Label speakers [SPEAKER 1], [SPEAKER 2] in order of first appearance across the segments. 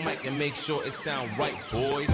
[SPEAKER 1] Mic and make sure it sound right, boys.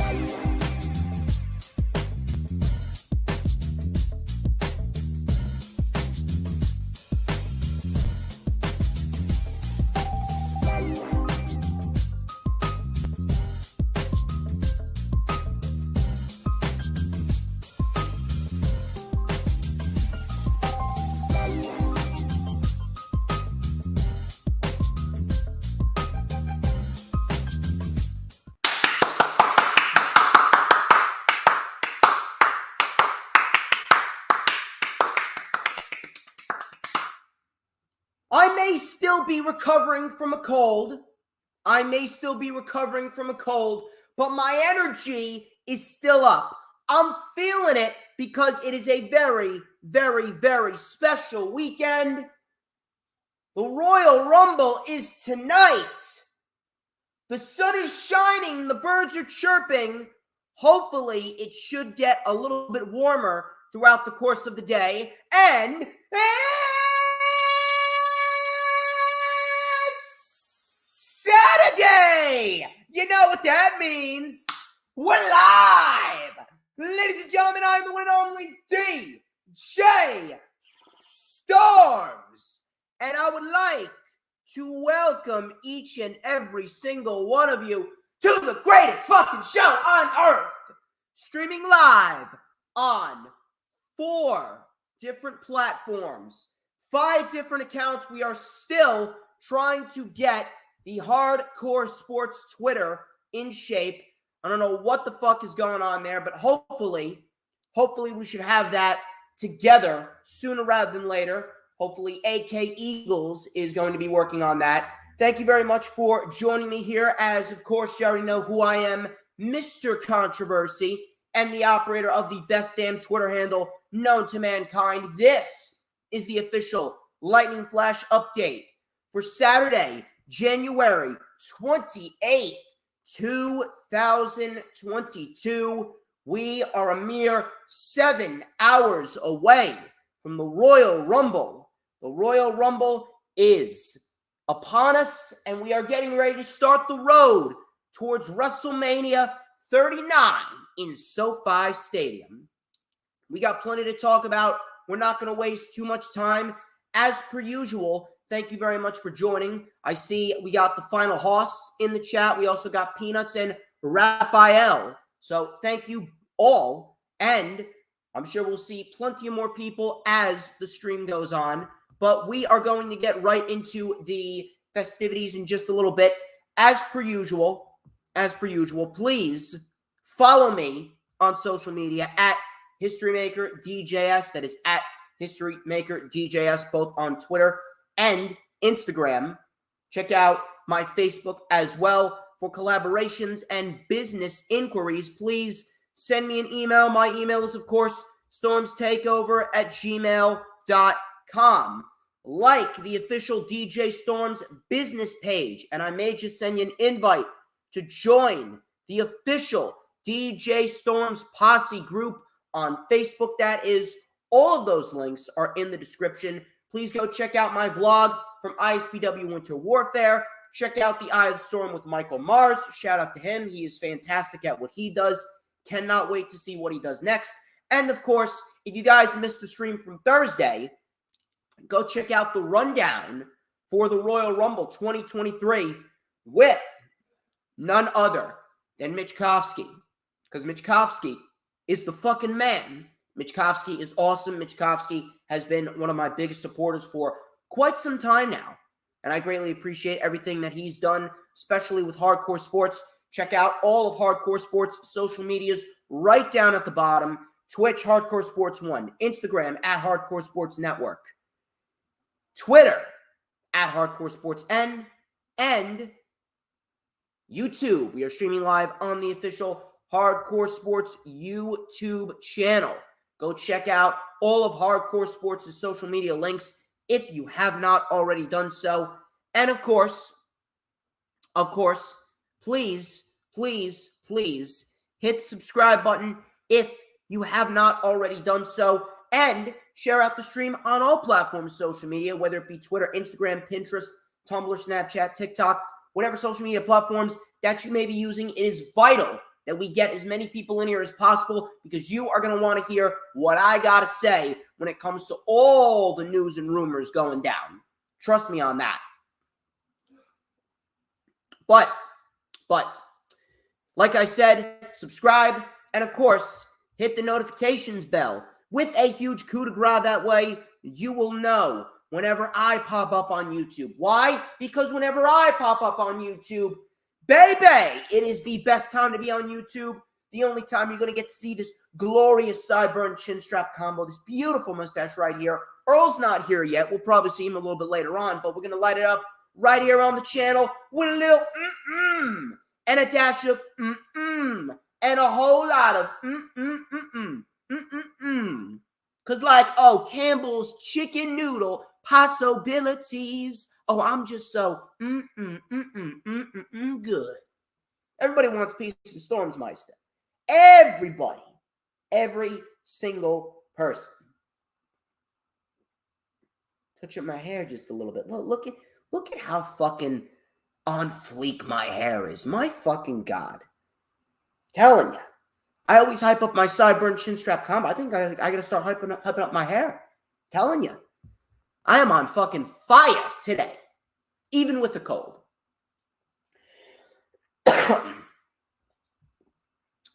[SPEAKER 2] I may still be recovering from a cold, but my energy is still up. I'm feeling it because it is a very, very, very special weekend. The Royal Rumble is tonight. The sun is shining, the birds are chirping. Hopefully, it should get a little bit warmer throughout the course of the day. And Saturday! You know what that means. We're live! Ladies and gentlemen, I'm the one and only DJ Storms. And I would like to welcome each and every single one of you to the greatest fucking show on earth. Streaming live on 4 different platforms, 5 different accounts. We are still trying to get the Hardcore Sports Twitter in shape. I don't know what the fuck is going on there, but hopefully we should have that together sooner rather than later. Hopefully AK Eagles is going to be working on that. Thank you very much for joining me here. As, of course, you already know who I am, Mr. Controversy, and the operator of the best damn Twitter handle known to mankind. This is the official Lightning Flash update for Saturday, January 28th, 2022. We are a mere 7 hours away from the Royal Rumble. The Royal Rumble is upon us, and we are getting ready to start the road towards WrestleMania 39 in SoFi Stadium. We got plenty to talk about. We're not going to waste too much time. As per usual, thank you very much for joining. I see we got the Final Hoss in the chat. We also got Peanuts and Raphael. So thank you all, and I'm sure we'll see plenty of more people as the stream goes on. But we are going to get right into the festivities in just a little bit. As per usual, please follow me on social media at HistoryMakerDJS. That is at HistoryMakerDJS, both on Twitter and Instagram. Check out my Facebook as well for collaborations and business inquiries. Please send me an email. My email is, of course, StormsTakeOver@gmail.com. Like the official DJ Storms business page, and I may just send you an invite to join the official DJ Storms Posse group on Facebook. That is, all of those links are in the description. Please go check out my vlog from ISPW Winter Warfare. Check out the Eye of the Storm with Michael Mars. Shout out to him. He is fantastic at what he does. Cannot wait to see what he does next. And, of course, if you guys missed the stream from Thursday, go check out the rundown for the Royal Rumble 2023 with none other than Mitch Kofsky. Because Mitch Kofsky is the fucking man. Mitch Kofsky is awesome. Mitch Kofsky has been one of my biggest supporters for quite some time now. And I greatly appreciate everything that he's done, especially with Hardcore Sports. Check out all of Hardcore Sports' social medias right down at the bottom. Twitch, Hardcore Sports 1. Instagram, at Hardcore Sports Network. Twitter, at Hardcore Sports N. And YouTube. We are streaming live on the official Hardcore Sports YouTube channel. Go check out all of Hardcore Sports' social media links if you have not already done so. And of course, please hit the subscribe button if you have not already done so. And share out the stream on all platforms, social media, whether it be Twitter, Instagram, Pinterest, Tumblr, Snapchat, TikTok, whatever social media platforms that you may be using. It is vital that we get as many people in here as possible because you are going to want to hear what I got to say when it comes to all the news and rumors going down. Trust me on that. But, like I said, subscribe, and of course, hit the notifications bell with a huge coup de grace. That way, you will know whenever I pop up on YouTube. Why? Because whenever I pop up on YouTube, baby, it is the best time to be on YouTube. The only time you're going to get to see this glorious sideburn chin strap combo, this beautiful mustache right here. Earl's not here yet. We'll probably see him a little bit later on, but we're going to light it up right here on the channel with a little and a dash of and a whole lot of Because like, oh, Campbell's chicken noodle possibilities. Oh, I'm just so good. Everybody wants a piece of the StormsMeister. Everybody. Every single person. Touch up my hair just a little bit. Look at how fucking on fleek my hair is. My fucking God. Telling you. I always hype up my sideburn chin strap combo. I think I gotta start hyping up my hair. Telling you. I am on fucking fire today. Even with a cold.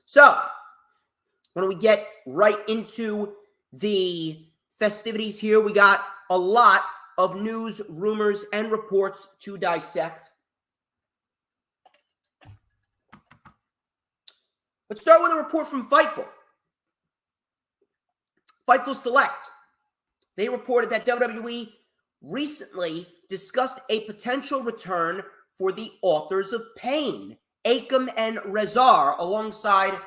[SPEAKER 2] So, when we get right into the festivities here, we got a lot of news, rumors, and reports to dissect. Let's start with a report from Fightful. Fightful Select. They reported that WWE recently discussed a potential return for the Authors of Pain, Akam and Rezar, alongside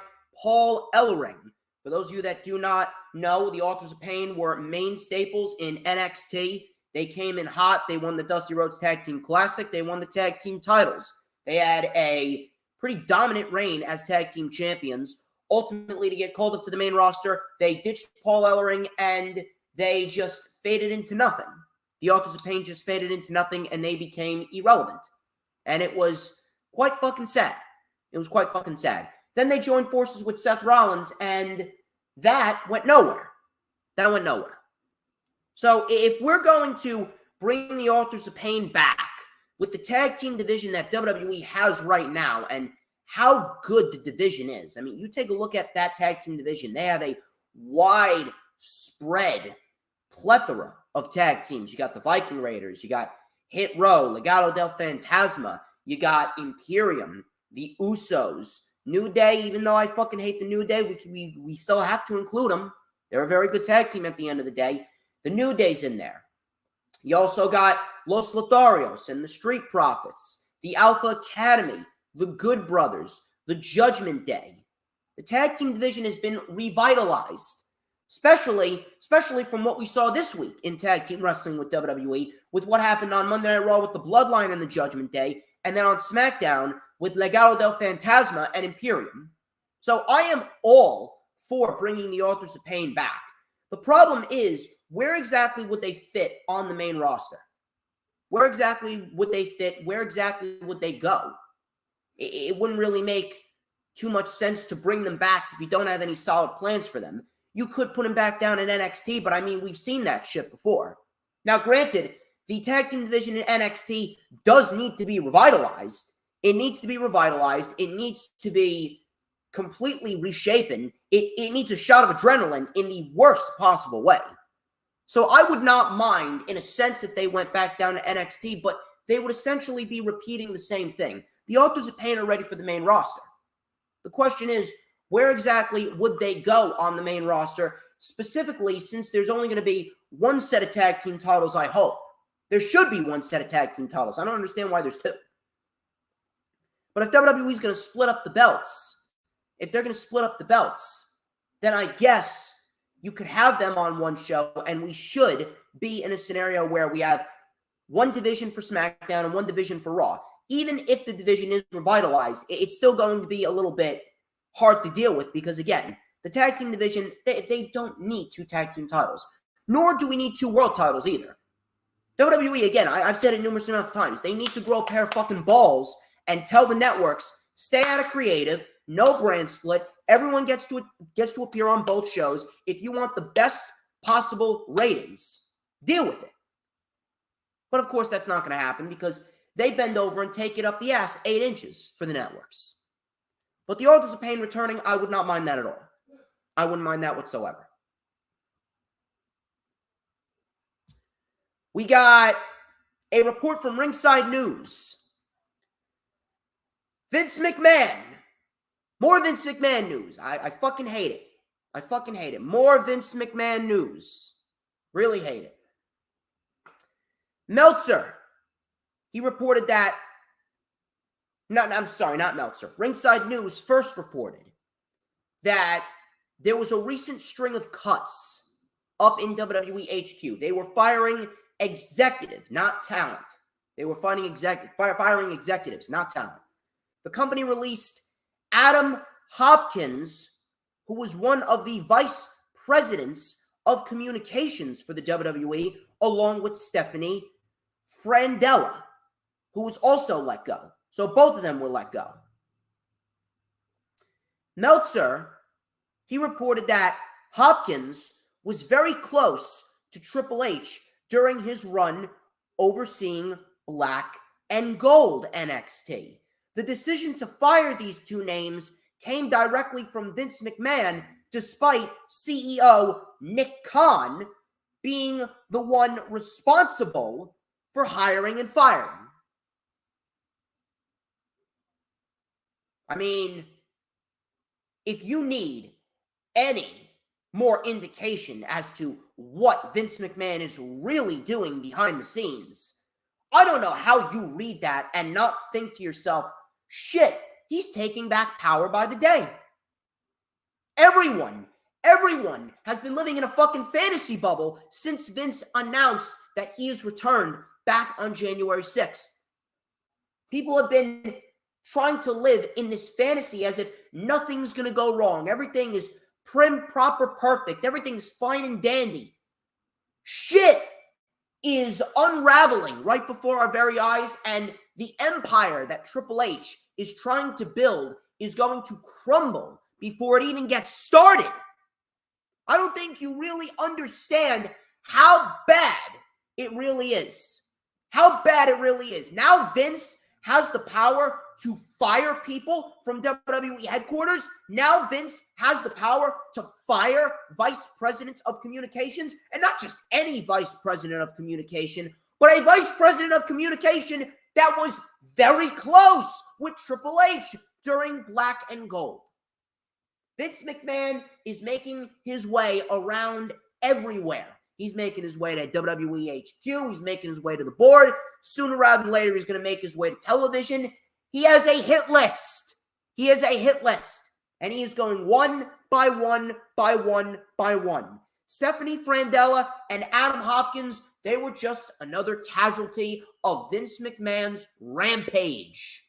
[SPEAKER 2] Paul Ellering. For those of you that do not know, the Authors of Pain were main staples in NXT. They came in hot. They won the Dusty Rhodes Tag Team Classic. They won the tag team titles. They had a pretty dominant reign as tag team champions. Ultimately, to get called up to the main roster, they ditched Paul Ellering and they just faded into nothing. The Authors of Pain just faded into nothing and they became irrelevant. And it was quite fucking sad. It was quite fucking sad. Then they joined forces with Seth Rollins and that went nowhere. That went nowhere. So if we're going to bring the Authors of Pain back with the tag team division that WWE has right now and how good the division is. I mean, you take a look at that tag team division. They have a wide spread plethora of tag teams. You got the Viking Raiders. You got Hit Row, Legado del Fantasma. You got Imperium, the Usos, New Day. Even though I fucking hate the New Day, we still have to include them. They're a very good tag team at the end of the day. The New Day's in there. You also got Los Lotharios and the Street Profits, the Alpha Academy, the Good Brothers, the Judgment Day. The tag team division has been revitalized, especially from what we saw this week in tag team wrestling with WWE, with what happened on Monday Night Raw with the Bloodline and the Judgment Day, and then on SmackDown with Legado del Fantasma and Imperium. So I am all for bringing the Authors of Pain back. The problem is, where exactly would they fit on the main roster? Where exactly would they fit? Where exactly would they go? It wouldn't really make too much sense to bring them back if you don't have any solid plans for them. You could put them back down in NXT, but I mean, we've seen that shit before. Now, granted, the tag team division in NXT does need to be revitalized. It needs to be revitalized. It needs to be completely reshapen. It needs a shot of adrenaline in the worst possible way. So I would not mind, in a sense, if they went back down to NXT, but they would essentially be repeating the same thing. The Authors of Pain are ready for the main roster. The question is, where exactly would they go on the main roster, specifically since there's only going to be one set of tag team titles, I hope. There should be one set of tag team titles. I don't understand why there's two. But if WWE is going to split up the belts, then I guess you could have them on one show, and we should be in a scenario where we have one division for SmackDown and one division for Raw. Even if the division is revitalized, it's still going to be a little bit hard to deal with because, again, the tag team division, they don't need two tag team titles. Nor do we need two world titles either. WWE, again, I've said it numerous amounts of times, they need to grow a pair of fucking balls and tell the networks, stay out of creative, no brand split, everyone gets to appear on both shows. If you want the best possible ratings, deal with it. But of course, that's not going to happen because they bend over and take it up the ass 8 inches for the networks. But the Authors of Pain returning, I would not mind that at all. I wouldn't mind that whatsoever. We got a report from Ringside News. Vince McMahon. More Vince McMahon news. I fucking hate it. I fucking hate it. More Vince McMahon news. Really hate it. Meltzer. He reported that... I'm sorry, not Meltzer. Ringside News first reported that there was a recent string of cuts up in WWE HQ. They were firing executives, not talent. They were firing executives, not talent. The company released Adam Hopkins, who was one of the vice presidents of communications for the WWE, along with Stephanie Frandella, who was also let go. So both of them were let go. Meltzer, he reported that Hopkins was very close to Triple H during his run overseeing Black and Gold NXT. The decision to fire these two names came directly from Vince McMahon, despite CEO Nick Khan being the one responsible for hiring and firing. I mean, if you need any more indication as to what Vince McMahon is really doing behind the scenes, I don't know how you read that and not think to yourself, shit, he's taking back power by the day. Everyone has been living in a fucking fantasy bubble since Vince announced that he has returned back on January 6th. People have been trying to live in this fantasy as if nothing's going to go wrong. Everything is prim, proper, perfect. Everything's fine and dandy. Shit is unraveling right before our very eyes, and the empire that Triple H is trying to build is going to crumble before it even gets started. I don't think you really understand how bad it really is. How bad it really is. Now Vince has the power to fire people from WWE headquarters. Now Vince has the power to fire vice presidents of communications, and not just any vice president of communication, but a vice president of communication that was very close with Triple H during Black and Gold. Vince McMahon is making his way around everywhere. He's making his way to WWE HQ. He's making his way to the board. Sooner rather than later, he's going to make his way to television. He has a hit list. He has a hit list. And he is going one by one by one by one. Stephanie Frandella and Adam Hopkins, they were just another casualty of Vince McMahon's rampage.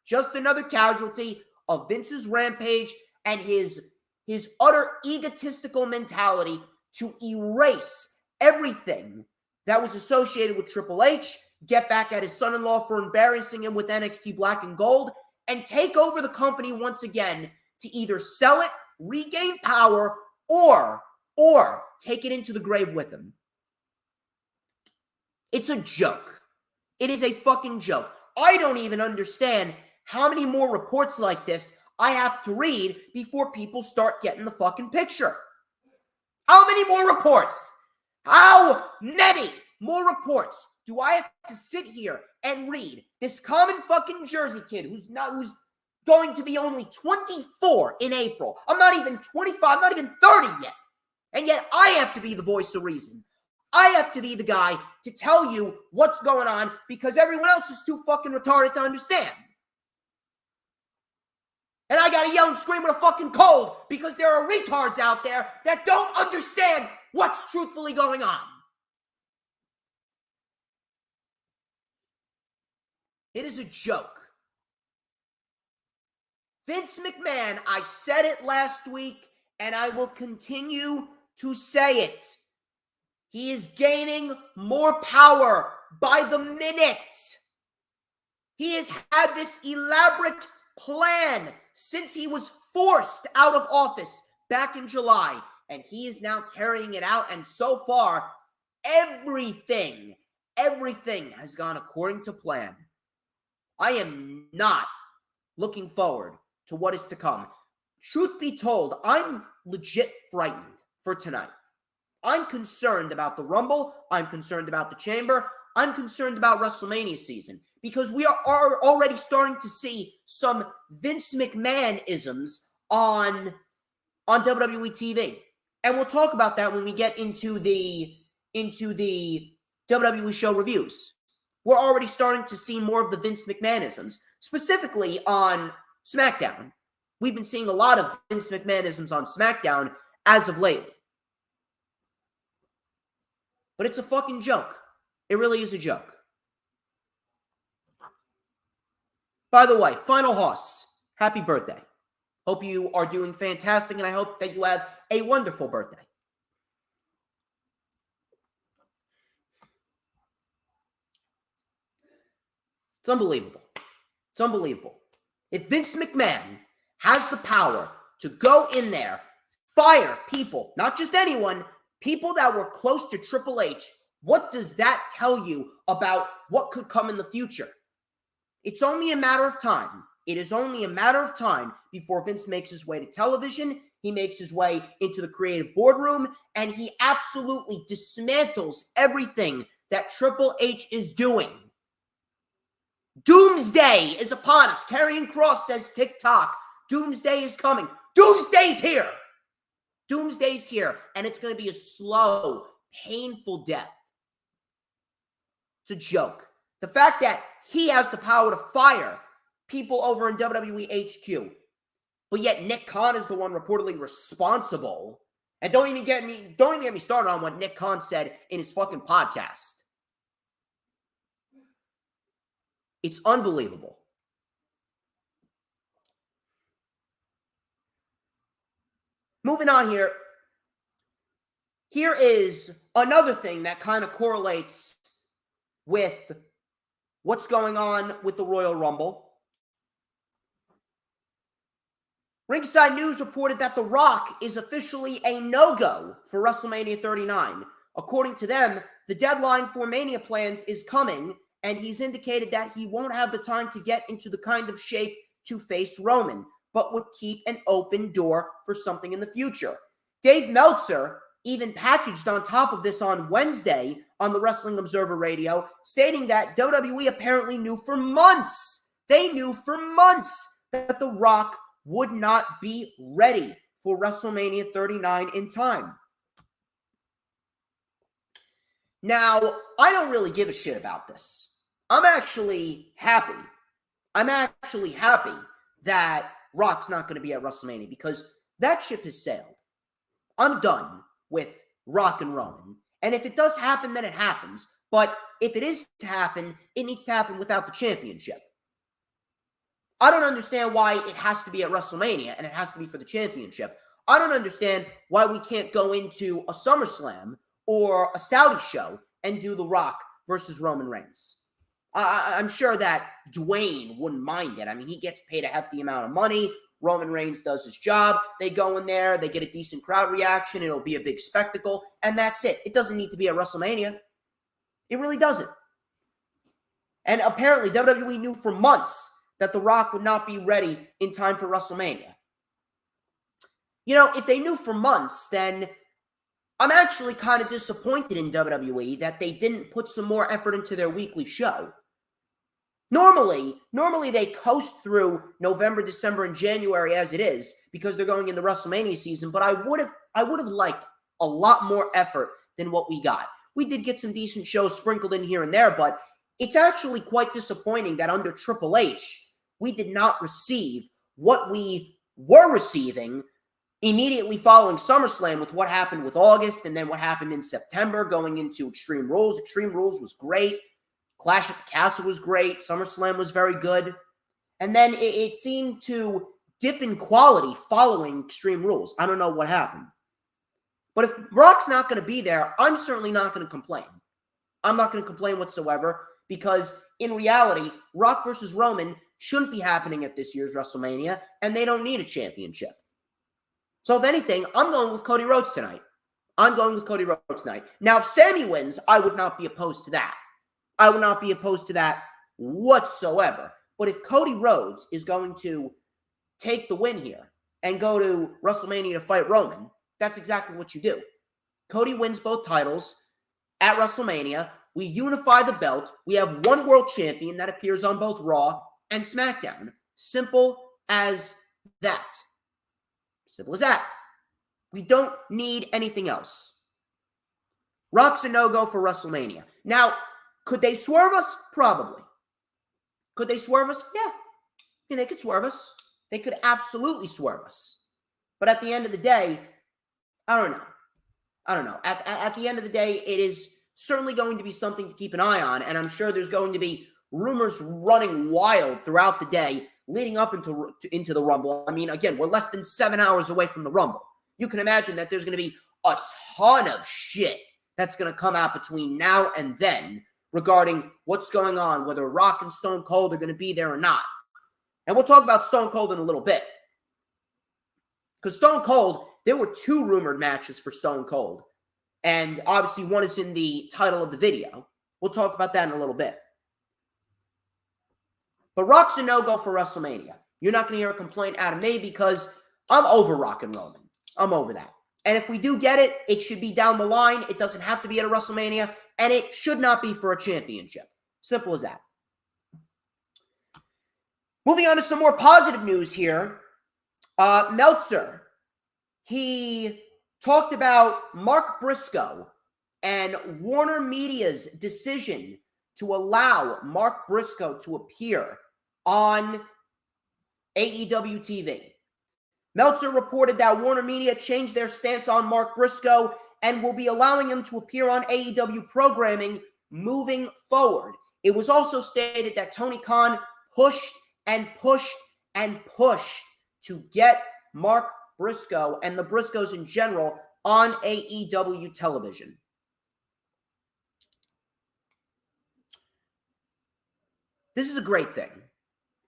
[SPEAKER 2] Just another casualty of Vince's rampage and his utter egotistical mentality to erase everything that was associated with Triple H, get back at his son-in-law for embarrassing him with NXT Black and Gold, and take over the company once again to either sell it, regain power, or take it into the grave with him. It's a joke. It is a fucking joke. I don't even understand how many more reports like this I have to read before people start getting the fucking picture. How many more reports? How many more reports do I have to sit here and read? This common fucking Jersey kid who's going to be only 24 in April. I'm not even 25, I'm not even 30 yet. And yet I have to be the voice of reason. I have to be the guy to tell you what's going on because everyone else is too fucking retarded to understand. And I gotta yell and scream with a fucking cold because there are retards out there that don't understand what's truthfully going on. It is a joke. Vince McMahon, I said it last week, and I will continue to say it. He is gaining more power by the minute. He has had this elaborate plan since he was forced out of office back in July, and he is now carrying it out, and so far, everything has gone according to plan. I am not looking forward to what is to come. Truth be told, I'm legit frightened for tonight. I'm concerned about the Rumble. I'm concerned about the Chamber. I'm concerned about WrestleMania season because we are already starting to see some Vince McMahon-isms on WWE TV. And we'll talk about that when we get into the WWE show reviews. We're already starting to see more of the Vince McMahon-isms, specifically on SmackDown. We've been seeing a lot of Vince McMahon-isms on SmackDown as of lately. But it's a fucking joke. It really is a joke. By the way, Final Hoss, happy birthday. Hope you are doing fantastic, and I hope that you have a wonderful birthday. It's unbelievable. It's unbelievable. If Vince McMahon has the power to go in there, fire people, not just anyone, people that were close to Triple H, what does that tell you about what could come in the future? It's only a matter of time. It is only a matter of time before Vince makes his way to television, he makes his way into the creative boardroom, and he absolutely dismantles everything that Triple H is doing. Doomsday is upon us. Karrion Kross says TikTok. Doomsday is coming. Doomsday's here. Doomsday's here, and it's going to be a slow, painful death. It's a joke. The fact that he has the power to fire people over in WWE HQ, but yet Nick Khan is the one reportedly responsible. And don't even get me started on what Nick Khan said in his fucking podcast. It's unbelievable. Moving on here. Here is another thing that kind of correlates with what's going on with the Royal Rumble. Ringside News reported that The Rock is officially a no-go for WrestleMania 39. According to them, the deadline for Mania plans is coming, and he's indicated that he won't have the time to get into the kind of shape to face Roman, but would keep an open door for something in the future. Dave Meltzer even packaged on top of this on Wednesday on the Wrestling Observer Radio, stating that WWE apparently knew for months, they knew for months that The Rock would not be ready for WrestleMania 39 in time. Now, I don't really give a shit about this. I'm actually happy. I'm actually happy that Rock's not going to be at WrestleMania because that ship has sailed. I'm done with Rock and Roman. And if it does happen, then it happens. But if it is to happen, it needs to happen without the championship. I don't understand why it has to be at WrestleMania and it has to be for the championship. I don't understand why we can't go into a SummerSlam or a Saudi show and do The Rock versus Roman Reigns. I'm sure that Dwayne wouldn't mind it. I mean, he gets paid a hefty amount of money. Roman Reigns does his job. They go in there. They get a decent crowd reaction. It'll be a big spectacle. And that's it. It doesn't need to be at WrestleMania. It really doesn't. And apparently, WWE knew for months that The Rock would not be ready in time for WrestleMania. You know, if they knew for months, then I'm actually kind of disappointed in WWE that they didn't put some more effort into their weekly show. Normally they coast through November, December, and January as it is because they're going into WrestleMania season, but I would have liked a lot more effort than what we got. We did get some decent shows sprinkled in here and there, but it's actually quite disappointing that under Triple H, we did not receive what we were receiving immediately following SummerSlam with what happened with August and then what happened in September going into Extreme Rules. Extreme Rules was great. Clash at the Castle was great. SummerSlam was very good. And then it seemed to dip in quality following Extreme Rules. I don't know what happened. But if Rock's not going to be there, I'm certainly not going to complain. I'm not going to complain whatsoever. because in reality, Rock versus Roman shouldn't be happening at this year's WrestleMania, and they don't need a championship. So if anything, I'm going with Cody Rhodes tonight. Now, if Sammy wins, I would not be opposed to that. I would not be opposed to that whatsoever. But if Cody Rhodes is going to take the win here and go to WrestleMania to fight Roman, that's exactly what you do. Cody wins both titles at WrestleMania. We unify the belt. We have one world champion that appears on both Raw and SmackDown. Simple as that. Simple as that. We don't need anything else. Rock's a no-go for WrestleMania. Now, could they swerve us? Probably. Could they swerve us? Yeah, they could swerve us. They could absolutely swerve us. But at the end of the day, I don't know. At the end of the day, it is certainly going to be something to keep an eye on, and I'm sure there's going to be rumors running wild throughout the day leading up into the Rumble. I mean, again, we're less than 7 hours away from the Rumble. You can imagine that there's going to be a ton of shit that's going to come out between now and then regarding what's going on, whether Rock and Stone Cold are going to be there or not. And we'll talk about Stone Cold in a little bit. Because Stone Cold, there were 2 rumored matches for Stone Cold. And obviously one is in the title of the video. We'll talk about that in a little bit. But Rock's a no-go for WrestleMania. You're not going to hear a complaint out of me because I'm over Rock and Roman. I'm over that. And if we do get it, it should be down the line. It doesn't have to be at a WrestleMania. And it should not be for a championship. Simple as that. Moving on to some more positive news here. Meltzer, he talked about Mark Briscoe and Warner Media's decision to allow Mark Briscoe to appear on AEW TV. Meltzer reported that Warner Media changed their stance on Mark Briscoe and will be allowing him to appear on AEW programming moving forward. It was also stated that Tony Khan pushed and pushed and pushed to get Mark Briscoe and the Briscoes in general on AEW television. This is a great thing.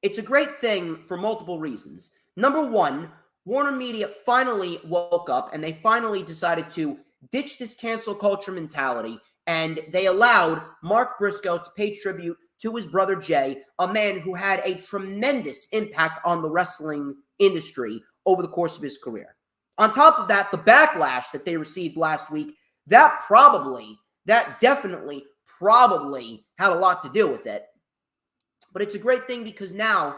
[SPEAKER 2] It's a great thing for multiple reasons. Number one, Warner Media finally woke up and they finally decided to ditch this cancel culture mentality, and they allowed Mark Briscoe to pay tribute to his brother Jay, a man who had a tremendous impact on the wrestling industry over the course of his career. On top of that, the backlash that they received last week, that definitely had a lot to do with it. But it's a great thing because now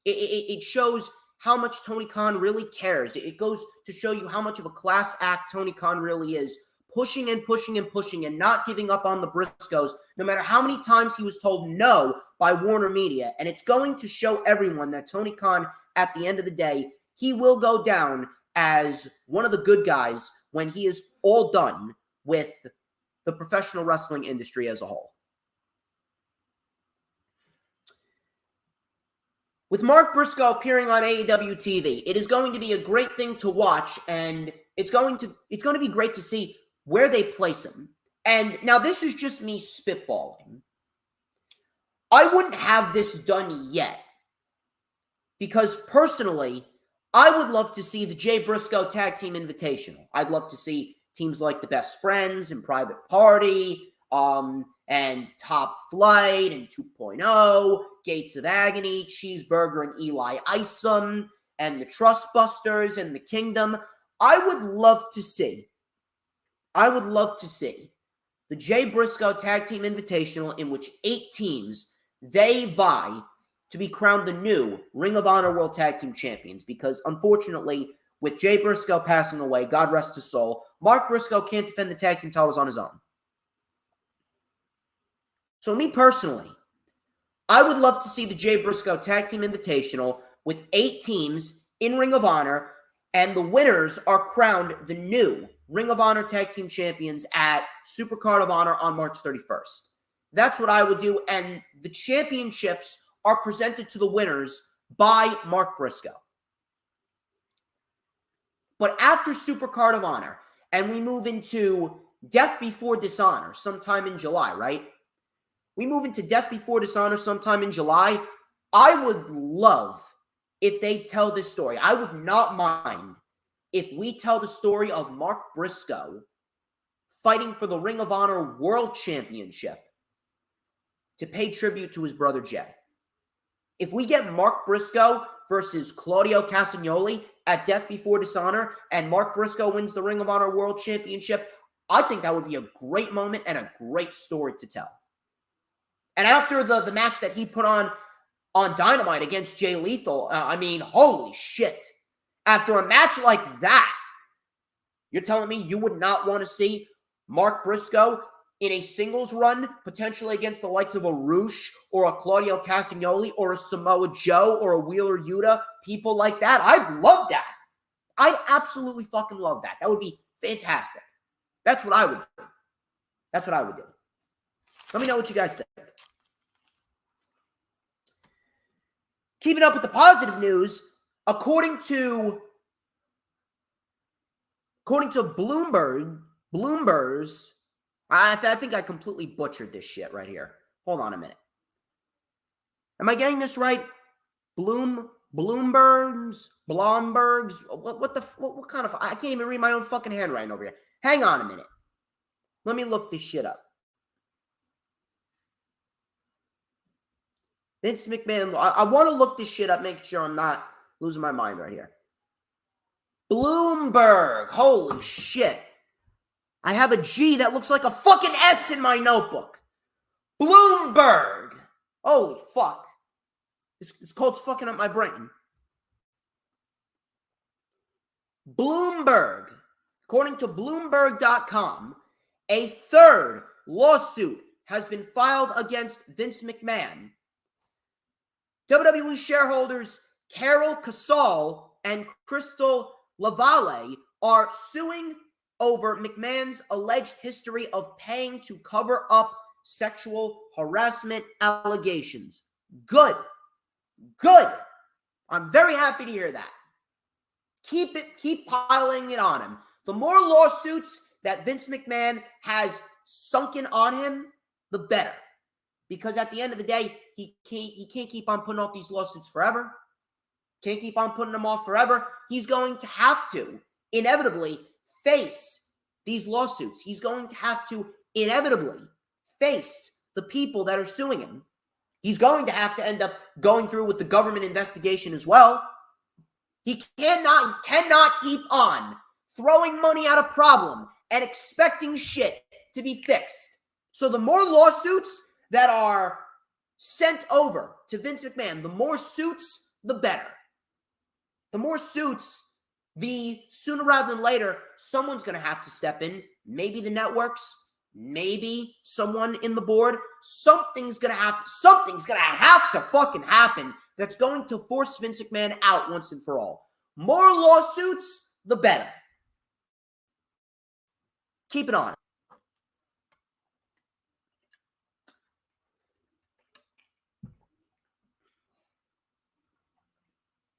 [SPEAKER 2] it shows how much Tony Khan really cares. It goes to show you how much of a class act Tony Khan really is, pushing and pushing and pushing and not giving up on the Briscoes, no matter how many times he was told no by Warner Media. And it's going to show everyone that Tony Khan, at the end of the day, he will go down as one of the good guys when he is all done with the professional wrestling industry as a whole. With Mark Briscoe appearing on AEW TV, it is going to be a great thing to watch, and it's going to be great to see where they place him. And now this is just me spitballing. I wouldn't have this done yet because personally, I would love to see the Jay Briscoe Tag Team Invitational. I'd love to see teams like the Best Friends and Private Party, and Top Flight and 2.0, Gates of Agony, Cheeseburger and Eli Isom, and the Trustbusters and the Kingdom. I would love to see the Jay Briscoe Tag Team Invitational in which 8 teams, they vie to be crowned the new Ring of Honor World Tag Team Champions, because unfortunately, with Jay Briscoe passing away, God rest his soul, Mark Briscoe can't defend the tag team titles on his own. So me personally, I would love to see the Jay Briscoe Tag Team Invitational with 8 teams in Ring of Honor, and the winners are crowned the new Ring of Honor Tag Team Champions at Supercard of Honor on March 31st. That's what I would do, and the championships are presented to the winners by Mark Briscoe. But after Supercard of Honor, and we move into Death Before Dishonor sometime in July, right? we move into Death Before Dishonor sometime in July, I would love if they tell this story. I would not mind if we tell the story of Mark Briscoe fighting for the Ring of Honor World Championship to pay tribute to his brother Jay. If we get Mark Briscoe versus Claudio Castagnoli at Death Before Dishonor, and Mark Briscoe wins the Ring of Honor World Championship, I think that would be a great moment and a great story to tell. And after the match that he put on Dynamite against Jay Lethal, I mean, holy shit. After a match like that, you're telling me you would not want to see Mark Briscoe in a singles run, potentially against the likes of a Roosh or a Claudio Castagnoli or a Samoa Joe or a Wheeler Yuta, people like that? I'd love that. I'd absolutely fucking love that. That would be fantastic. That's what I would do. That's what I would do. Let me know what you guys think. Keeping up with the positive news, according to Bloomberg's, I think I completely butchered this shit right here. Hold on a minute. Am I getting this right? Bloomberg's? What kind of, I can't even read my own fucking handwriting over here. Hang on a minute. Let me look this shit up. Vince McMahon, I want to look this shit up, make sure I'm not losing my mind right here. Bloomberg. Holy shit. I have a G that looks like a fucking S in my notebook. Bloomberg. Holy fuck. It's called fucking up my brain. Bloomberg. According to Bloomberg.com, a third lawsuit has been filed against Vince McMahon. WWE shareholders Carol Casal and Crystal Lavalle are suing over McMahon's alleged history of paying to cover up sexual harassment allegations. Good. Good. I'm very happy to hear that. Keep piling it on him. The more lawsuits that Vince McMahon has sunken on him, the better. Because at the end of the day, he can't keep on putting off these lawsuits forever. Can't keep on putting them off forever. He's going to have to inevitably face these lawsuits. He's going to have to inevitably face the people that are suing him. He's going to have to end up going through with the government investigation as well. He cannot keep on throwing money at a problem and expecting shit to be fixed. So the more lawsuits that are sent over to Vince McMahon, the more suits, the better. The more suits, the sooner rather than later, someone's going to have to step in. Maybe the networks, maybe someone in the board. Something's going to have to fucking happen that's going to force Vince McMahon out once and for all. More lawsuits, the better. Keep it on.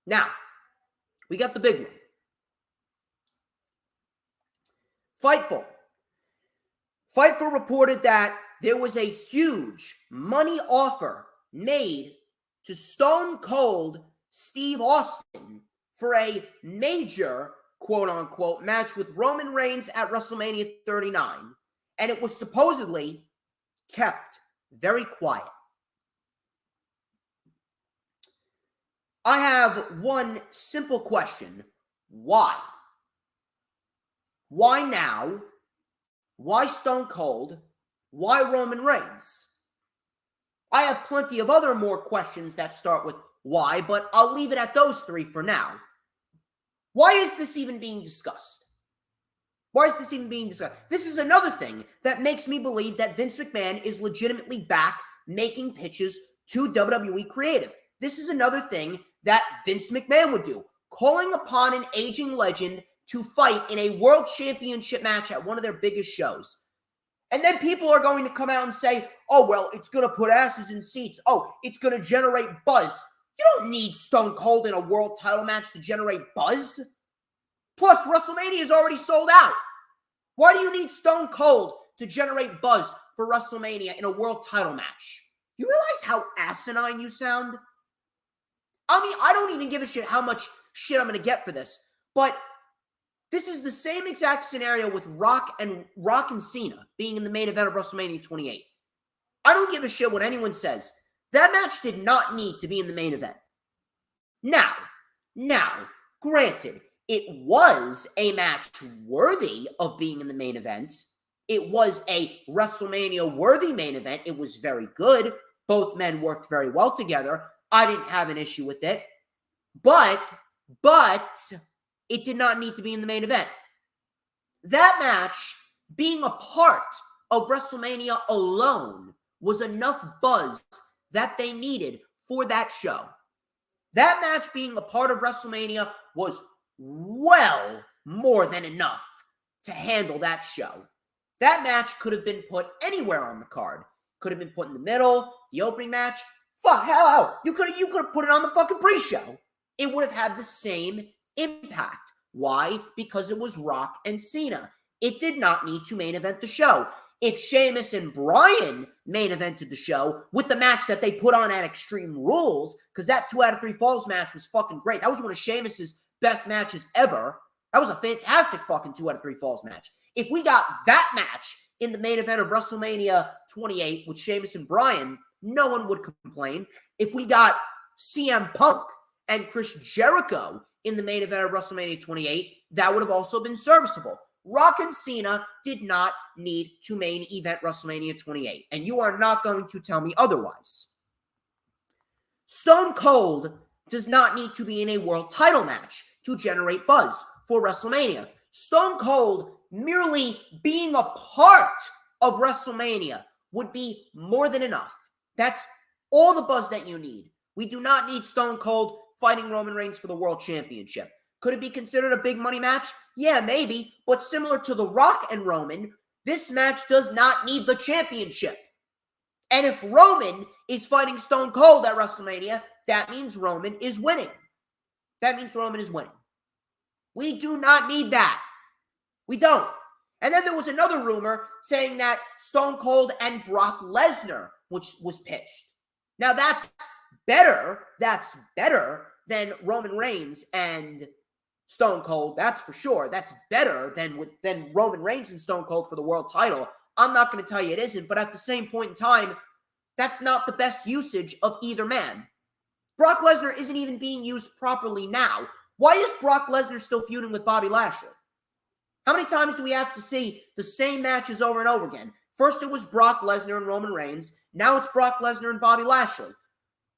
[SPEAKER 2] Now, we got the big one. Fightful reported that there was a huge money offer made to Stone Cold Steve Austin for a major, quote-unquote, match with Roman Reigns at WrestleMania 39. And it was supposedly kept very quiet. I have one simple question. Why? Why now? Why Stone Cold? Why Roman Reigns? I have plenty of other more questions that start with why, but I'll leave it at those three for now. Why is this even being discussed? Why is this even being discussed? This is another thing that makes me believe that Vince McMahon is legitimately back making pitches to WWE Creative. This is another thing that Vince McMahon would do, calling upon an aging legend to fight in a world championship match at one of their biggest shows. And then people are going to come out and say, oh, well, it's going to put asses in seats. Oh, it's going to generate buzz. You don't need Stone Cold in a world title match to generate buzz. Plus, WrestleMania is already sold out. Why do you need Stone Cold to generate buzz for WrestleMania in a world title match. You realize how asinine you sound? I mean, I don't even give a shit how much shit I'm going to get for this, but this is the same exact scenario with Rock and Cena being in the main event of WrestleMania 28. I don't give a shit what anyone says. That match did not need to be in the main event. Now, granted, it was a match worthy of being in the main event. It was a WrestleMania-worthy main event. It was very good. Both men worked very well together. I didn't have an issue with it. But it did not need to be in the main event. That match, being a part of WrestleMania alone, was enough buzz that they needed for that show. That match being a part of WrestleMania was well more than enough to handle that show. That match could have been put anywhere on the card. Could have been put in the middle, the opening match. Fuck, hell, you could have put it on the fucking pre-show. It would have had the same impact. Why? Because it was Rock and Cena. It did not need to main event the show. If Sheamus and Bryan main evented the show with the match that they put on at Extreme Rules, because that 2 out of 3 Falls match was fucking great. That was one of Sheamus's best matches ever. That was a fantastic fucking 2 out of 3 Falls match. If we got that match in the main event of WrestleMania 28 with Sheamus and Bryan, no one would complain. If we got CM Punk and Chris Jericho in the main event of WrestleMania 28, that would have also been serviceable. Rock and Cena did not need to main event WrestleMania 28, and you are not going to tell me otherwise. Stone Cold does not need to be in a world title match to generate buzz for WrestleMania. Stone Cold merely being a part of WrestleMania would be more than enough. That's all the buzz that you need. We do not need Stone Cold fighting Roman Reigns for the World Championship. Could it be considered a big money match? Yeah, maybe. But similar to The Rock and Roman, this match does not need the championship. And if Roman is fighting Stone Cold at WrestleMania, that means Roman is winning. That means Roman is winning. We do not need that. We don't. And then there was another rumor saying that Stone Cold and Brock Lesnar, which was pitched. Now that's better. That's better than Roman Reigns and Stone Cold. That's for sure. That's better than Roman Reigns and Stone Cold for the world title. I'm not going to tell you it isn't, but at the same point in time, that's not the best usage of either man. Brock Lesnar isn't even being used properly now. Why is Brock Lesnar still feuding with Bobby Lashley? How many times do we have to see the same matches over and over again? First it was Brock Lesnar and Roman Reigns. Now it's Brock Lesnar and Bobby Lashley.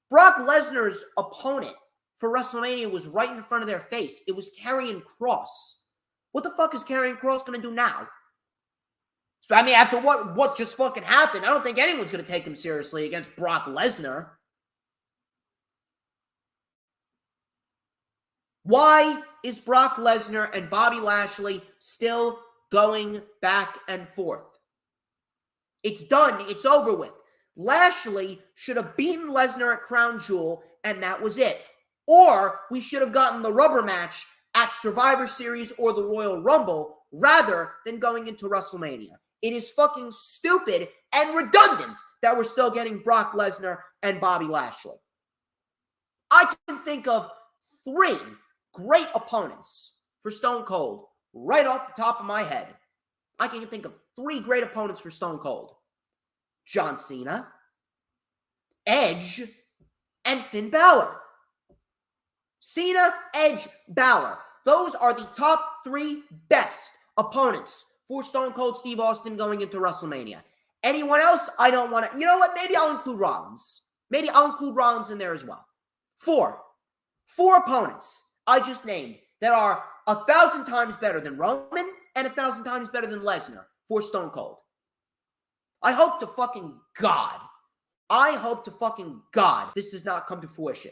[SPEAKER 2] Brock Lesnar's opponent for WrestleMania was right in front of their face. It was Karrion Kross. What the fuck is Karrion Kross going to do now? I mean, after what just fucking happened, I don't think anyone's going to take him seriously against Brock Lesnar. Why is Brock Lesnar and Bobby Lashley still going back and forth? It's done. It's over with. Lashley should have beaten Lesnar at Crown Jewel, and that was it. Or we should have gotten the rubber match at Survivor Series or the Royal Rumble rather than going into WrestleMania. It is fucking stupid and redundant that we're still getting Brock Lesnar and Bobby Lashley. I can think of 3 great opponents for Stone Cold right off the top of my head. I can think of 3 great opponents for Stone Cold. John Cena, Edge, and Finn Balor. Cena, Edge, Balor. Those are the top 3 best opponents for Stone Cold Steve Austin going into WrestleMania. Anyone else, I don't want to... You know what? Maybe I'll include Rollins. Maybe I'll include Rollins in there as well. 4 opponents I just named that are 1,000 times better than Roman and 1,000 times better than Lesnar for Stone Cold. I hope to fucking God this does not come to fruition.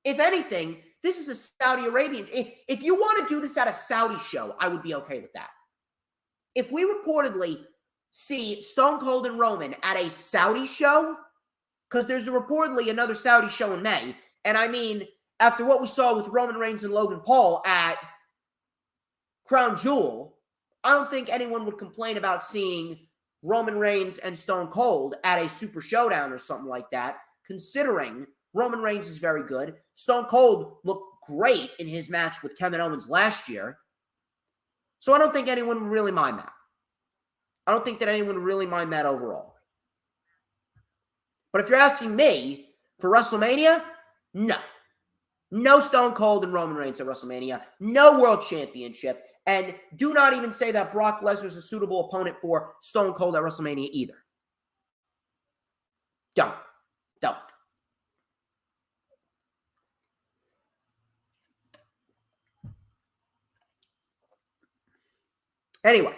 [SPEAKER 2] If anything, this is a Saudi Arabian... If you want to do this at a Saudi show, I would be okay with that. If we reportedly see Stone Cold and Roman at a Saudi show, because there's reportedly another Saudi show in May, and I mean, after what we saw with Roman Reigns and Logan Paul at Crown Jewel, I don't think anyone would complain about seeing Roman Reigns and Stone Cold at a Super Showdown or something like that, considering Roman Reigns is very good. Stone Cold looked great in his match with Kevin Owens last year. So I don't think anyone would really mind that. I don't think that anyone would really mind that overall. But if you're asking me for WrestleMania, no. No Stone Cold and Roman Reigns at WrestleMania. No World Championship. And do not even say that Brock Lesnar is a suitable opponent for Stone Cold at WrestleMania either. Don't. Anyway,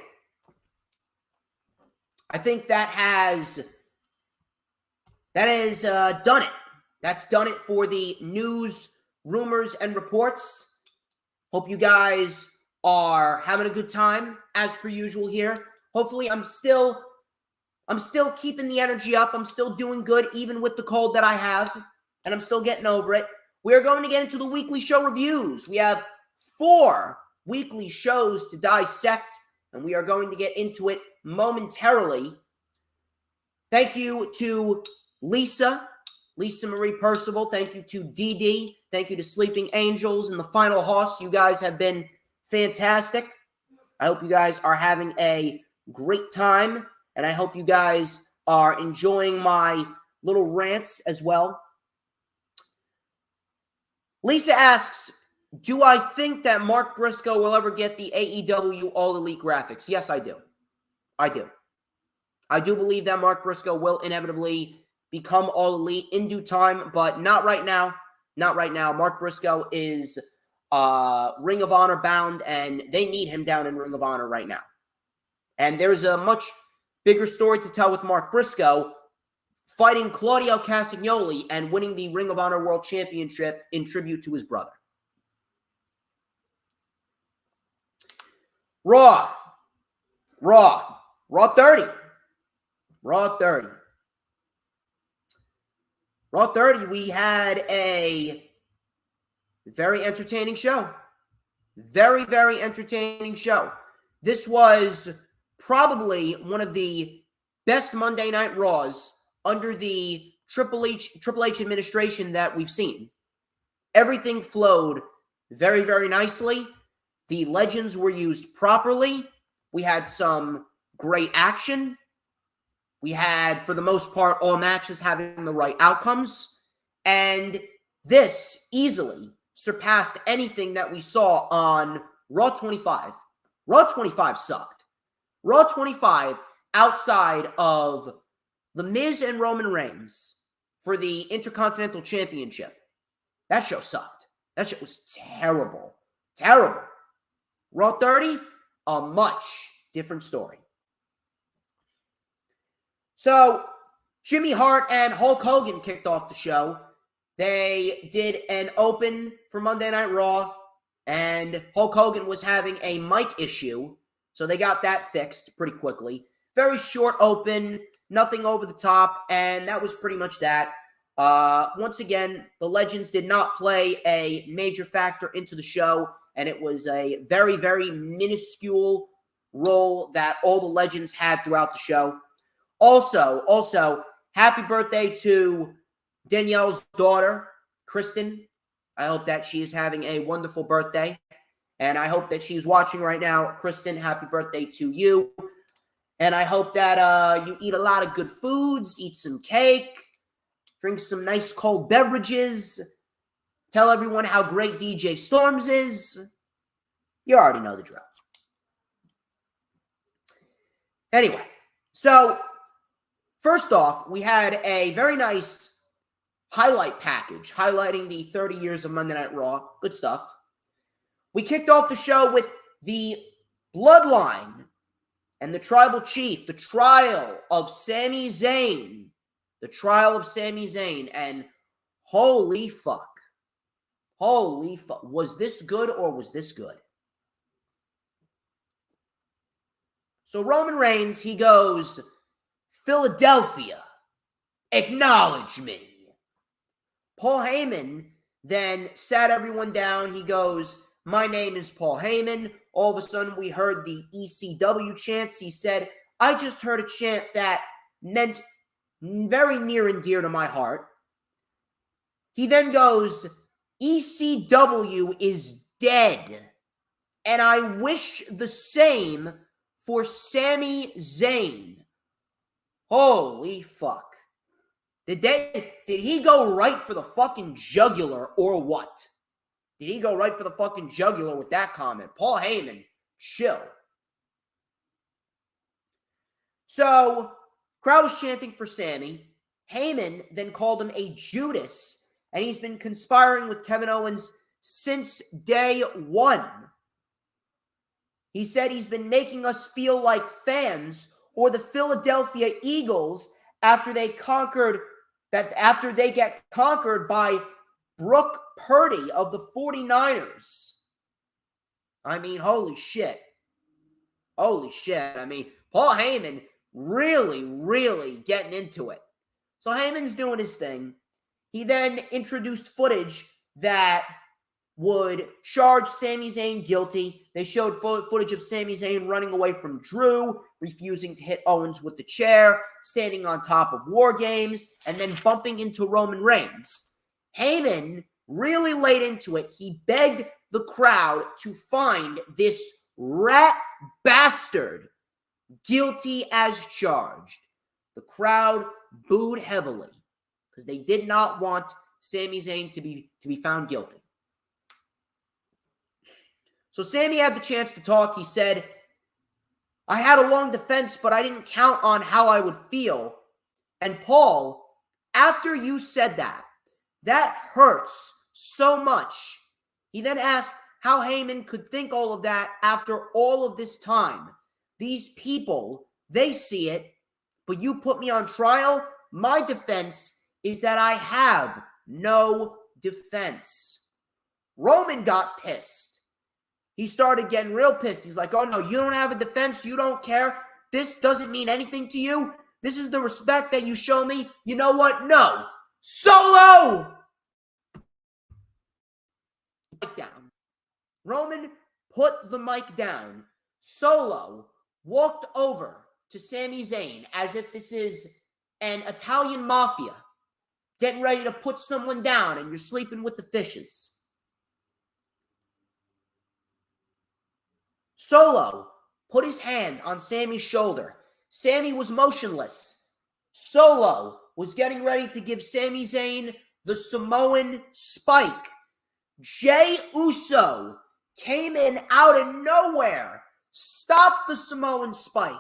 [SPEAKER 2] I think that has done it. That's done it for the news, rumors, and reports. Hope you guys are having a good time as per usual here. Hopefully, I'm still keeping the energy up. I'm still doing good even with the cold that I have, and I'm still getting over it. We are going to get into the weekly show reviews. We have 4 weekly shows to dissect, and we are going to get into it momentarily. Thank you to Lisa Marie Percival. Thank you to DD. Thank you to Sleeping Angels and the Final Hoss. You guys have been fantastic. I hope you guys are having a great time, and I hope you guys are enjoying my little rants as well. Lisa asks, do I think that Mark Briscoe will ever get the AEW All Elite graphics? Yes, I do. I do believe that Mark Briscoe will inevitably become All Elite in due time, but not right now. Not right now. Mark Briscoe is Ring of Honor bound, and they need him down in Ring of Honor right now. And there's a much bigger story to tell with Mark Briscoe fighting Claudio Castagnoli and winning the Ring of Honor World Championship in tribute to his brother. Raw 30. Raw 30, we had a very entertaining show. Very, very entertaining show. This was probably one of the best Monday Night Raws under the Triple H administration that we've seen. Everything flowed very, very nicely. The legends were used properly. We had some great action. We had, for the most part, all matches having the right outcomes. And this easily surpassed anything that we saw on Raw 25. Raw 25 sucked. Raw 25, outside of The Miz and Roman Reigns for the Intercontinental Championship, that show sucked. That shit was terrible. Terrible. Raw 30, a much different story. So, Jimmy Hart and Hulk Hogan kicked off the show. They did an open for Monday Night Raw, and Hulk Hogan was having a mic issue, so they got that fixed pretty quickly. Very short open, nothing over the top, and that was pretty much that. Once again, the Legends did not play a major factor into the show, and it was a very, very minuscule role that all the Legends had throughout the show. Also, happy birthday to Danielle's daughter, Kristen. I hope that she is having a wonderful birthday, and I hope that she's watching right now. Kristen, happy birthday to you, and I hope that you eat a lot of good foods, eat some cake, drink some nice cold beverages, tell everyone how great DJ Storms is. You already know the drill. Anyway, so first off, we had a very nice highlight package highlighting the 30 years of Monday Night Raw. Good stuff. We kicked off the show with the Bloodline and the Tribal Chief, the trial of Sami Zayn. The trial of Sami Zayn. And holy fuck. Holy fuck. Was this good or was this good? So Roman Reigns, he goes, Philadelphia, acknowledge me. Paul Heyman then sat everyone down. He goes, My name is Paul Heyman. All of a sudden, we heard the ECW chants. He said, I just heard a chant that meant very near and dear to my heart. He then goes, ECW is dead. And I wish the same for Sami Zayn. Holy fuck. Did he go right for the fucking jugular or what? Did he go right for the fucking jugular with that comment? Paul Heyman, chill. So, crowd was chanting for Sami. Heyman then called him a Judas, and he's been conspiring with Kevin Owens since day one. He said he's been making us feel like fans or the Philadelphia Eagles after they get conquered by Brooke Purdy of the 49ers. I mean, holy shit. Holy shit. I mean, Paul Heyman really, really getting into it. So Heyman's doing his thing. He then introduced footage that would charge Sami Zayn guilty. They showed footage of Sami Zayn running away from Drew, refusing to hit Owens with the chair, standing on top of War Games, and then bumping into Roman Reigns. Heyman really laid into it. He begged the crowd to find this rat bastard guilty as charged. The crowd booed heavily because they did not want Sami Zayn to be found guilty. So Sami had the chance to talk. He said, I had a long defense, but I didn't count on how I would feel. And Paul, after you said that hurts so much. He then asked how Heyman could think all of that after all of this time. These people, they see it, but you put me on trial. My defense is that I have no defense. Roman got pissed. He started getting real pissed. He's like, oh no, you don't have a defense. You don't care. This doesn't mean anything to you. This is the respect that you show me. You know what? No. Solo! Mic down. Roman put the mic down. Solo walked over to Sami Zayn as if this is an Italian mafia getting ready to put someone down and you're sleeping with the fishes. Solo put his hand on Sami's shoulder. Sami was motionless. Solo was getting ready to give Sami Zayn the Samoan spike. Jey Uso came in out of nowhere, stopped the Samoan spike.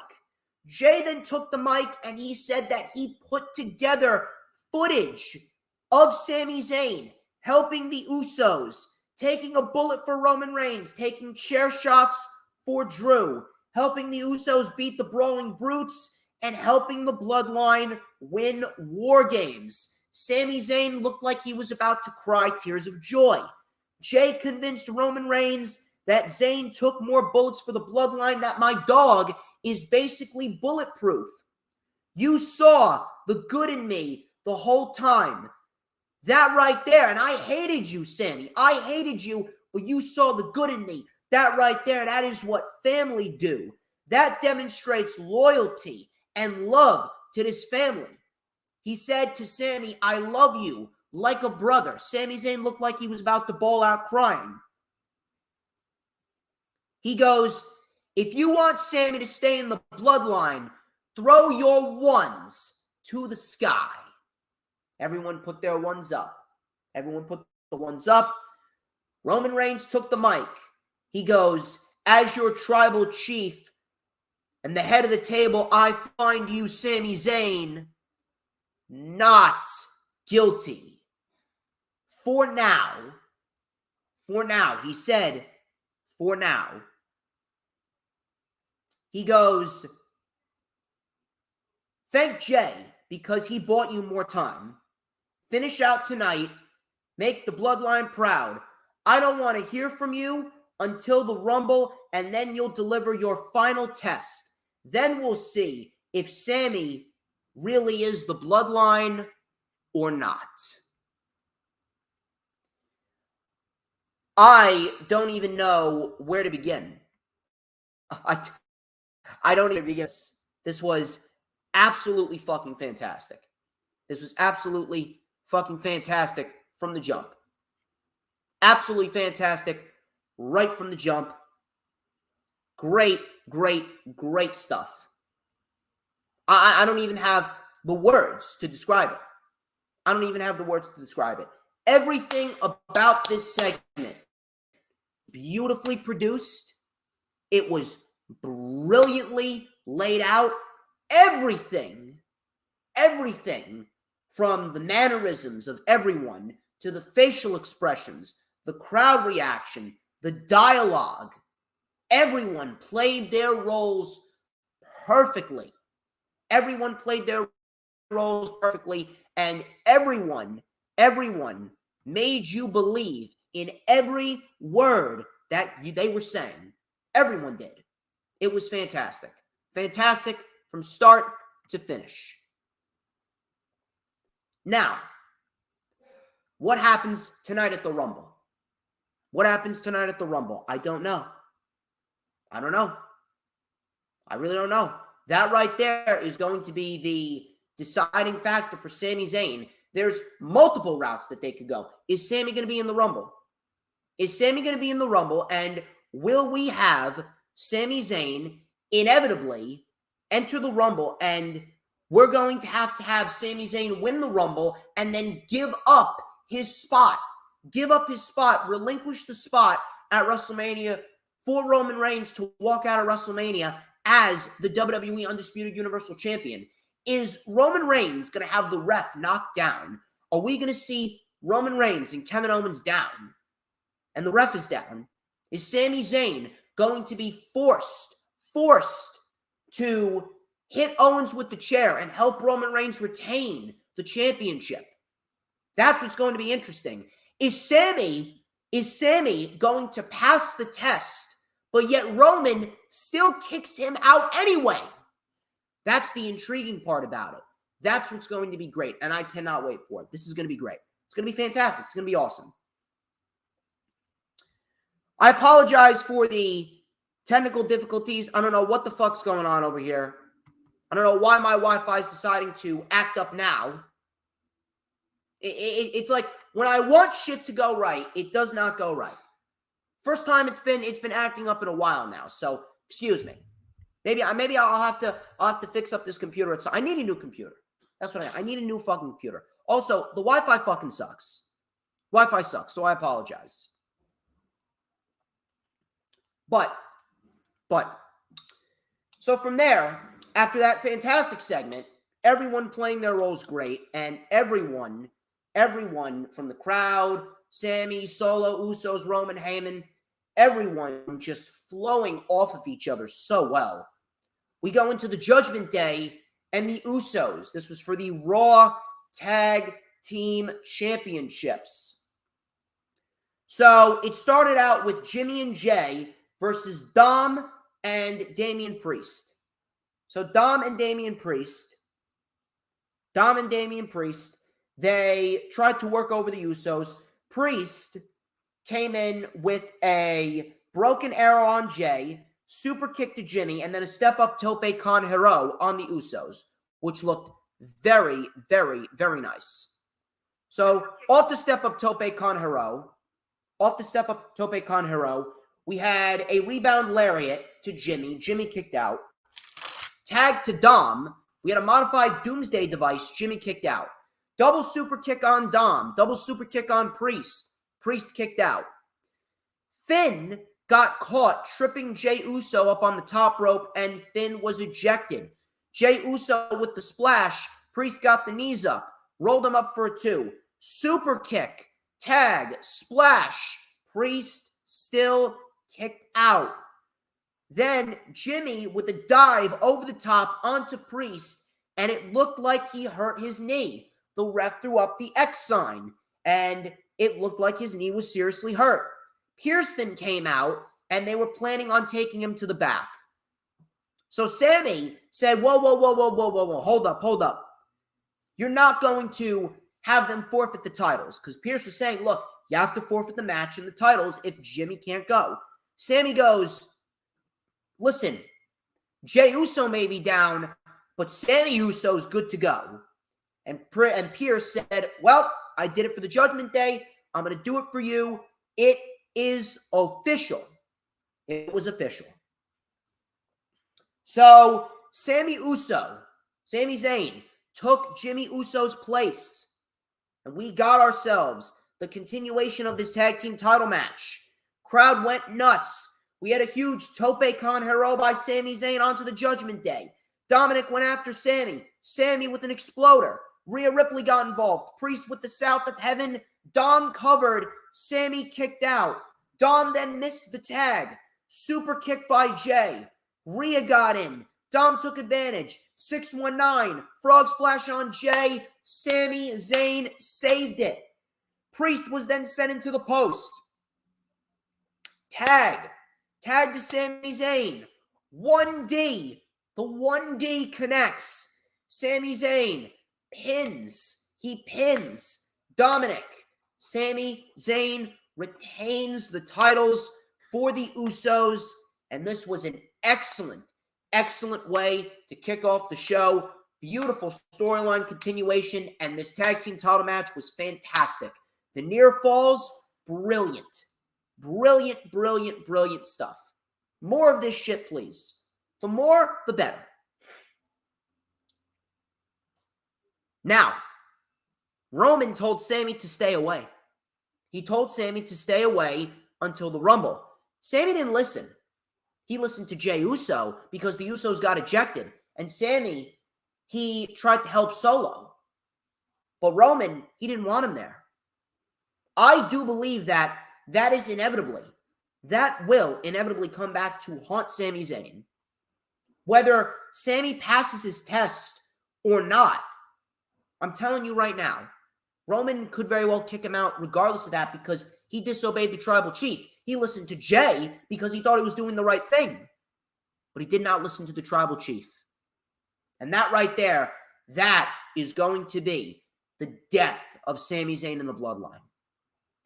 [SPEAKER 2] Jey then took the mic and he said that he put together footage of Sami Zayn helping the Usos, taking a bullet for Roman Reigns, taking chair shots for Drew, helping the Usos beat the Brawling Brutes, and helping the Bloodline win War Games. Sami Zayn looked like he was about to cry tears of joy. Jey convinced Roman Reigns that Zayn took more bullets for the Bloodline, that my dog is basically bulletproof. You saw the good in me the whole time. That right there, and I hated you, Sami. I hated you, but you saw the good in me. That right there, that is what family do. That demonstrates loyalty and love to this family. He said to Sami, I love you like a brother. Sami Zayn looked like he was about to bawl out crying. He goes, if you want Sami to stay in the bloodline, throw your ones to the sky. Everyone put their ones up. Everyone put the ones up. Roman Reigns took the mic. He goes, as your tribal chief and the head of the table, I find you, Sami Zayn, not guilty. For now, he said, for now. He goes, thank Jey because he bought you more time. Finish out tonight. Make the bloodline proud. I don't want to hear from you until the Rumble, and then you'll deliver your final test. Then we'll see if Sami really is the bloodline or not. I don't even know where to begin. I don't even begin. This was absolutely fucking fantastic. This was absolutely fucking fantastic from the jump. Absolutely fantastic right from the jump. Great, great, great stuff. I don't even have the words to describe it. I don't even have the words to describe it. Everything about this segment, beautifully produced. It was brilliantly laid out. Everything from the mannerisms of everyone to the facial expressions, the crowd reaction, the dialogue, everyone played their roles perfectly. Everyone played their roles perfectly, and everyone made you believe in every word that they were saying. Everyone did. It was fantastic. Fantastic from start to finish. Now, what happens tonight at the Rumble? What happens tonight at the Rumble? I don't know. I don't know. I really don't know. That right there is going to be the deciding factor for Sami Zayn. There's multiple routes that they could go. Is Sami going to be in the Rumble? Is Sami going to be in the Rumble? And will we have Sami Zayn inevitably enter the Rumble, and we're going to have Sami Zayn win the Rumble and then give up his spot, relinquish the spot at WrestleMania for Roman Reigns to walk out of WrestleMania as the WWE Undisputed Universal Champion? Is Roman Reigns going to have the ref knocked down? Are we going to see Roman Reigns and Kevin Owens down, and the ref is down? Is Sami Zayn going to be forced to hit Owens with the chair and help Roman Reigns retain the championship? That's what's going to be interesting. Is Sami going to pass the test, but yet Roman still kicks him out anyway? That's the intriguing part about it. That's what's going to be great, and I cannot wait for it. This is going to be great. It's going to be fantastic. It's going to be awesome. I apologize for the technical difficulties. I don't know what the fuck's going on over here. I don't know why my Wi-Fi is deciding to act up now. It's like when I want shit to go right, it does not go right. First time it's been acting up in a while now. So excuse me. Maybe I'll have to fix up this computer. I need a new computer. That's what I need a new fucking computer. Also, the Wi-Fi fucking sucks. Wi-Fi sucks, so I apologize. But so from there, after that fantastic segment, everyone playing their roles great, and everyone from the crowd, Sami, Solo, Usos, Roman, Heyman, everyone just flowing off of each other so well. We go into the Judgment Day and the Usos. This was for the Raw Tag Team Championships. So it started out with Jimmy and Jay versus Dom and Damian Priest. So Dom and Damian Priest, they tried to work over the Usos. Priest came in with a broken arrow on Jay, super kick to Jimmy, and then a step-up tope con hero on the Usos, which looked very, very, very nice. So off the step-up tope con hero, we had a rebound lariat to Jimmy. Jimmy kicked out. Tag to Dom. We had a modified Doomsday device. Jimmy kicked out. Double super kick on Dom. Double super kick on Priest. Priest kicked out. Finn got caught tripping Jey Uso up on the top rope, and Finn was ejected. Jey Uso with the splash. Priest got the knees up. Rolled him up for a 2. Super kick. Tag. Splash. Priest still kicked out. Then Jimmy with a dive over the top onto Priest, and it looked like he hurt his knee. The ref threw up the X sign, and it looked like his knee was seriously hurt. Pearson came out, and they were planning on taking him to the back. So Sami said, whoa, hold up. You're not going to have them forfeit the titles, because Pierce was saying, look, you have to forfeit the match and the titles if Jimmy can't go. Sammy goes, listen, Jey Uso may be down, but Sammy Uso's good to go. And Pierce said, well, I did it for the Judgment Day. I'm going to do it for you. It is official. It was official. So Sami Zayn, took Jimmy Uso's place. And we got ourselves the continuation of this tag team title match. Crowd went nuts. We had a huge tope con hero by Sami Zayn onto the Judgment Day. Dominic went after Sammy. Sammy with an exploder. Rhea Ripley got involved. Priest with the South of Heaven. Dom covered. Sammy kicked out. Dom then missed the tag. Super kick by Jay. Rhea got in. Dom took advantage. 619. Frog splash on Jay. Sami Zayn saved it. Priest was then sent into the post. Tag to Sami Zayn. 1D. The 1D connects. Sami Zayn pins. He pins Dominic. Sami Zayn retains the titles for the Usos. And this was an excellent way to kick off the show. Beautiful storyline continuation. And this tag team title match was fantastic. The near falls, brilliant. Brilliant stuff. More of this shit, please. The more, the better. Now, Roman told Sammy to stay away. He told Sammy to stay away until the Rumble. Sammy didn't listen. He listened to Jey Uso because the Usos got ejected. And Sammy, he tried to help Solo. But Roman, he didn't want him there. I do believe that will inevitably come back to haunt Sami Zayn. Whether Sammy passes his test or not, I'm telling you right now, Roman could very well kick him out regardless of that because he disobeyed the tribal chief. He listened to Jay because he thought he was doing the right thing. But he did not listen to the tribal chief. And that right there, that is going to be the death of Sami Zayn in the bloodline.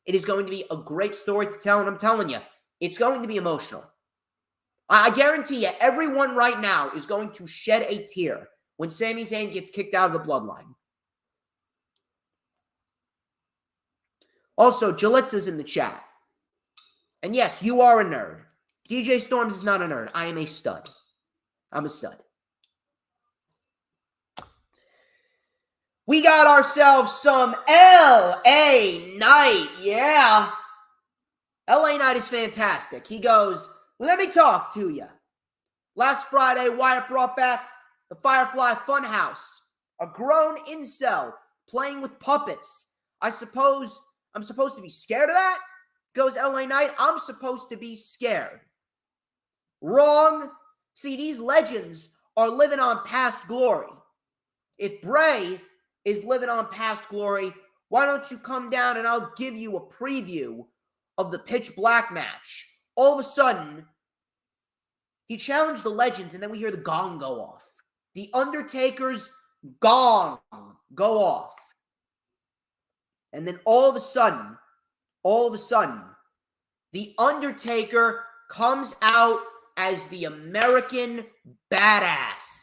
[SPEAKER 2] It is going to be a great story to tell, and I'm telling you, it's going to be emotional. I guarantee you, everyone right now is going to shed a tear when Sami Zayn gets kicked out of the bloodline. Also, Jalitza's in the chat. And yes, you are a nerd. DJ Storms is not a nerd. I am a stud. I'm a stud. We got ourselves some LA Knight. Yeah. LA Knight is fantastic. He goes, let me talk to you. Last Friday, Wyatt brought back the Firefly Funhouse. A grown incel playing with puppets. I suppose I'm supposed to be scared of that? Goes LA Knight. I'm supposed to be scared. Wrong. See, these legends are living on past glory. If Bray is living on past glory, why don't you come down and I'll give you a preview of the Pitch Black match. All of a sudden, he challenged the legends, and then we hear the gong go off. The Undertaker's gong go off. And then all of a sudden, the Undertaker comes out as the American Badass.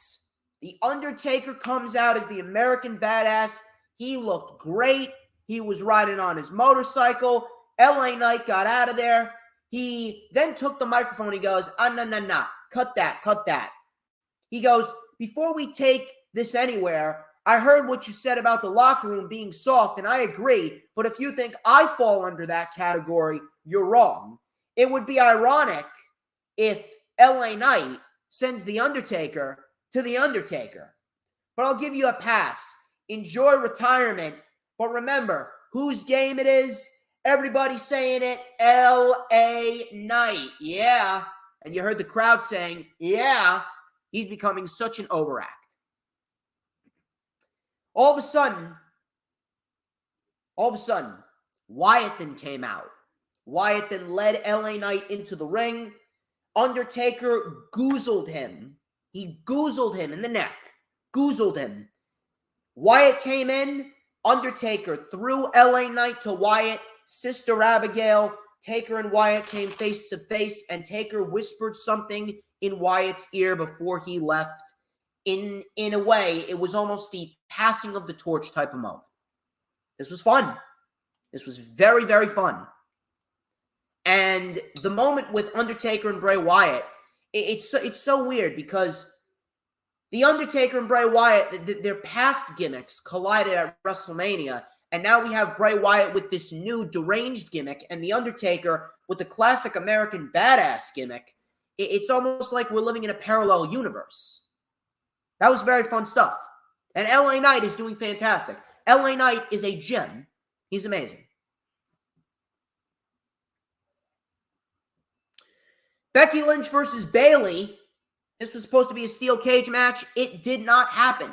[SPEAKER 2] The Undertaker comes out as the American Badass. He looked great. He was riding on his motorcycle. LA Knight got out of there. He then took the microphone. He goes, no. Cut that. He goes, before we take this anywhere, I heard what you said about the locker room being soft, and I agree. But if you think I fall under that category, you're wrong. It would be ironic if LA Knight sends The Undertaker to The Undertaker. But I'll give you a pass. Enjoy retirement. But remember, whose game it is? Everybody saying it, LA Knight. Yeah. And you heard the crowd saying, yeah. He's becoming such an overact. All of a sudden, Wyatt then came out. Wyatt then led LA Knight into the ring. Undertaker goozled him. He goozled him in the neck. Goozled him. Wyatt came in. Undertaker threw LA Knight to Wyatt. Sister Abigail, Taker and Wyatt came face to face, and Taker whispered something in Wyatt's ear before he left. In a way, it was almost the passing of the torch type of moment. This was fun. This was very, very fun. And the moment with Undertaker and Bray Wyatt, it's so weird because The Undertaker and Bray Wyatt, their past gimmicks collided at WrestleMania, and now we have Bray Wyatt with this new deranged gimmick, and The Undertaker with the classic American badass gimmick. It's almost like we're living in a parallel universe. That was very fun stuff. And LA Knight is doing fantastic. LA Knight is a gem. He's amazing. Becky Lynch versus Bayley. This was supposed to be a steel cage match. It did not happen.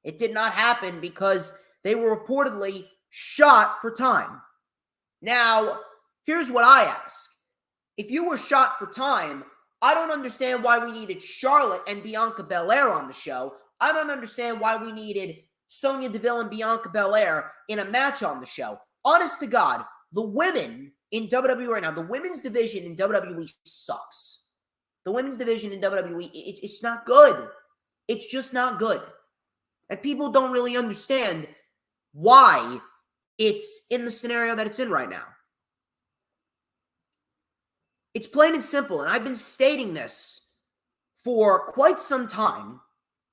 [SPEAKER 2] It did not happen because they were reportedly shot for time. Now, here's what I ask. If you were shot for time, I don't understand why we needed Charlotte and Bianca Belair on the show. I don't understand why we needed Sonya Deville and Bianca Belair in a match on the show. Honest to God, the women in WWE right now, the women's division in WWE sucks. The women's division in WWE, it's not good. It's just not good. And people don't really understand why it's in the scenario that it's in right now. It's plain and simple, and I've been stating this for quite some time.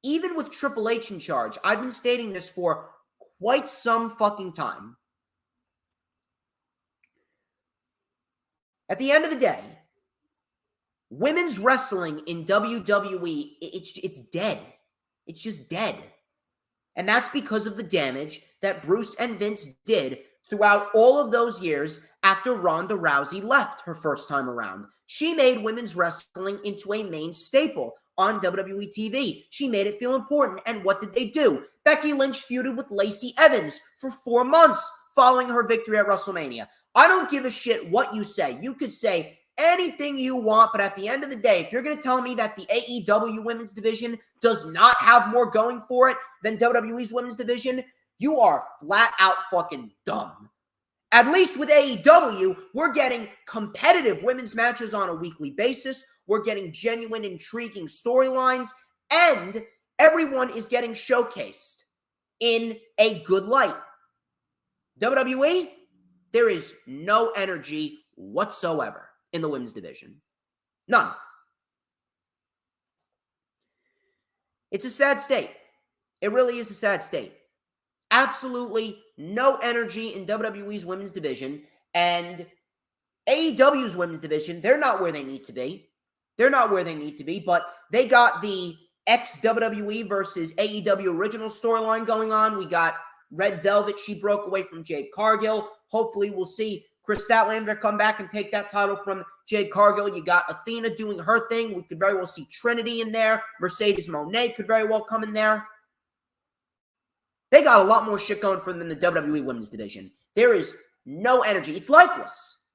[SPEAKER 2] Even with Triple H in charge, I've been stating this for quite some fucking time. At the end of the day, women's wrestling in WWE, it's dead. It's just dead. And that's because of the damage that Bruce and Vince did throughout all of those years after Ronda Rousey left her first time around. She made women's wrestling into a main staple on WWE TV. She made it feel important. And what did they do? Becky Lynch feuded with Lacey Evans for 4 months following her victory at WrestleMania. I don't give a shit what you say. You could say anything you want, but at the end of the day, if you're going to tell me that the AEW women's division does not have more going for it than WWE's women's division, you are flat out fucking dumb. At least with AEW, we're getting competitive women's matches on a weekly basis. We're getting genuine, intriguing storylines, and everyone is getting showcased in a good light. WWE, there is no energy whatsoever in the women's division. None. It's a sad state. It really is a sad state. Absolutely no energy in WWE's women's division, and AEW's women's division, they're not where they need to be. They're not where they need to be, but they got the ex-WWE versus AEW original storyline going on. We got Red Velvet. She broke away from Jade Cargill. Hopefully we'll see Chris Statlander come back and take that title from Jade Cargill. You got Athena doing her thing. We could very well see Trinity in there. Mercedes Moné could very well come in there. They got a lot more shit going for them than the WWE women's division. There is no energy. It's lifeless.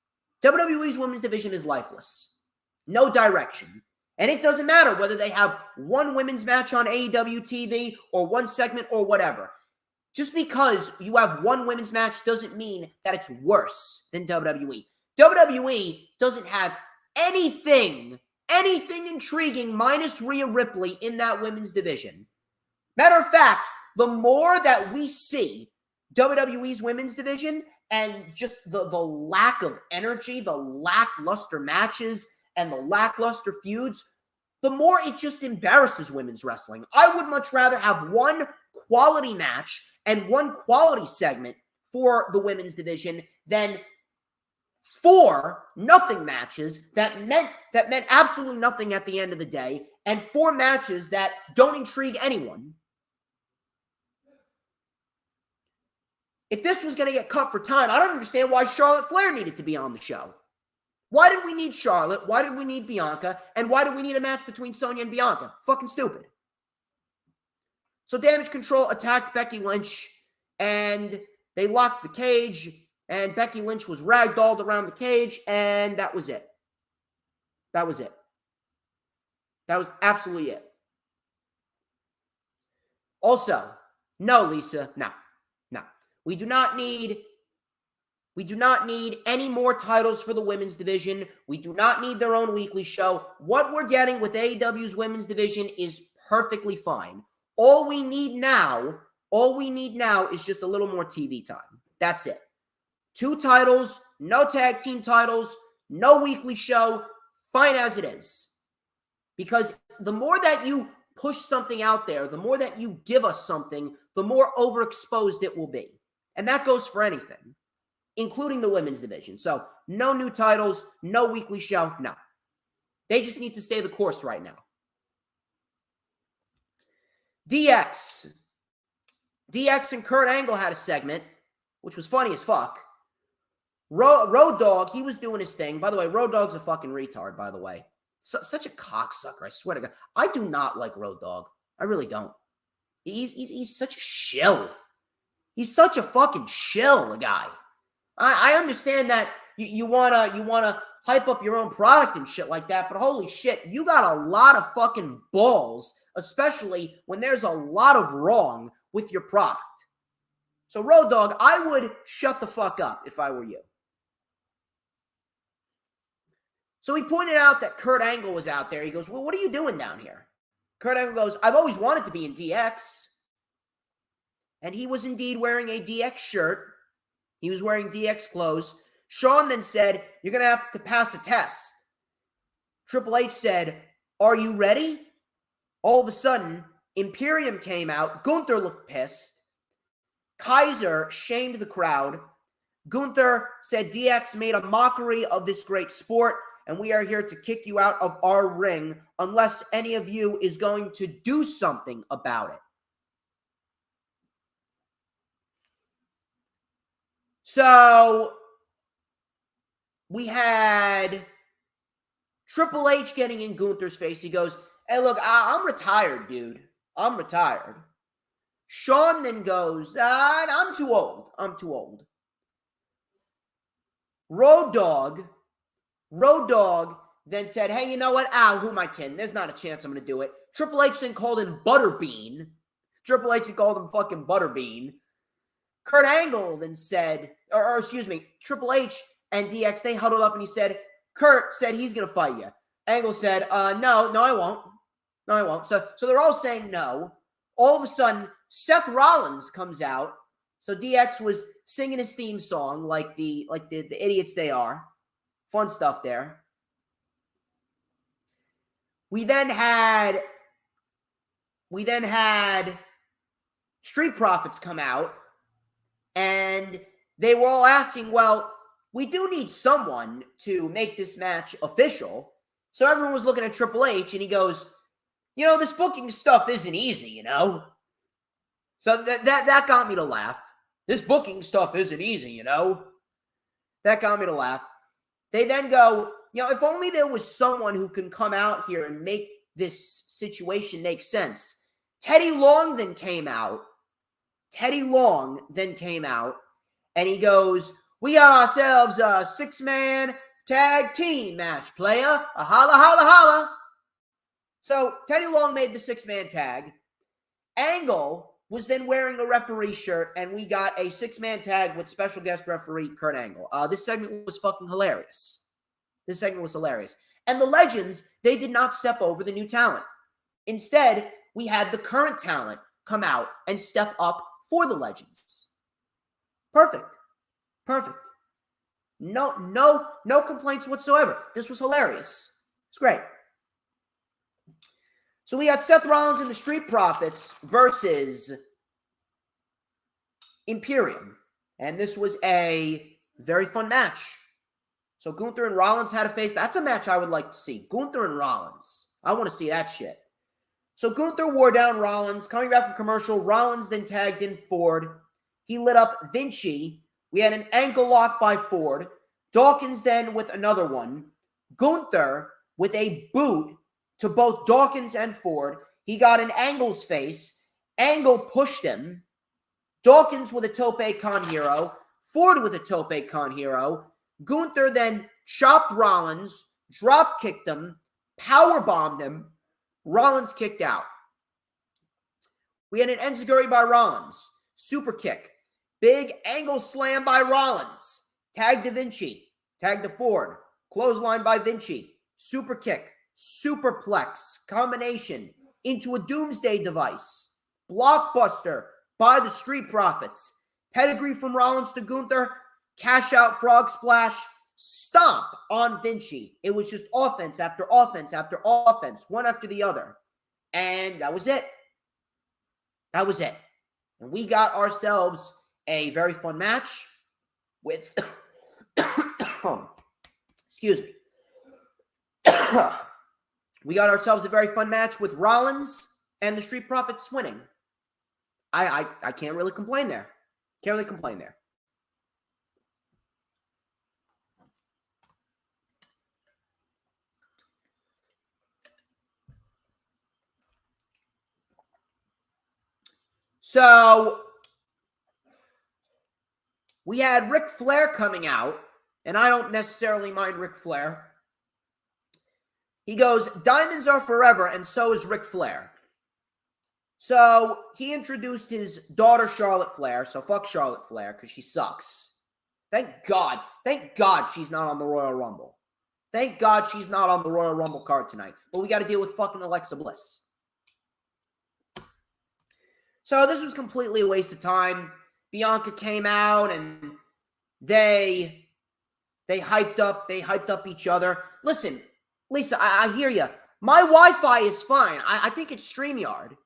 [SPEAKER 2] WWE's women's division is lifeless. No direction. And it doesn't matter whether they have one women's match on AEW TV or one segment or whatever. Just because you have one women's match doesn't mean that it's worse than WWE. WWE doesn't have anything intriguing minus Rhea Ripley in that women's division. Matter of fact, the more that we see WWE's women's division and just the lack of energy, the lackluster matches, and the lackluster feuds, the more it just embarrasses women's wrestling. I would much rather have one quality match and one quality segment for the women's division than 4 nothing matches that meant absolutely nothing at the end of the day, and 4 matches that don't intrigue anyone. If this was going to get cut for time, I don't understand why Charlotte Flair needed to be on the show. Why did we need Charlotte? Why did we need Bianca? And why did we need a match between Sonya and Bianca? Fucking stupid. So Damage Control attacked Becky Lynch, and they locked the cage, and Becky Lynch was ragdolled around the cage, and that was it. That was it. That was absolutely it. Also, no, Lisa, no. We do not need We do not need any more titles for the women's division. We do not need their own weekly show. What we're getting with AEW's women's division is perfectly fine. All we need now is just a little more TV time. That's it. 2 titles, no tag team titles, no weekly show, fine as it is. Because the more that you push something out there, the more that you give us something, the more overexposed it will be. And that goes for anything, including the women's division. So no new titles, no weekly show, no. They just need to stay the course right now. DX and Kurt Angle had a segment, which was funny as fuck. Road Dogg, he was doing his thing. By the way, Road Dogg's a fucking retard, by the way. Such a cocksucker, I swear to God. I do not like Road Dogg. I really don't. He's such a shill. He's such a fucking shill, guy. I understand that you wanna hype up your own product and shit like that, but holy shit, you got a lot of fucking balls, especially when there's a lot of wrong with your product. So Road Dogg, I would shut the fuck up if I were you. So he pointed out that Kurt Angle was out there. He goes, well, what are you doing down here? Kurt Angle goes, I've always wanted to be in DX. And he was indeed wearing a DX shirt. He was wearing DX clothes. Sean then said, you're going to have to pass a test. Triple H said, are you ready? All of a sudden, Imperium came out. Gunther looked pissed. Kaiser shamed the crowd. Gunther said DX made a mockery of this great sport, and we are here to kick you out of our ring unless any of you is going to do something about it. So we had Triple H getting in Gunther's face. He goes, hey, look, I'm retired, dude. I'm retired. Sean then goes, I'm too old. I'm too old. Road Dogg then said, hey, you know what? Who am I kidding? There's not a chance I'm going to do it. Triple H then called him Butterbean. Triple H called him fucking Butterbean. Kurt Angle then said, Triple H and DX, they huddled up and he said, Kurt said he's going to fight you. Angle said, no, I won't. No, I won't. So they're all saying no. All of a sudden, Seth Rollins comes out. So DX was singing his theme song like the idiots they are. Fun stuff there. We then had Street Profits come out, and they were all asking, well, we do need someone to make this match official. So everyone was looking at Triple H, and he goes, this booking stuff isn't easy, So that got me to laugh. This booking stuff isn't easy, That got me to laugh. They then go, if only there was someone who can come out here and make this situation make sense. Teddy Long then came out, and he goes, we got ourselves a 6-man tag team match, player. A holla, holla, holla. So Teddy Long made the 6-man tag. Angle was then wearing a referee shirt, and we got a 6-man tag with special guest referee Kurt Angle. This segment was fucking hilarious. And the Legends, they did not step over the new talent. Instead, we had the current talent come out and step up for the Legends. Perfect. No complaints whatsoever. This was hilarious. It's great. So we had Seth Rollins and the Street Profits versus Imperium. And this was a very fun match. So Gunther and Rollins had a face. That's a match I would like to see. Gunther and Rollins. I want to see that shit. So Gunther wore down Rollins. Coming back from commercial, Rollins then tagged in Ford. He lit up Vinci. We had an ankle lock by Ford. Dawkins then with another one. Gunther with a boot to both Dawkins and Ford. He got in Angle's face. Angle pushed him. Dawkins with a tope con hero. Ford with a tope con hero. Gunther then chopped Rollins, drop kicked him, power bombed him. Rollins kicked out. We had an enziguri by Rollins. Super kick. Big angle slam by Rollins. Tag to Vinci. Tag to Ford. Clothesline by Vinci. Super kick. Superplex. Combination into a doomsday device. Blockbuster by the Street Profits. Pedigree from Rollins to Gunther. Cash out frog splash. Stomp on Vinci. It was just offense after offense after offense, one after the other. And that was it. That was it. And we got ourselves a very fun match with, excuse me. We got ourselves a very fun match with Rollins and the Street Profits winning. I can't really complain there. Can't really complain there. So, we had Ric Flair coming out, and I don't necessarily mind Ric Flair. He goes, diamonds are forever, and so is Ric Flair. So, he introduced his daughter, Charlotte Flair, so fuck Charlotte Flair, because she sucks. Thank God she's not on the Royal Rumble. Thank God she's not on the Royal Rumble card tonight. But we got to deal with fucking Alexa Bliss. So this was completely a waste of time. Bianca came out and they hyped up each other. Listen, Lisa, I hear you. My Wi-Fi is fine. I think it's StreamYard.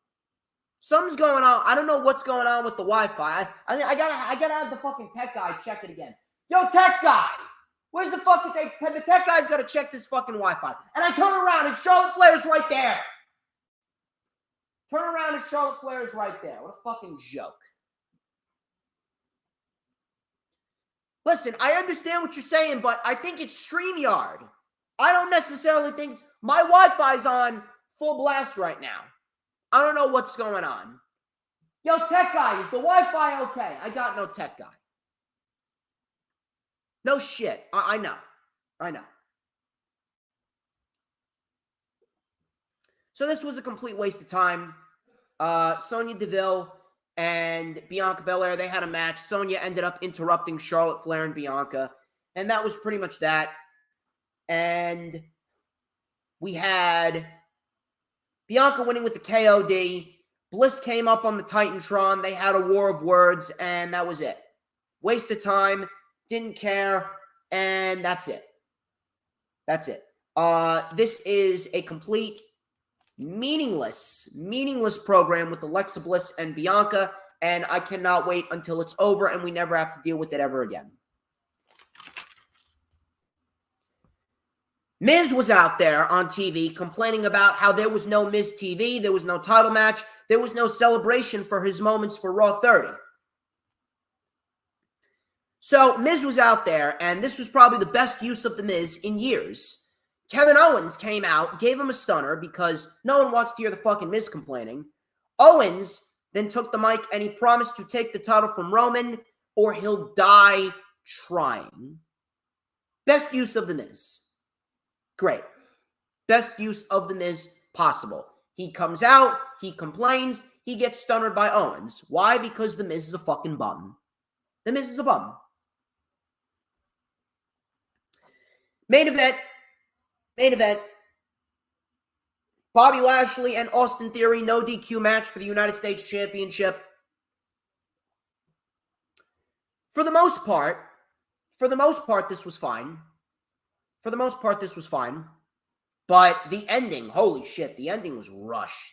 [SPEAKER 2] Something's going on. I don't know what's going on with the Wi-Fi. I gotta have the fucking tech guy check it again. Yo, tech guy! Where's the fucking tech? The tech guy's gotta check this fucking Wi-Fi. And I turn around and Charlotte Flair's right there. Turn around and Charlotte Flair is right there. What a fucking joke. Listen, I understand what you're saying, but I think it's StreamYard. I don't necessarily think my Wi-Fi's on full blast right now. I don't know what's going on. Yo, tech guy, is the Wi-Fi okay? I got no tech guy. No shit. I know. I know. So this was a complete waste of time. Sonya Deville and Bianca Belair, they had a match. Sonya ended up interrupting Charlotte Flair and Bianca. And that was pretty much that. And we had Bianca winning with the KOD. Bliss came up on the Titantron. They had a war of words, and that was it. Waste of time. Didn't care. And that's it. That's it. This is a complete meaningless program with Alexa Bliss and Bianca, and I cannot wait until it's over and we never have to deal with it ever again. Miz was out there on TV complaining about how there was no Miz TV, there was no title match, there was no celebration for his moments for Raw 30. So Miz was out there, and this was probably the best use of the Miz in years. Kevin Owens came out, gave him a stunner because no one wants to hear the fucking Miz complaining. Owens then took the mic and he promised to take the title from Roman or he'll die trying. Best use of the Miz. Great. Best use of the Miz possible. He comes out, he complains, he gets stunnered by Owens. Why? Because the Miz is a fucking bum. The Miz is a bum. Main event. Bobby Lashley and Austin Theory, no DQ match for the United States Championship. For the most part, this was fine. But the ending, holy shit, the ending was rushed.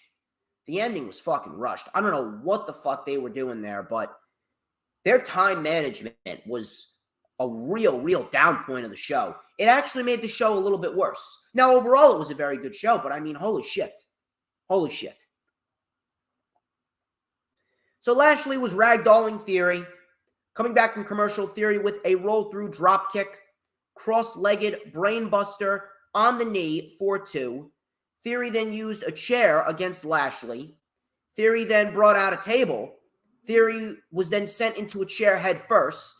[SPEAKER 2] The ending was fucking rushed. I don't know what the fuck they were doing there, but their time management was a real down point of the show. It actually made the show a little bit worse. Now, overall, it was a very good show, but I mean, holy shit. Holy shit. So Lashley was ragdolling Theory. Coming back from commercial, Theory with a roll-through dropkick, cross-legged brainbuster on the knee for 2. Theory then used a chair against Lashley. Theory then brought out a table. Theory was then sent into a chair head first.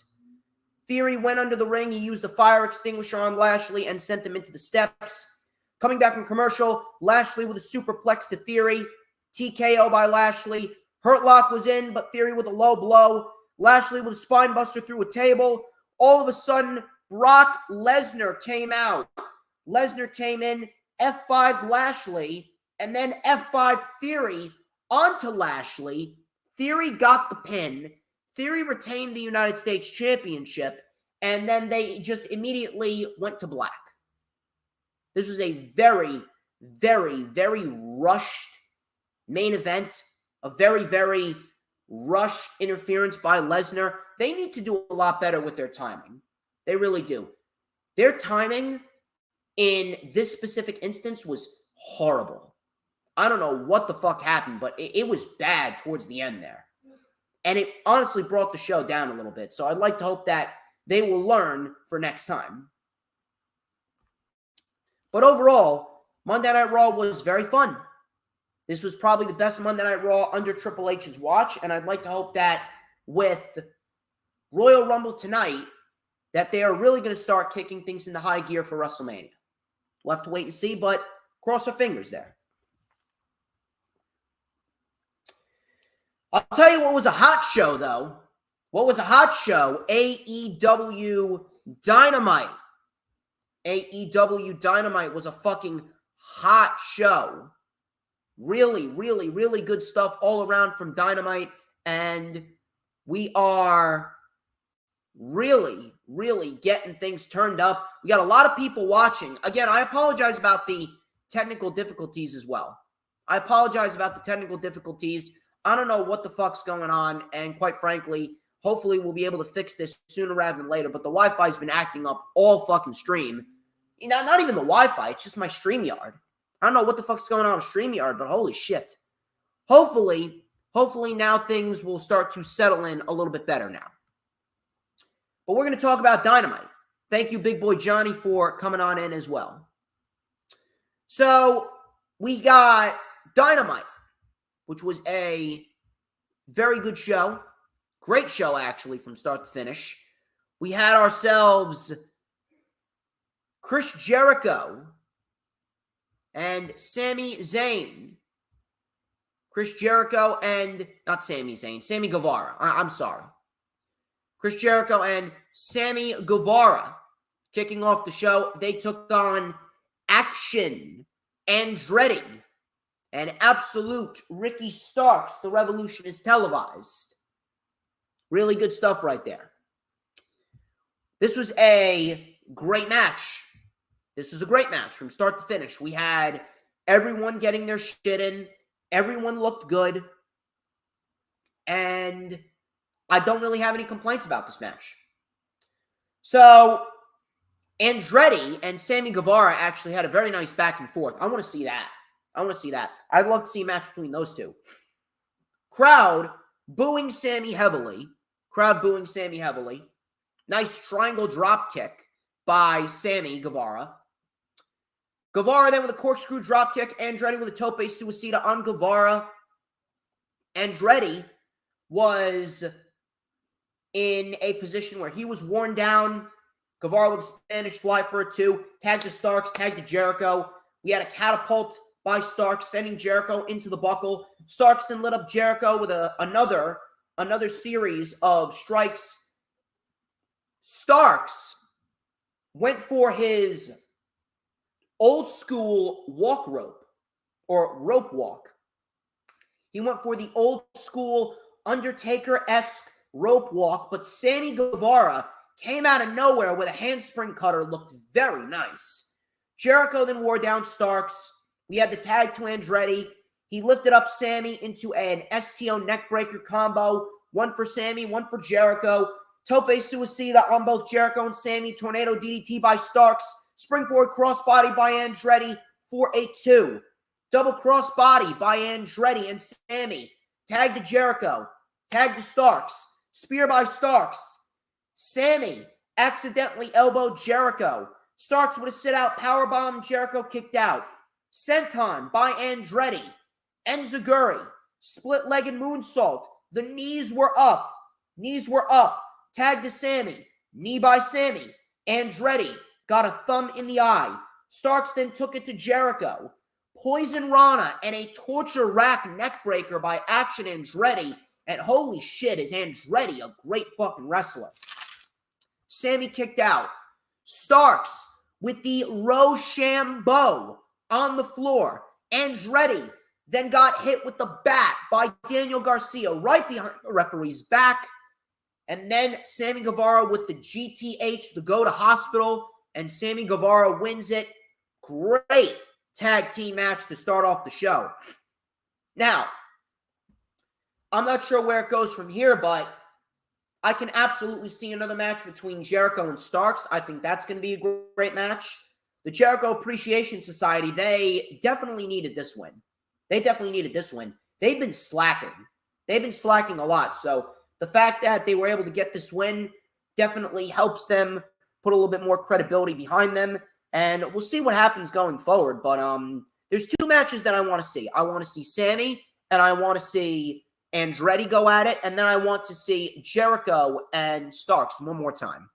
[SPEAKER 2] Theory went under the ring. He used a fire extinguisher on Lashley and sent him into the steps. Coming back from commercial, Lashley with a superplex to Theory. TKO by Lashley. Hurt Lock was in, but Theory with a low blow. Lashley with a spine buster through a table. all of a sudden, Brock Lesnar came out. Lesnar came in, F5 Lashley, and then F5 Theory onto Lashley. Theory got the pin. Theory retained the United States Championship, and then they just immediately went to black. This was a very, very, very rushed main event, a very, very rushed interference by Lesnar. They need to do a lot better with their timing. They really do. Their timing in this specific instance was horrible. I don't know what the fuck happened, but it was bad towards the end there. And it honestly brought the show down a little bit. So I'd like to hope that they will learn for next time. But overall, Monday Night Raw was very fun. This was probably the best Monday Night Raw under Triple H's watch, and I'd like to hope that with Royal Rumble tonight, that they are really going to start kicking things into high gear for WrestleMania. We'll have to wait and see, but cross our fingers there. I'll tell you what was a hot show, though. What was a hot show? AEW Dynamite. AEW Dynamite was a fucking hot show. Really, really, really good stuff all around from Dynamite. And we are really, really getting things turned up. We got a lot of people watching. Again, I apologize about the technical difficulties as well. I apologize about the technical difficulties. I don't know what the fuck's going on. And quite frankly, hopefully we'll be able to fix this sooner rather than later. But the Wi-Fi's been acting up all fucking stream. Not even the Wi-Fi. It's just my StreamYard. I don't know what the fuck's going on with StreamYard, but holy shit. Hopefully now things will start to settle in a little bit better now. But we're going to talk about Dynamite. Thank you, Big Boy Johnny, for coming on in as well. So, we got Dynamite, which was a very good show. Great show, actually, from start to finish. We had ourselves Chris Jericho and Sami Zayn. Chris Jericho and, not Sami Zayn, Sammy Guevara. I'm sorry. Chris Jericho and Sammy Guevara kicking off the show. They took on Action Andretti and Absolute Ricky Starks. The Revolution is televised. Really good stuff right there. This was a great match. This was a great match from start to finish. We had everyone getting their shit in. Everyone looked good. And I don't really have any complaints about this match. So, Andretti and Sammy Guevara actually had a very nice back and forth. I want to see that. I'd love to see a match between those two. Crowd booing Sammy heavily. Nice triangle drop kick by Sammy Guevara. Guevara then with a corkscrew drop kick. Andretti with a tope suicida on Guevara. Andretti was in a position where he was worn down. Guevara with a Spanish fly for a 2. Tag to Starks, tag to Jericho. We had a catapult by Starks, sending Jericho into the buckle. Starks then lit up Jericho with another series of strikes. Starks went for his old school walk rope, or rope walk. He went for the old school Undertaker-esque rope walk, but Sammy Guevara came out of nowhere with a handspring cutter, looked very nice. Jericho then wore down Starks. We had the tag to Andretti. He lifted up Sammy into an STO neckbreaker combo. One for Sammy, one for Jericho. Tope suicida on both Jericho and Sammy. Tornado DDT by Starks. Springboard crossbody by Andretti for a 2. Double crossbody by Andretti and Sammy. Tag to Jericho. Tag to Starks. Spear by Starks. Sammy accidentally elbowed Jericho. Starks with a sit-out powerbomb. Jericho kicked out. Senton by Andretti. Enziguri. Split-legged moonsault. The knees were up. Tag to Sammy. Knee by Sammy. Andretti got a thumb in the eye. Starks then took it to Jericho. Poison Rana and a torture rack neckbreaker by Action Andretti. And holy shit, is Andretti a great fucking wrestler. Sammy kicked out. Starks with the Rochambeau on the floor. Andretti then got hit with the bat by Daniel Garcia right behind the referee's back. And then Sammy Guevara with the GTH, the go to hospital, and Sammy Guevara wins it. Great tag team match to start off the show. Now, I'm not sure where it goes from here, but I can absolutely see another match between Jericho and Starks. I think that's going to be a great match. The Jericho Appreciation Society, they definitely needed this win. They've been slacking. They've been slacking a lot. So the fact that they were able to get this win definitely helps them put a little bit more credibility behind them. And we'll see what happens going forward. But there's two matches that I want to see. I want to see Sammy, and I want to see Andretti go at it, and then I want to see Jericho and Starks one more time.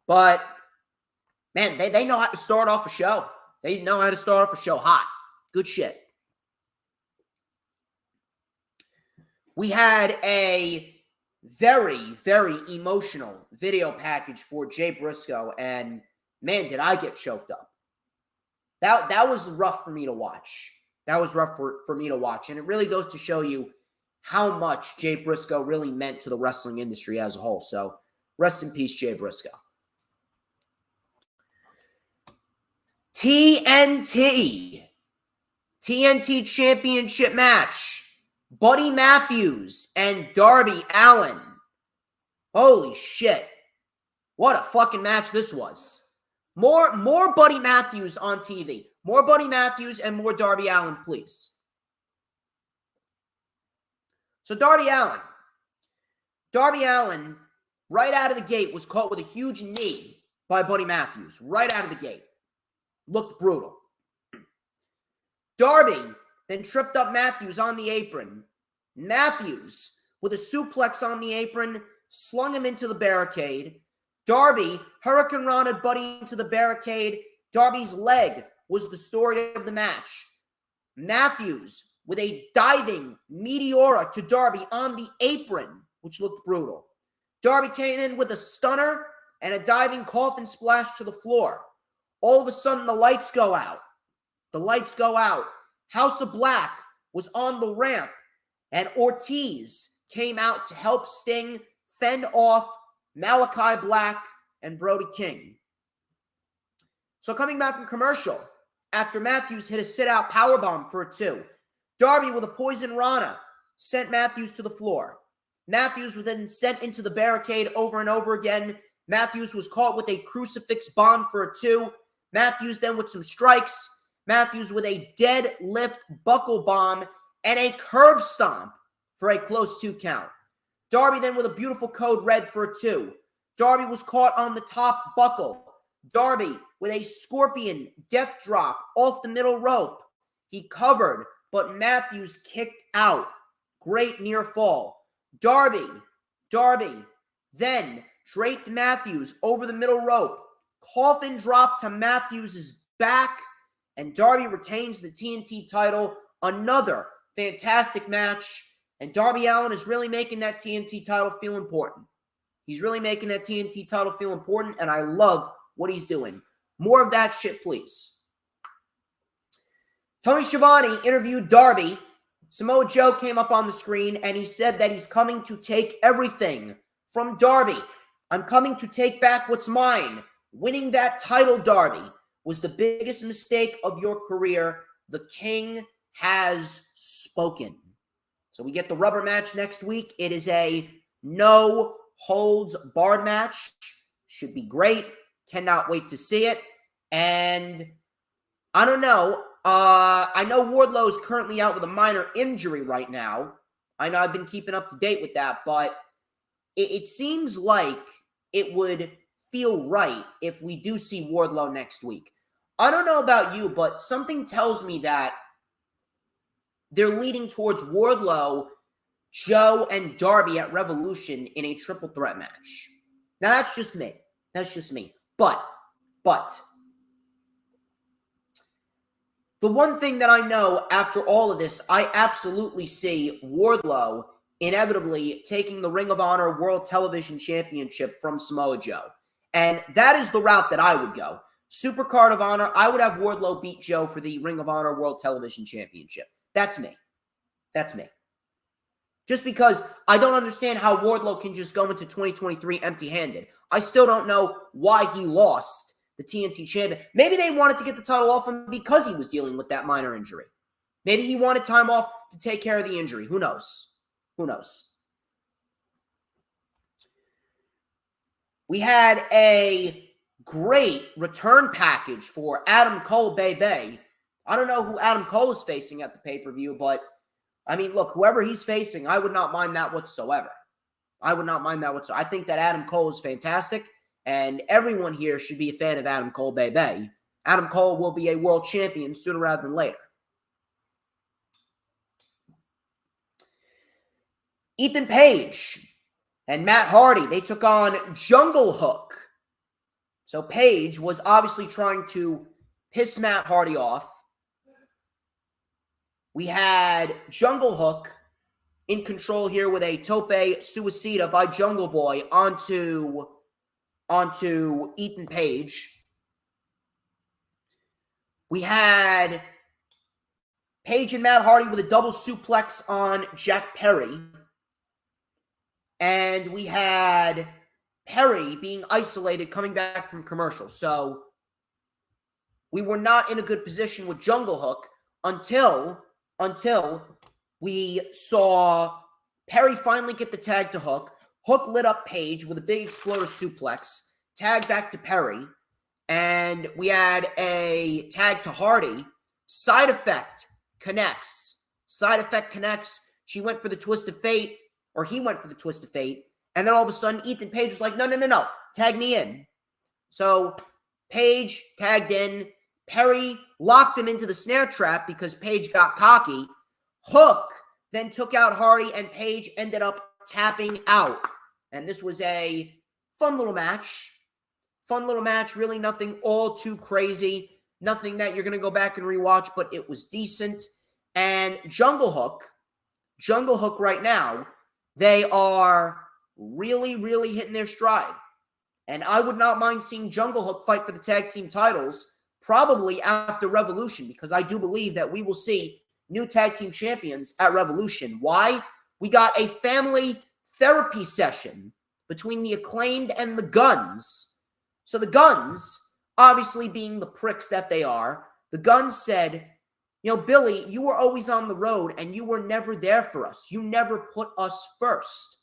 [SPEAKER 2] But, man, they know how to start off a show. They know how to start off a show hot. Good shit. We had a very, very emotional video package for Jay Briscoe, and, man, did I get choked up. That was rough for me to watch. That was rough for me to watch. And it really goes to show you how much Jay Briscoe really meant to the wrestling industry as a whole. So rest in peace, Jay Briscoe. TNT Championship match. Buddy Matthews and Darby Allin. Holy shit. What a fucking match this was. More Buddy Matthews on TV. More Buddy Matthews and more Darby Allin, please. So Darby Allin, right out of the gate, was caught with a huge knee by Buddy Matthews. Right out of the gate. Looked brutal. Darby then tripped up Matthews on the apron. Matthews, with a suplex on the apron, slung him into the barricade. Darby Hurricane Rana'd Buddy into the barricade. Darby's leg was the story of the match. Matthews with a diving Meteora to Darby on the apron, which looked brutal. Darby came in with a stunner and a diving coffin splash to the floor. All of a sudden, the lights go out. House of Black was on the ramp, and Ortiz came out to help Sting fend off Malachi Black and Brody King. So coming back from commercial, after Matthews hit a sit-out powerbomb for a 2, Darby with a poison Rana sent Matthews to the floor. Matthews was then sent into the barricade over and over again. Matthews was caught with a crucifix bomb for a 2. Matthews then with some strikes. Matthews with a deadlift buckle bomb and a curb stomp for a close 2 count. Darby then with a beautiful code red for a 2. Darby was caught on the top buckle. Darby with a scorpion death drop off the middle rope. He covered, but Matthews kicked out. Great near fall. Darby then draped Matthews over the middle rope. Coffin drop to Matthews' back, and Darby retains the TNT title. Another fantastic match, and Darby Allin is really making that TNT title feel important. And I love what he's doing. More of that shit, please. Tony Schiavone interviewed Darby. Samoa Joe came up on the screen, and he said that he's coming to take everything from Darby. I'm coming to take back what's mine. Winning that title, Darby, was the biggest mistake of your career. The king has spoken. So we get the rubber match next week. It is a no-holds-barred match. Should be great. Cannot wait to see it. And I don't know. I know Wardlow is currently out with a minor injury right now. I know I've been keeping up to date with that, but it seems like it would feel right if we do see Wardlow next week. I don't know about you, but something tells me that they're leading towards Wardlow, Joe, and Darby at Revolution in a triple threat match. Now, that's just me. But the one thing that I know after all of this, I absolutely see Wardlow inevitably taking the Ring of Honor World Television Championship from Samoa Joe. And that is the route that I would go. Supercard of Honor, I would have Wardlow beat Joe for the Ring of Honor World Television Championship. That's me. That's me. Just because I don't understand how Wardlow can just go into 2023 empty-handed. I still don't know why he lost the TNT champion. Maybe they wanted to get the title off him because he was dealing with that minor injury. Maybe he wanted time off to take care of the injury. Who knows? Who knows? We had a great return package for Adam Cole, baby. I don't know who Adam Cole is facing at the pay-per-view, but I mean, look, whoever he's facing, I would not mind that whatsoever. I would not mind that whatsoever. I think that Adam Cole is fantastic, and everyone here should be a fan of Adam Cole, baby. Adam Cole will be a world champion sooner rather than later. Ethan Page and Matt Hardy, they took on Jungle Hook. So Page was obviously trying to piss Matt Hardy off. We had Jungle Hook in control here with a tope suicida by Jungle Boy onto Ethan Page. We had Page and Matt Hardy with a double suplex on Jack Perry. And we had Perry being isolated coming back from commercial. So we were not in a good position with Jungle Hook until we saw Perry finally get the tag to Hook. Hook lit up Page with a big exploder suplex. Tag back to Perry. And we had a tag to Hardy. Side Effect connects. Side Effect connects. She went for the Twist of Fate. Or he went for the Twist of Fate. And then all of a sudden, Ethan Page was like, no. Tag me in. So Page tagged in. Perry locked him into the snare trap because Page got cocky. Hook then took out Hardy, and Page ended up tapping out. And this was a fun little match. Fun little match. Really nothing all too crazy. Nothing that you're going to go back and rewatch, but it was decent. And Jungle Hook right now, they are really, really hitting their stride. And I would not mind seeing Jungle Hook fight for the tag team titles probably after Revolution, because I do believe that we will see new tag team champions at Revolution. Why? We got a family therapy session between the Acclaimed and the Guns. So the Guns, obviously being the pricks that they are, the Guns said, Billy, you were always on the road and you were never there for us. You never put us first.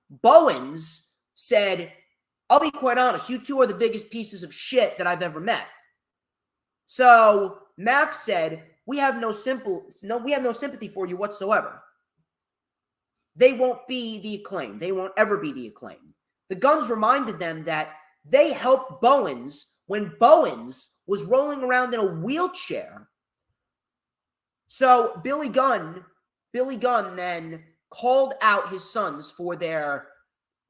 [SPEAKER 2] Bowens said, I'll be quite honest, you two are the biggest pieces of shit that I've ever met. So Max said, we have no sympathy for you whatsoever. They won't be the Acclaimed. They won't ever be the Acclaimed. The Guns reminded them that they helped Bowens when Bowens was rolling around in a wheelchair. So Billy Gunn then called out his sons for their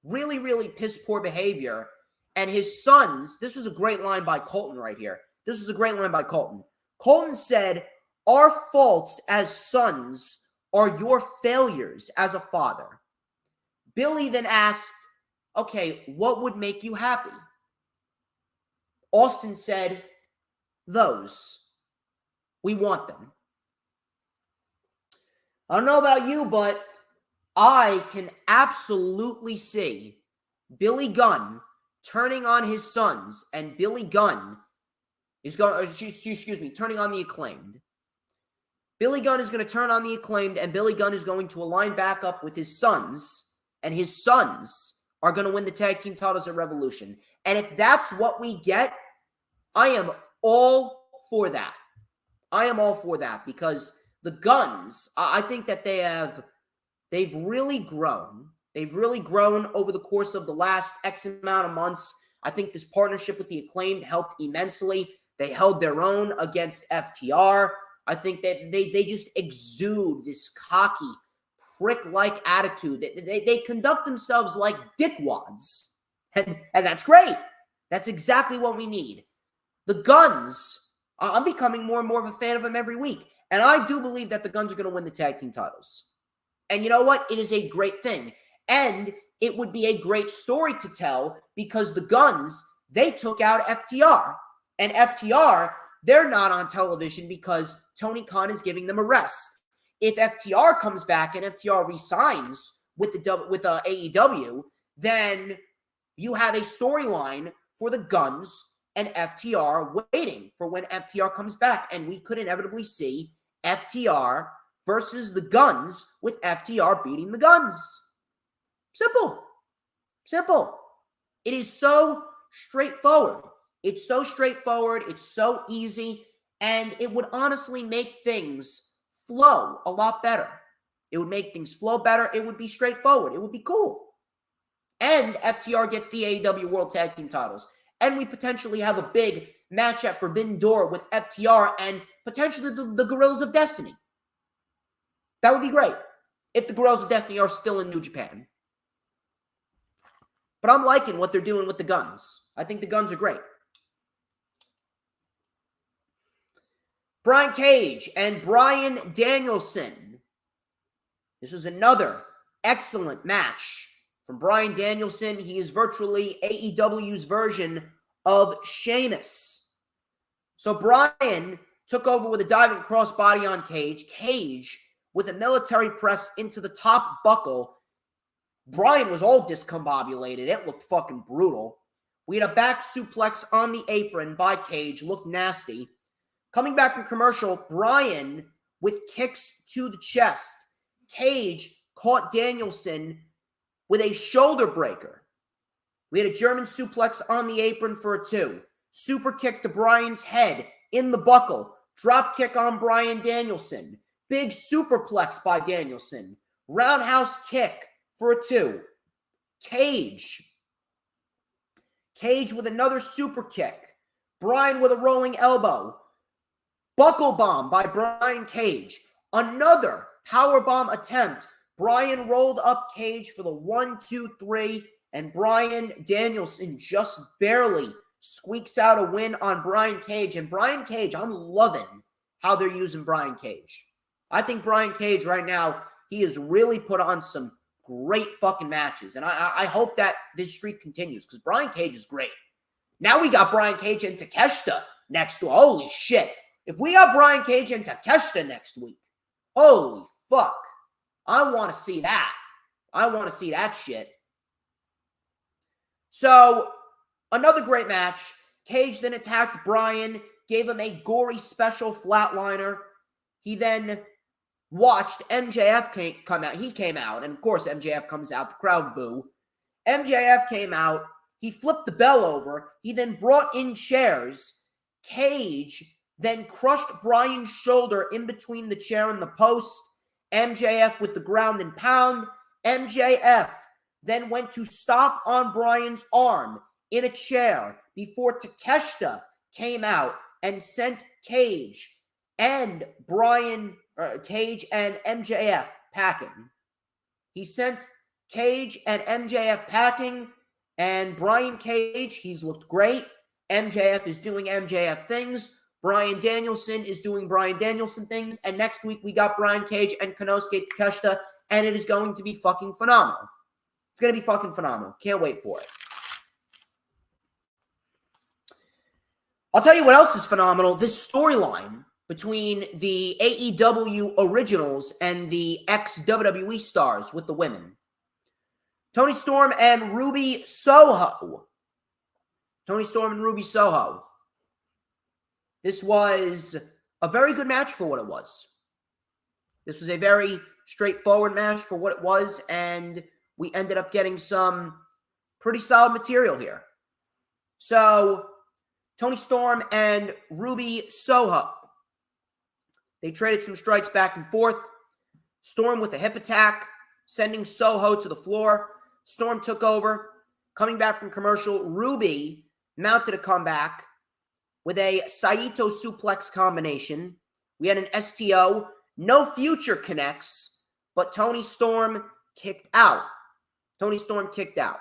[SPEAKER 2] really, really piss poor behavior. And his sons, this was a great line by Colton right here. This was a great line by Colton. Colton said, our faults as sons are your failures as a father. Billy then asked, okay, what would make you happy? Austin said, those. We want them. I don't know about you, but I can absolutely see Billy Gunn turning on his sons, and Billy Gunn is turning on the Acclaimed. Billy Gunn is going to turn on the Acclaimed, and Billy Gunn is going to align back up with his sons, and his sons are going to win the tag team titles at Revolution. And if that's what we get, I am all for that. I am all for that, because the Guns, I think that they've really grown. They've really grown over the course of the last X amount of months. I think this partnership with the Acclaimed helped immensely. They held their own against FTR. I think that they just exude this cocky, prick-like attitude. They conduct themselves like dickwads. And that's great. That's exactly what we need. The Guns, I'm becoming more and more of a fan of them every week. And I do believe that the Guns are going to win the tag team titles. And you know what? It is a great thing. And it would be a great story to tell because the Guns, they took out FTR. And FTR, they're not on television because Tony Khan is giving them a rest. If FTR comes back and FTR resigns with AEW, then you have a storyline for the Guns and FTR waiting for when FTR comes back. And we could inevitably see FTR versus the Guns with FTR beating the Guns. Simple. Simple. It is so straightforward. It's so straightforward. It's so easy. And it would honestly make things flow a lot better. It would make things flow better. It would be straightforward. It would be cool. And FTR gets the AEW World Tag Team titles. And we potentially have a big match at Forbidden Door with FTR and potentially the Guerrillas of Destiny. That would be great if the Guerrillas of Destiny are still in New Japan. But I'm liking what they're doing with the Guns. I think the Guns are great. Brian Cage and Bryan Danielson. This was another excellent match from Bryan Danielson. He is virtually AEW's version of Sheamus. So Bryan took over with a diving crossbody on Cage. Cage with a military press into the top buckle. Bryan was all discombobulated. It looked fucking brutal. We had a back suplex on the apron by Cage. Looked nasty. Coming back from commercial, Bryan with kicks to the chest. Cage caught Danielson with a shoulder breaker. We had a German suplex on the apron for a 2. Super kick to Bryan's head in the buckle. Drop kick on Bryan Danielson. Big superplex by Danielson. Roundhouse kick for a 2. Cage with another super kick. Bryan with a rolling elbow. Buckle bomb by Brian Cage. Another powerbomb attempt. Bryan rolled up Cage for the 1, 2, 3, and Bryan Danielson just barely squeaks out a win on Brian Cage. And Brian Cage, I'm loving how they're using Brian Cage. I think Brian Cage right now, he has really put on some great fucking matches. And I hope that this streak continues because Brian Cage is great. Now we got Brian Cage and Takeshita next to holy shit. If we got Brian Cage and Takeshita next week, holy fuck. I want to see that. I want to see that shit. So, another great match. Cage then attacked Bryan, gave him a gory special flatliner. He then watched MJF come out. He came out, and of course MJF comes out. The crowd boo. MJF came out. He flipped the bell over. He then brought in chairs. Cage then crushed Bryan's shoulder in between the chair and the post. MJF with the ground and pound. MJF then went to stomp on Bryan's arm in a chair before Takeshita came out and sent Cage and Cage and MJF packing. He sent Cage and MJF packing, and Brian Cage, he's looked great. MJF is doing MJF things. Bryan Danielson is doing Bryan Danielson things. And next week, we got Brian Cage and Konosuke Takeshita, and it is going to be fucking phenomenal. It's going to be fucking phenomenal. Can't wait for it. I'll tell you what else is phenomenal. This storyline between the AEW originals and the ex-WWE stars with the women. Toni Storm and Ruby Soho. Toni Storm and Ruby Soho. This was a very good match for what it was. This was a very straightforward match for what it was, and we ended up getting some pretty solid material here. So, Toni Storm and Ruby Soho. They traded some strikes back and forth. Storm with a hip attack, sending Soho to the floor. Storm took over. Coming back from commercial, Ruby mounted a comeback with a Saito suplex combination. We had an STO. No future connects, but Toni Storm kicked out. Toni Storm kicked out.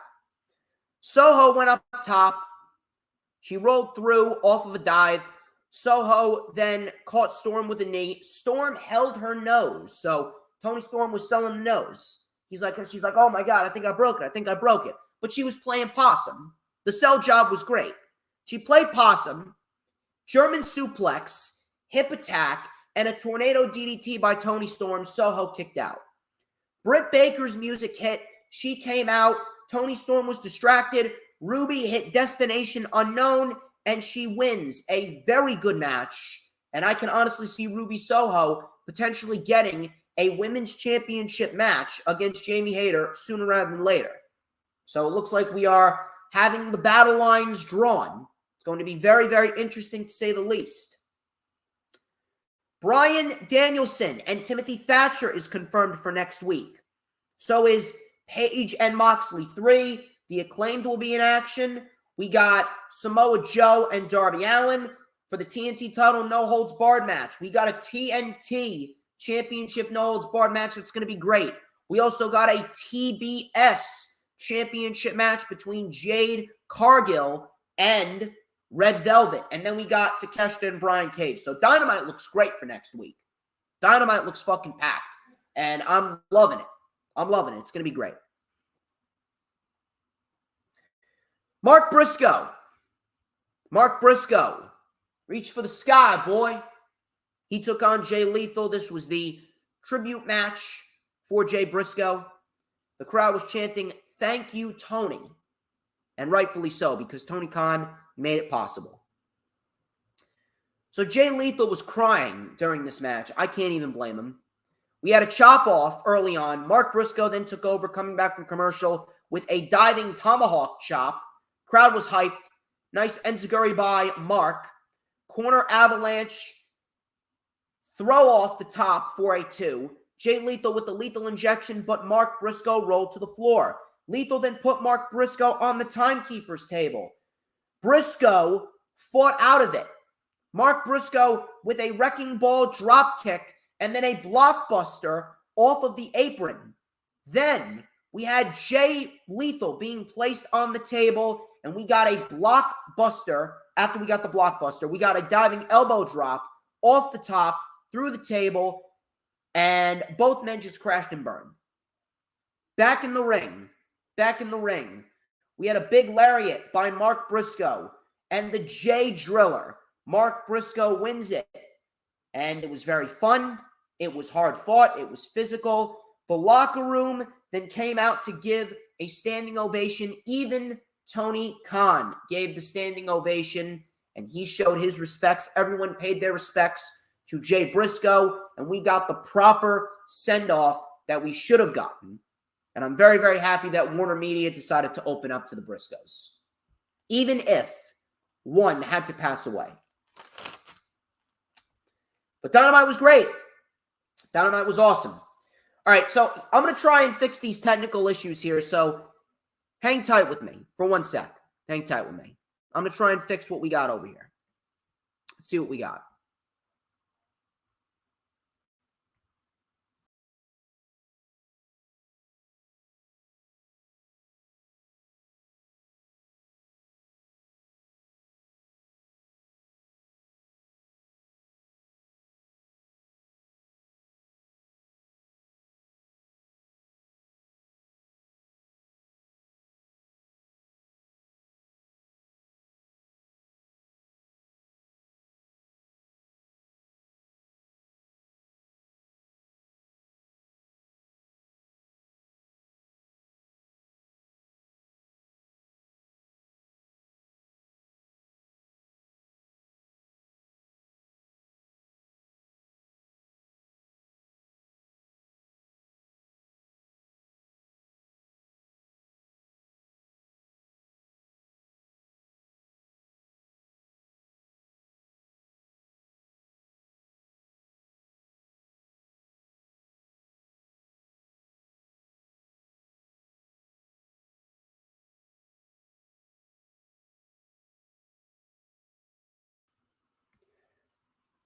[SPEAKER 2] Soho went up top. She rolled through off of a dive. Soho then caught Storm with a knee. Storm held her nose. So Toni Storm was selling the nose. She's like, oh my God, I think I broke it. But she was playing possum. The sell job was great. She played possum, German suplex, hip attack, and a tornado DDT by Toni Storm. Soho kicked out. Britt Baker's music hit. She came out. Toni Storm was distracted. Ruby hit Destination Unknown, and she wins a very good match. And I can honestly see Ruby Soho potentially getting a women's championship match against Jamie Hayter sooner rather than later. So it looks like we are having the battle lines drawn. It's going to be very, very interesting to say the least. Bryan Danielson and Timothy Thatcher is confirmed for next week. So is Paige and Moxley 3. The Acclaimed will be in action. We got Samoa Joe and Darby Allin for the TNT title no holds barred match. We got a TNT Championship no holds barred match that's going to be great. We also got a TBS Championship match between Jade Cargill and Red Velvet. And then we got Takeshita and Brian Cage. So Dynamite looks great for next week. Dynamite looks fucking packed. And I'm loving it. I'm loving it. It's going to be great. Mark Briscoe. Reach for the sky, boy. He took on Jay Lethal. This was the tribute match for Jay Briscoe. The crowd was chanting, "Thank you, Tony." And rightfully so, because Tony Khan made it possible. So Jay Lethal was crying during this match. I can't even blame him. We had a chop off early on. Mark Briscoe then took over, coming back from commercial with a diving tomahawk chop. Crowd was hyped. Nice enziguri by Mark. Corner avalanche. Throw off the top for a 2. Jay Lethal with the lethal injection, but Mark Briscoe rolled to the floor. Lethal then put Mark Briscoe on the timekeeper's table. Briscoe fought out of it. Mark Briscoe with a wrecking ball drop kick and then a blockbuster off of the apron. Then we had Jay Lethal being placed on the table, and we got a blockbuster. After we got the blockbuster, we got a diving elbow drop off the top through the table, and both men just crashed and burned. Back in the ring, we had a big lariat by Mark Briscoe and the Jay Driller. Mark Briscoe wins it, and it was very fun. It was hard fought. It was physical. The locker room then came out to give a standing ovation. Even Tony Khan gave the standing ovation, and he showed his respects. Everyone paid their respects to Jay Briscoe, and we got the proper send-off that we should have gotten. And I'm very, very happy that Warner Media decided to open up to the Briscoes, even if one had to pass away. But Dynamite was great. Dynamite was awesome. All right, so I'm going to try and fix these technical issues here, so hang tight with me for 1 sec. Hang tight with me. I'm going to try and fix what we got over here. Let's see what we got.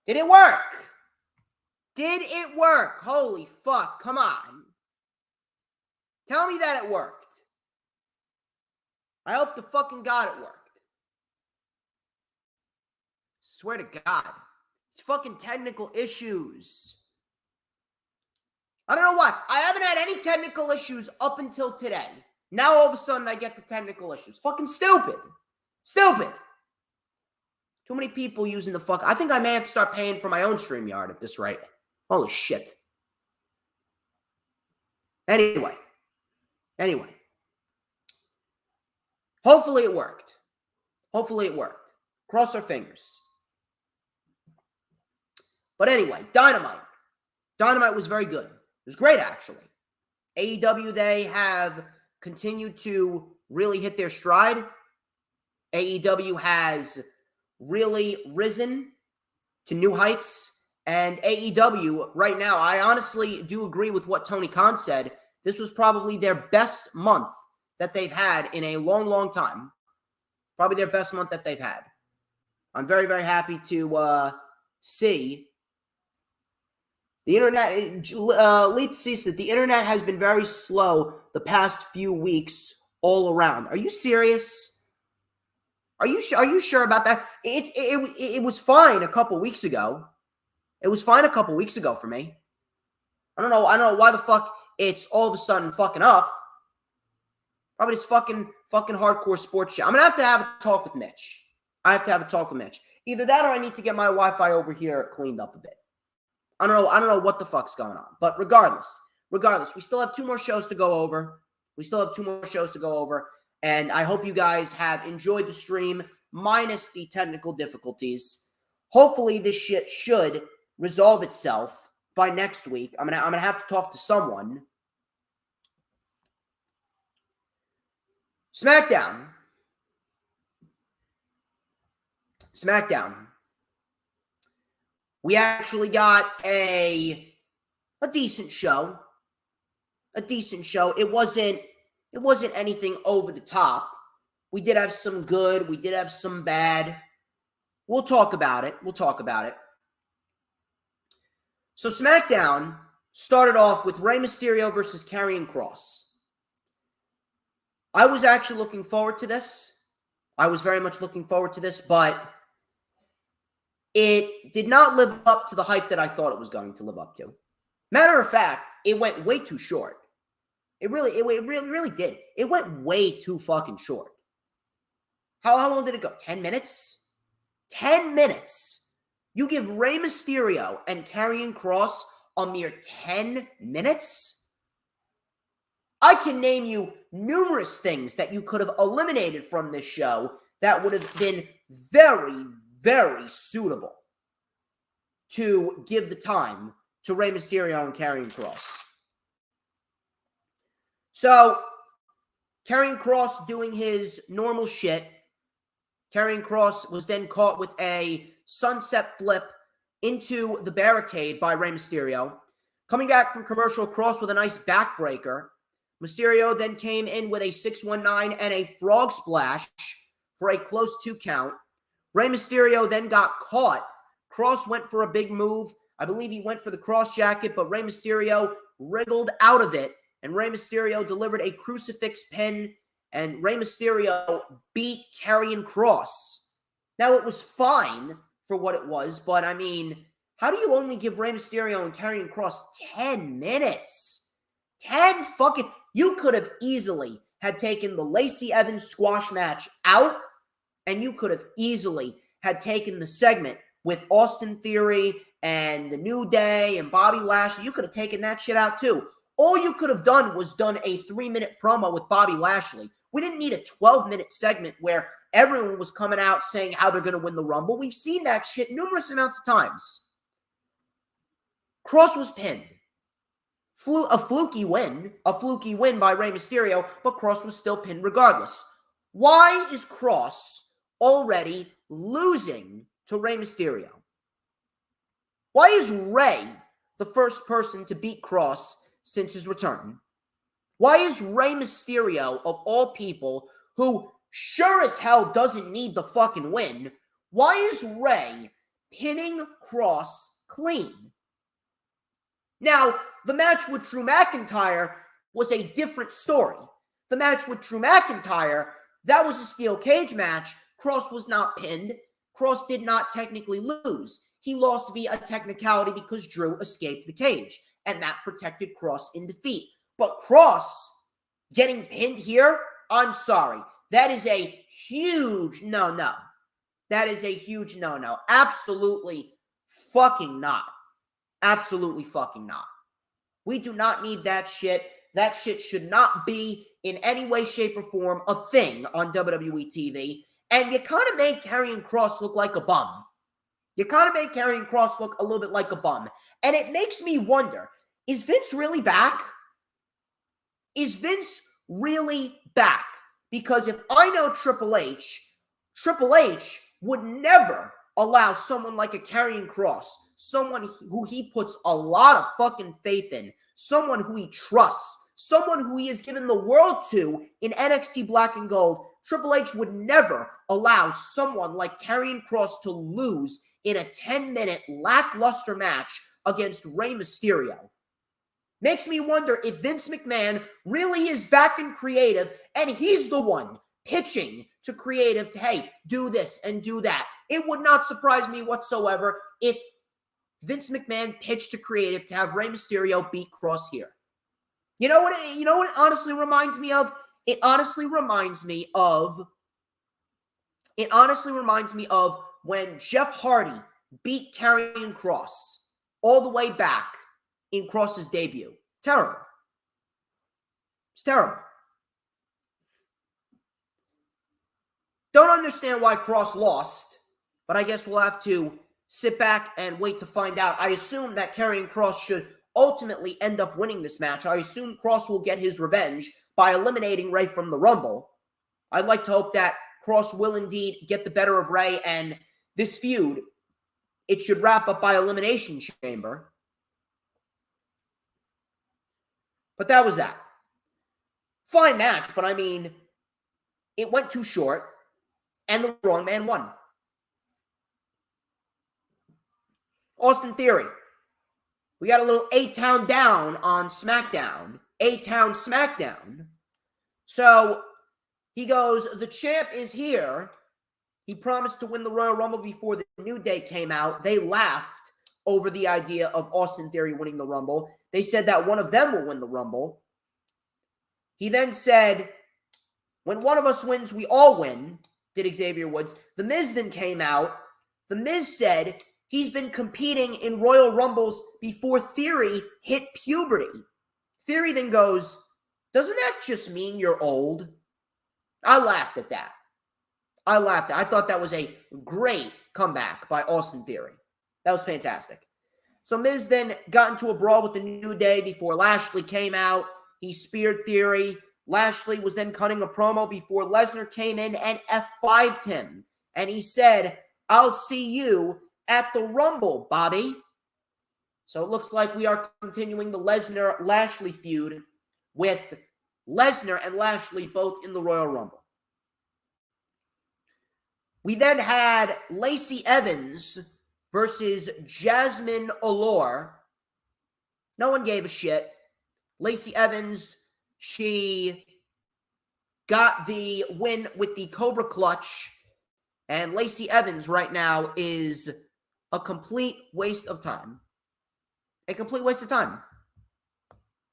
[SPEAKER 2] Did it work? Did it work? Holy fuck, come on. Tell me that it worked. I hope to fucking God it worked. Swear to God. It's fucking technical issues. I don't know why. I haven't had any technical issues up until today. Now all of a sudden I get the technical issues. Fucking stupid. Stupid. Too many people using the fuck. I think I may have to start paying for my own StreamYard at this rate. Holy shit. Anyway. Hopefully it worked. Cross our fingers. But anyway, Dynamite. Dynamite was very good. It was great, actually. AEW, they have continued to really hit their stride. AEW has really risen to new heights. And AEW, right now, I honestly do agree with what Tony Khan said. This was probably their best month that they've had in a long, long time. Probably their best month that they've had. I'm very, very happy to see. The internet, Leap sees that the internet has been very slow the past few weeks all around. Are you serious? Are you sure about that? It was fine a couple weeks ago. It was fine a couple weeks ago for me. I don't know why the fuck it's all of a sudden fucking up. Probably this fucking hardcore sports shit. I'm gonna have to have a talk with Mitch. Either that or I need to get my Wi-Fi over here cleaned up a bit. I don't know what the fuck's going on. But regardless, we still have 2 more shows to go over. And I hope you guys have enjoyed the stream, minus the technical difficulties. Hopefully this shit should resolve itself by next week. I'm gonna have to talk to someone. SmackDown. We actually got a decent show. It wasn't anything over the top. We did have some good. We did have some bad. We'll talk about it. So SmackDown started off with Rey Mysterio versus Karrion Kross. I was actually looking forward to this. I was very much looking forward to this, but it did not live up to the hype that I thought it was going to live up to. Matter of fact, it went way too short. It really did. It went way too fucking short. How long did it go? 10 minutes? 10 minutes. You give Rey Mysterio and Karrion Kross a mere 10 minutes? I can name you numerous things that you could have eliminated from this show that would have been very, very suitable to give the time to Rey Mysterio and Karrion Kross. So, Karrion Kross doing his normal shit. Karrion Kross was then caught with a sunset flip into the barricade by Rey Mysterio. Coming back from commercial, Kross with a nice backbreaker. Mysterio then came in with a 619 and a frog splash for a close 2 count. Rey Mysterio then got caught. Kross went for a big move. I believe he went for the cross jacket, but Rey Mysterio wriggled out of it, and Rey Mysterio delivered a crucifix pin, and Rey Mysterio beat Karrion Kross. Now, it was fine for what it was, but I mean, how do you only give Rey Mysterio and Karrion Kross 10 minutes? 10 fucking... You could have easily had taken the Lacey Evans squash match out, and you could have easily had taken the segment with Austin Theory and the New Day and Bobby Lashley. You could have taken that shit out too. All you could have done was done a 3-minute promo with Bobby Lashley. We didn't need a 12-minute segment where everyone was coming out saying how they're going to win the Rumble. We've seen that shit numerous amounts of times. Kross was pinned. A fluky win by Rey Mysterio, but Kross was still pinned regardless. Why is Kross already losing to Rey Mysterio? Why is Rey the first person to beat Kross since his return? Why is Rey Mysterio, of all people, who sure as hell doesn't need the fucking win, why is Rey pinning Kross clean? Now, the match with Drew McIntyre was a different story. The match with Drew McIntyre, that was a steel cage match. Kross was not pinned. Kross did not technically lose. he lost via a technicality because Drew escaped the cage, and that protected Cross in defeat. But Cross getting pinned here, I'm sorry. That is a huge no-no. That is a huge no-no. Absolutely fucking not. Absolutely fucking not. We do not need that shit. That shit should not be in any way, shape, or form a thing on WWE TV. And you kind of made Karrion Kross look like a bum. You kind of made Karrion Kross look a little bit like a bum. And it makes me wonder, is Vince really back? Is Vince really back? Because if I know Triple H would never allow someone like a Karrion Kross, someone who he puts a lot of fucking faith in, someone who he trusts, someone who he has given the world to in NXT Black and Gold, Triple H would never allow someone like Karrion Kross to lose in a 10-minute lackluster match against Rey Mysterio. Makes me wonder if Vince McMahon really is back in creative and he's the one pitching to creative to, hey, do this and do that. It would not surprise me whatsoever if Vince McMahon pitched to creative to have Rey Mysterio beat Kross here. You know what it honestly reminds me of? It honestly reminds me of when Jeff Hardy beat Karrion Kross all the way back in Kross's debut. Terrible. It's terrible. Don't understand why Kross lost, but I guess we'll have to sit back and wait to find out. I assume that Karrion Kross should ultimately end up winning this match. I assume Kross will get his revenge by eliminating Rey from the Rumble. I'd like to hope that Kross will indeed get the better of Rey, and this feud, it should wrap up by Elimination Chamber. But that was that. Fine match, but I mean, it went too short, and the wrong man won. Austin Theory. We got a little A-Town down on SmackDown. A-Town SmackDown. So, he goes, the champ is here. He promised to win the Royal Rumble before the New Day came out. They laughed over the idea of Austin Theory winning the Rumble. They said that one of them will win the Rumble. He then said, when one of us wins, we all win, did Xavier Woods. The Miz then came out. The Miz said he's been competing in Royal Rumbles before Theory hit puberty. Theory then goes, doesn't that just mean you're old? I laughed at that. I thought that was a great comeback by Austin Theory. That was fantastic. So Miz then got into a brawl with the New Day before Lashley came out. He speared Theory. Lashley was then cutting a promo before Lesnar came in and F5'd him. And he said, I'll see you at the Rumble, Bobby. So it looks like we are continuing the Lesnar-Lashley feud with Lesnar and Lashley both in the Royal Rumble. We then had Lacey Evans versus Jasmine Allure. No one gave a shit. Lacey Evans, she got the win with the Cobra Clutch. And Lacey Evans right now is a complete waste of time. A complete waste of time.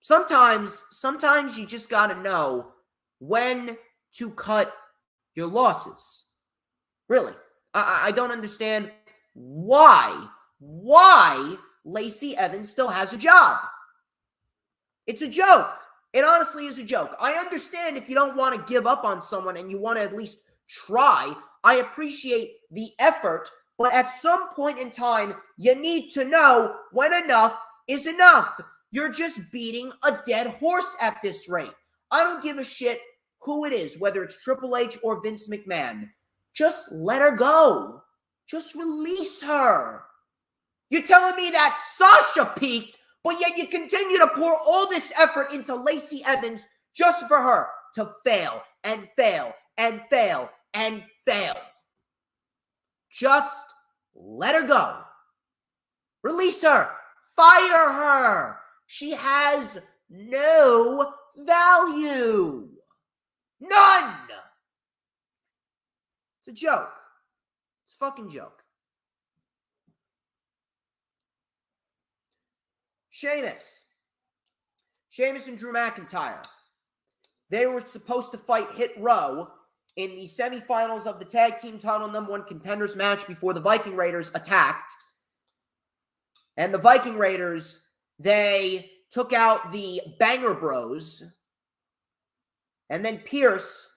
[SPEAKER 2] Sometimes you just got to know when to cut your losses. Really. I don't understand why Lacey Evans still has a job. It's a joke. It honestly is a joke. I understand if you don't want to give up on someone and you want to at least try. I appreciate the effort, but at some point in time, you need to know when enough is enough. You're just beating a dead horse at this rate. I don't give a shit who it is, whether it's Triple H or Vince McMahon. Just let her go. Just release her. You're telling me that Sasha peaked, but yet you continue to pour all this effort into Lacey Evans just for her to fail and fail and fail and fail. Just let her go. Release her. Fire her. She has no value. None. It's a joke. It's a fucking joke. Sheamus and Drew McIntyre. They were supposed to fight Hit Row in the semifinals of the Tag Team Title #1 Contenders match before the Viking Raiders attacked. And the Viking Raiders, they took out the Banger Bros. And then Pierce,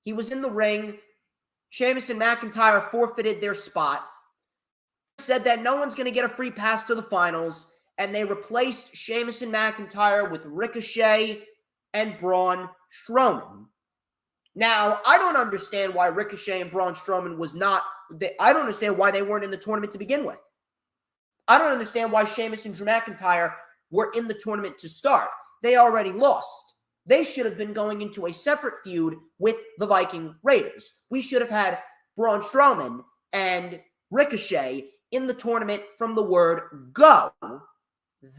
[SPEAKER 2] he was in the ring. Sheamus and McIntyre forfeited their spot. Said that no one's going to get a free pass to the finals. And they replaced Sheamus and McIntyre with Ricochet and Braun Strowman. Now, I don't understand why Ricochet and Braun Strowman I don't understand why they weren't in the tournament to begin with. I don't understand why Sheamus and Drew McIntyre were in the tournament to start. They already lost. They should have been going into a separate feud with the Viking Raiders. We should have had Braun Strowman and Ricochet in the tournament from the word go.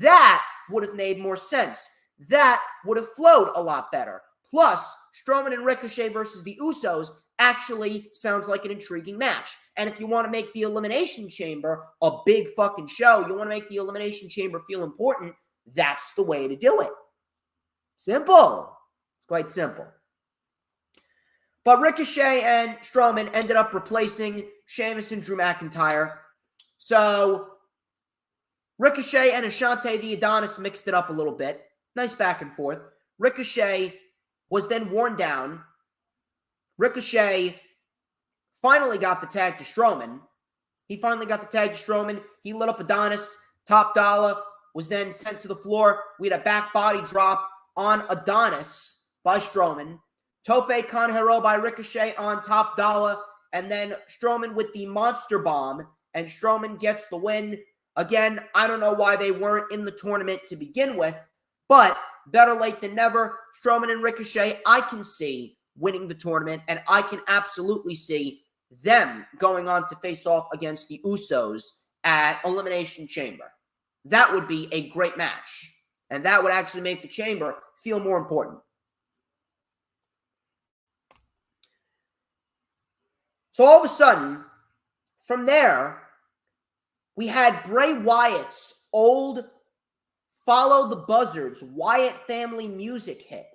[SPEAKER 2] That would have made more sense. That would have flowed a lot better. Plus, Strowman and Ricochet versus the Usos actually sounds like an intriguing match. And if you want to make the Elimination Chamber a big fucking show, you want to make the Elimination Chamber feel important, that's the way to do it. Simple. It's quite simple. But Ricochet and Strowman ended up replacing Sheamus and Drew McIntyre. So Ricochet and Ashante the Adonis mixed it up a little bit. Nice back and forth. Ricochet was then worn down. Ricochet finally got the tag to Strowman. He lit up Adonis. Top Dollar was then sent to the floor. We had a back body drop on Adonis by Strowman. Tope Con Hero by Ricochet on Top Dollar. And then Strowman with the Monster Bomb. And Strowman gets the win. Again, I don't know why they weren't in the tournament to begin with. But better late than never. Strowman and Ricochet, I can see winning the tournament. And I can absolutely see them going on to face off against the Usos at Elimination Chamber. That would be a great match. And that would actually make the Chamber feel more important. So all of a sudden, from there, we had Bray Wyatt's old Follow the Buzzards Wyatt family music hit.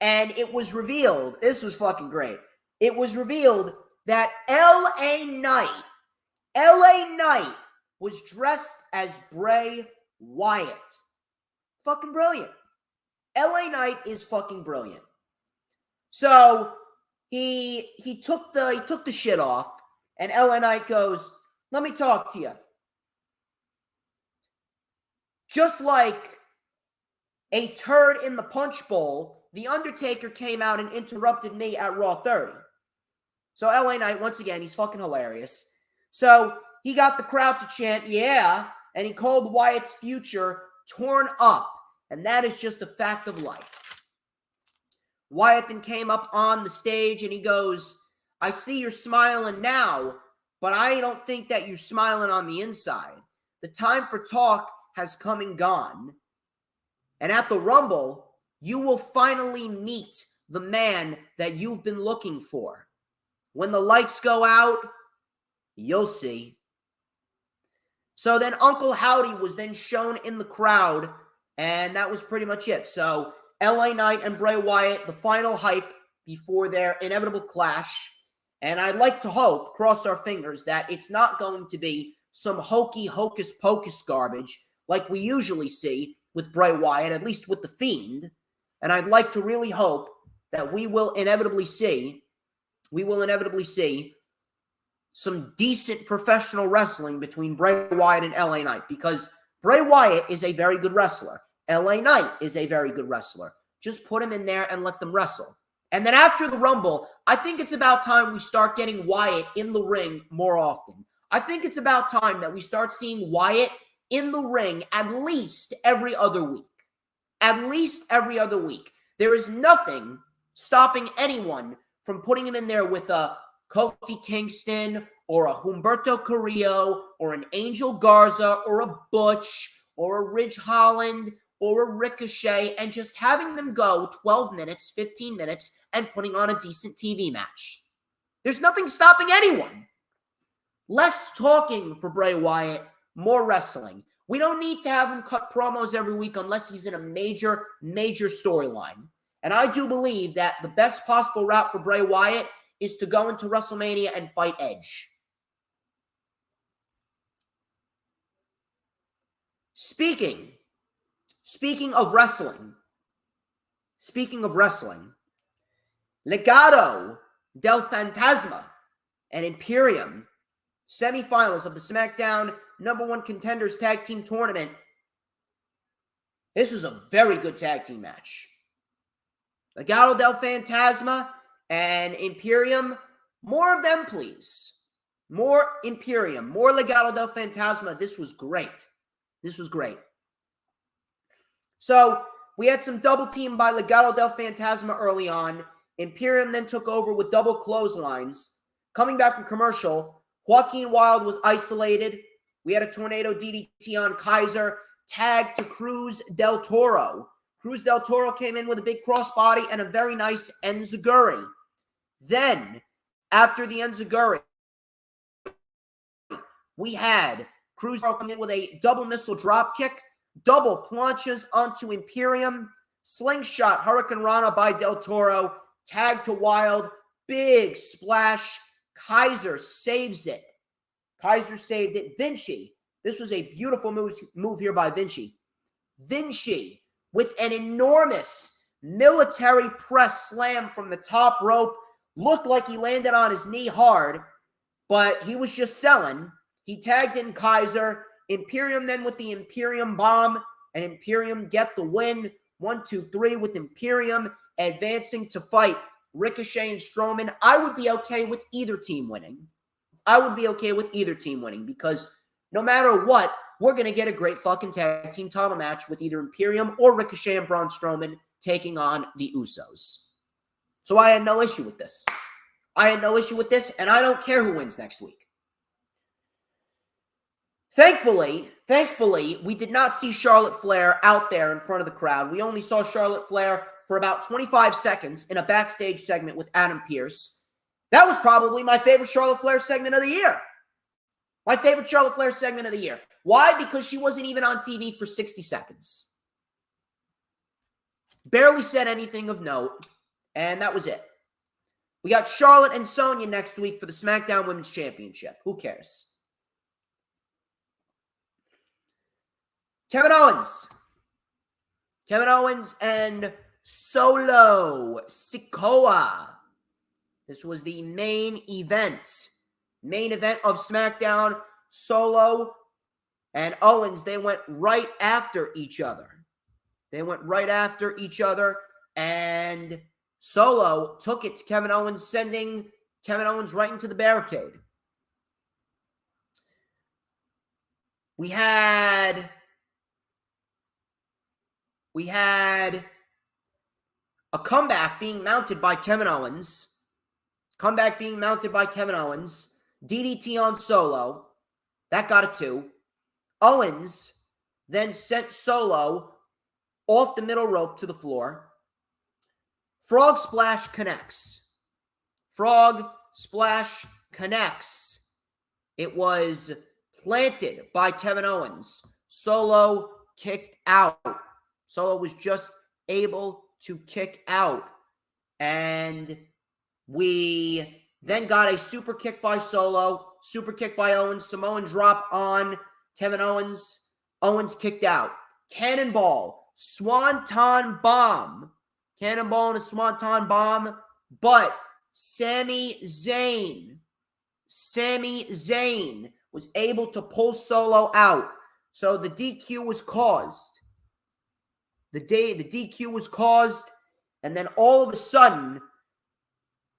[SPEAKER 2] And it was revealed, this was fucking great. It was revealed that LA Knight was dressed as Bray Wyatt. Fucking brilliant. LA Knight is fucking brilliant. So he took the shit off, and LA Knight goes, "Let me talk to you. Just like a turd in the punch bowl, The Undertaker came out and interrupted me at Raw 30. So LA Knight, once again, he's fucking hilarious. So he got the crowd to chant, yeah, and he called Wyatt's future torn up. And that is just a fact of life. Wyatt then came up on the stage and he goes, "I see you're smiling now, but I don't think that you're smiling on the inside. The time for talk has come and gone. And at the Rumble, you will finally meet the man that you've been looking for. When the lights go out, you'll see." So then Uncle Howdy was then shown in the crowd, and that was pretty much it. So LA Knight and Bray Wyatt, the final hype before their inevitable clash. And I'd like to hope, cross our fingers, that it's not going to be some hokey hocus pocus garbage like we usually see with Bray Wyatt, at least with The Fiend. And I'd like to really hope that we will inevitably see some decent professional wrestling between Bray Wyatt and LA Knight, because Bray Wyatt is a very good wrestler. LA Knight is a very good wrestler. Just put him in there and let them wrestle. And then after the Rumble, I think it's about time we start getting Wyatt in the ring more often. I think it's about time that we start seeing Wyatt in the ring at least every other week. At least every other week. There is nothing stopping anyone from putting him in there with a Kofi Kingston or a Humberto Carrillo or an Angel Garza or a Butch or a Ridge Holland or a Ricochet, and just having them go 12 minutes, 15 minutes, and putting on a decent TV match. There's nothing stopping anyone. Less talking for Bray Wyatt, more wrestling. We don't need to have him cut promos every week unless he's in a major, major storyline. And I do believe that the best possible route for Bray Wyatt is to go into WrestleMania and fight Edge. Speaking of wrestling, Legado del Fantasma and Imperium, semifinals of the SmackDown #1 Contenders Tag Team Tournament. This was a very good tag team match. Legado del Fantasma and Imperium, more of them, please. More Imperium, more Legado del Fantasma. This was great. So, we had some double team by Legado del Fantasma early on. Imperium then took over with double clotheslines. Coming back from commercial, Joaquin Wilde was isolated. We had a tornado DDT on Kaiser, tagged to Cruz del Toro. Cruz del Toro came in with a big crossbody and a very nice enziguri. Then, after the enziguri, we had Cruz come in with a double missile drop kick, double planches onto Imperium, slingshot Hurricane Rana by Del Toro, tag to Wilde, big splash. Kaiser saves it. Kaiser saved it. Vinci, this was a beautiful move here by Vinci. Vinci with an enormous military press slam from the top rope. Looked like he landed on his knee hard, but he was just selling. He tagged in Kaiser. Imperium then with the Imperium bomb, and Imperium get the win. 1, 2, 3 with Imperium advancing to fight Ricochet and Strowman. I would be okay with either team winning. Because no matter what, we're going to get a great fucking tag team title match with either Imperium or Ricochet and Braun Strowman taking on the Usos. So I had no issue with this. And I don't care who wins next week. Thankfully, we did not see Charlotte Flair out there in front of the crowd. We only saw Charlotte Flair for about 25 seconds in a backstage segment with Adam Pearce. That was probably my favorite Charlotte Flair segment of the year. Why? Because she wasn't even on TV for 60 seconds. Barely said anything of note, and that was it. We got Charlotte and Sonya next week for the SmackDown Women's Championship. Who cares? Kevin Owens and Solo Sikoa. This was the main event of SmackDown. Solo and Owens, they went right after each other. And Solo took it to Kevin Owens, sending Kevin Owens right into the barricade. We had a comeback being mounted by Kevin Owens. DDT on Solo. That got a 2. Owens then sent Solo off the middle rope to the floor. Frog Splash connects. It was planted by Kevin Owens. Solo kicked out. Solo was just able to kick out. And we then got a super kick by Solo, super kick by Owens, Samoan drop on Kevin Owens. Owens kicked out. Cannonball, Swanton bomb. Cannonball and a Swanton bomb. But Sami Zayn was able to pull Solo out. So the DQ was caused. The DQ was caused, and then all of a sudden,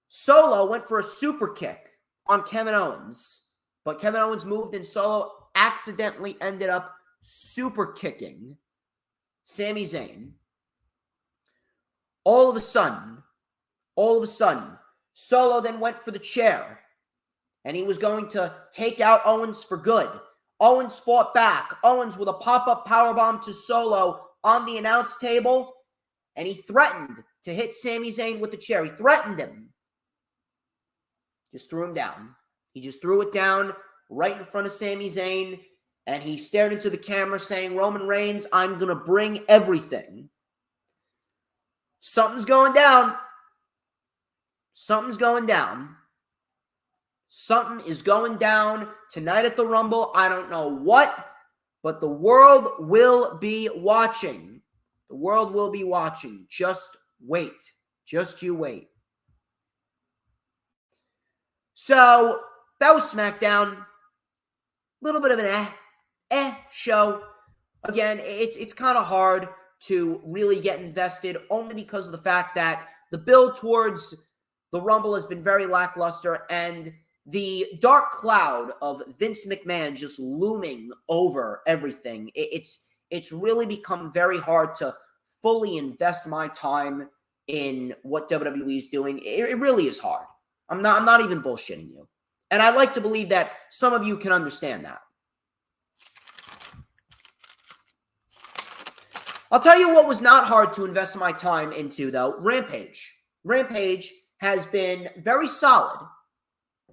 [SPEAKER 2] Solo went for a super kick on Kevin Owens, but Kevin Owens moved, and Solo accidentally ended up super kicking Sami Zayn. All of a sudden, Solo then went for the chair, and he was going to take out Owens for good. Owens fought back. Owens with a pop-up powerbomb to Solo on the announce table, and he threatened to hit Sami Zayn with the chair. He threatened him. Just threw him down. He just threw it down right in front of Sami Zayn, and he stared into the camera saying, Roman Reigns, I'm going to bring everything. Something's going down. Something's going down. Something is going down tonight at the Rumble. I don't know what, but the world will be watching. The world will be watching. Just wait. Just you wait. So, that was SmackDown. A little bit of an show. Again, it's kind of hard to really get invested only because of the fact that the build towards the Rumble has been very lackluster, and the dark cloud of Vince McMahon just looming over everything. It's really become very hard to fully invest my time in what WWE is doing. It really is hard. I'm not even bullshitting you. And I like to believe that some of you can understand that. I'll tell you what was not hard to invest my time into, though. Rampage. Rampage has been very solid.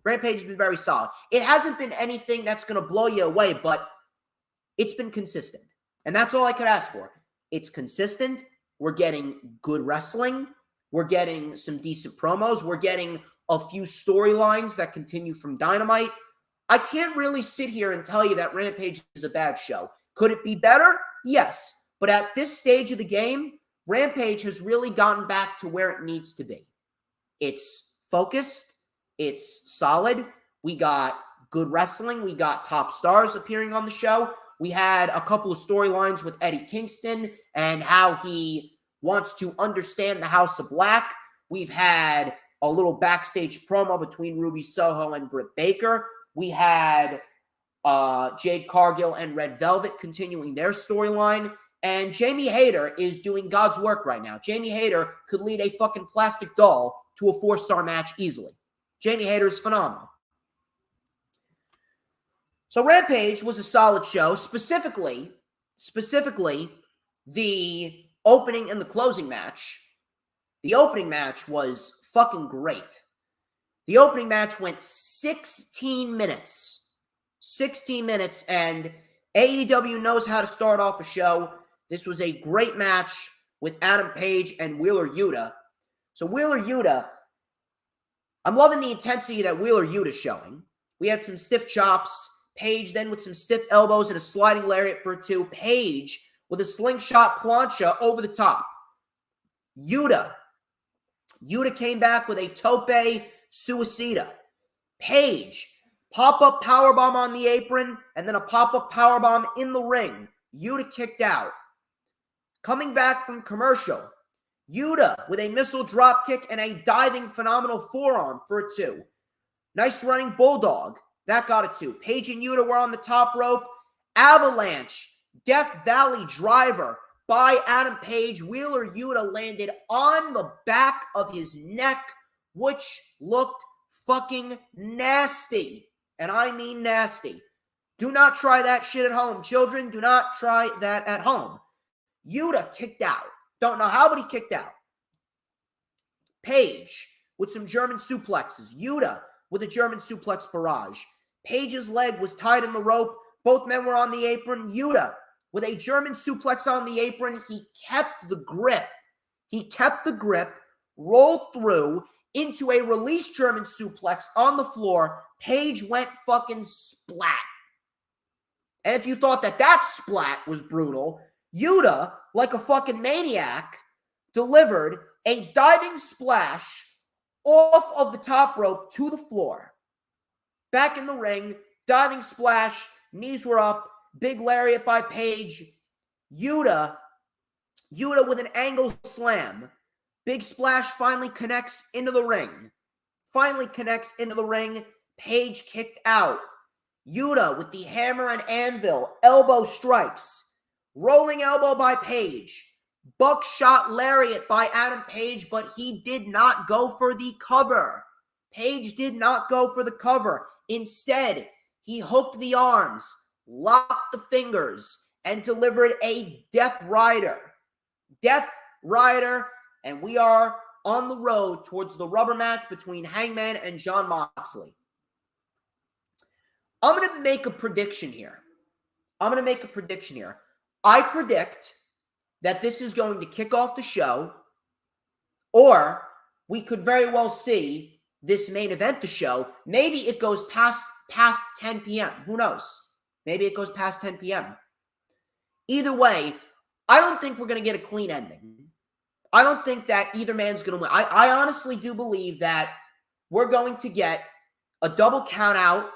[SPEAKER 2] Rampage has been very solid. It hasn't been anything that's going to blow you away, but it's been consistent. And that's all I could ask for. It's consistent. We're getting good wrestling. We're getting some decent promos. We're getting a few storylines that continue from Dynamite. I can't really sit here and tell you that Rampage is a bad show. Could it be better? Yes. But at this stage of the game, Rampage has really gotten back to where it needs to be. It's focused. It's solid. We got good wrestling. We got top stars appearing on the show. We had a couple of storylines with Eddie Kingston and how he wants to understand the House of Black. We've had a little backstage promo between Ruby Soho and Britt Baker. We had Jade Cargill and Red Velvet continuing their storyline. And Jamie Hayter is doing God's work right now. Jamie Hayter could lead a fucking plastic doll to a 4-star match easily. Jamie Hayter is phenomenal. So Rampage was a solid show, specifically the opening and the closing match. The opening match was fucking great. The opening match went 16 minutes. 16 minutes, and AEW knows how to start off a show. This was a great match with Adam Page and Wheeler Yuta. So Wheeler Yuta, I'm loving the intensity that Wheeler Yuta's showing. We had some stiff chops. Page then with some stiff elbows and a sliding lariat for 2. Page with a slingshot plancha over the top. Yuta came back with a tope suicida. Page, pop-up powerbomb on the apron, and then a pop-up powerbomb in the ring. Yuta kicked out. Coming back from commercial, Yuta with a missile dropkick and a diving phenomenal forearm for a 2. Nice running bulldog. That got a 2. Page and Yuta were on the top rope. Avalanche, Death Valley driver by Adam Page. Wheeler Yuta landed on the back of his neck, which looked fucking nasty. And I mean nasty. Do not try that shit at home, children. Do not try that at home. Yuta kicked out. Don't know how, but he kicked out. Page with some German suplexes. Yuta with a German suplex barrage. Page's leg was tied in the rope. Both men were on the apron. Yuta with a German suplex on the apron. He kept the grip. Rolled through into a released German suplex on the floor. Page went fucking splat. And if you thought that splat was brutal, Yuta, like a fucking maniac, delivered a diving splash off of the top rope to the floor. Back in the ring, diving splash, knees were up, big lariat by Page. Yuta with an angle slam. Big splash finally connects into the ring. Page kicked out. Yuta with the hammer and anvil, elbow strikes. Rolling elbow by Page. Buckshot lariat by Adam Page, but he did not go for the cover. Page did not go for the cover. Instead, he hooked the arms, locked the fingers, and delivered a Death Rider. And we are on the road towards the rubber match between Hangman and Jon Moxley. I'm going to make a prediction here. I'm going to make a prediction here. I predict that this is going to kick off the show, or we could very well see this main event the show. Maybe it goes past 10 p.m. Who knows? Maybe it goes past 10 p.m. Either way, I don't think we're going to get a clean ending. I don't think that either man's going to win. I honestly do believe that we're going to get a double count out,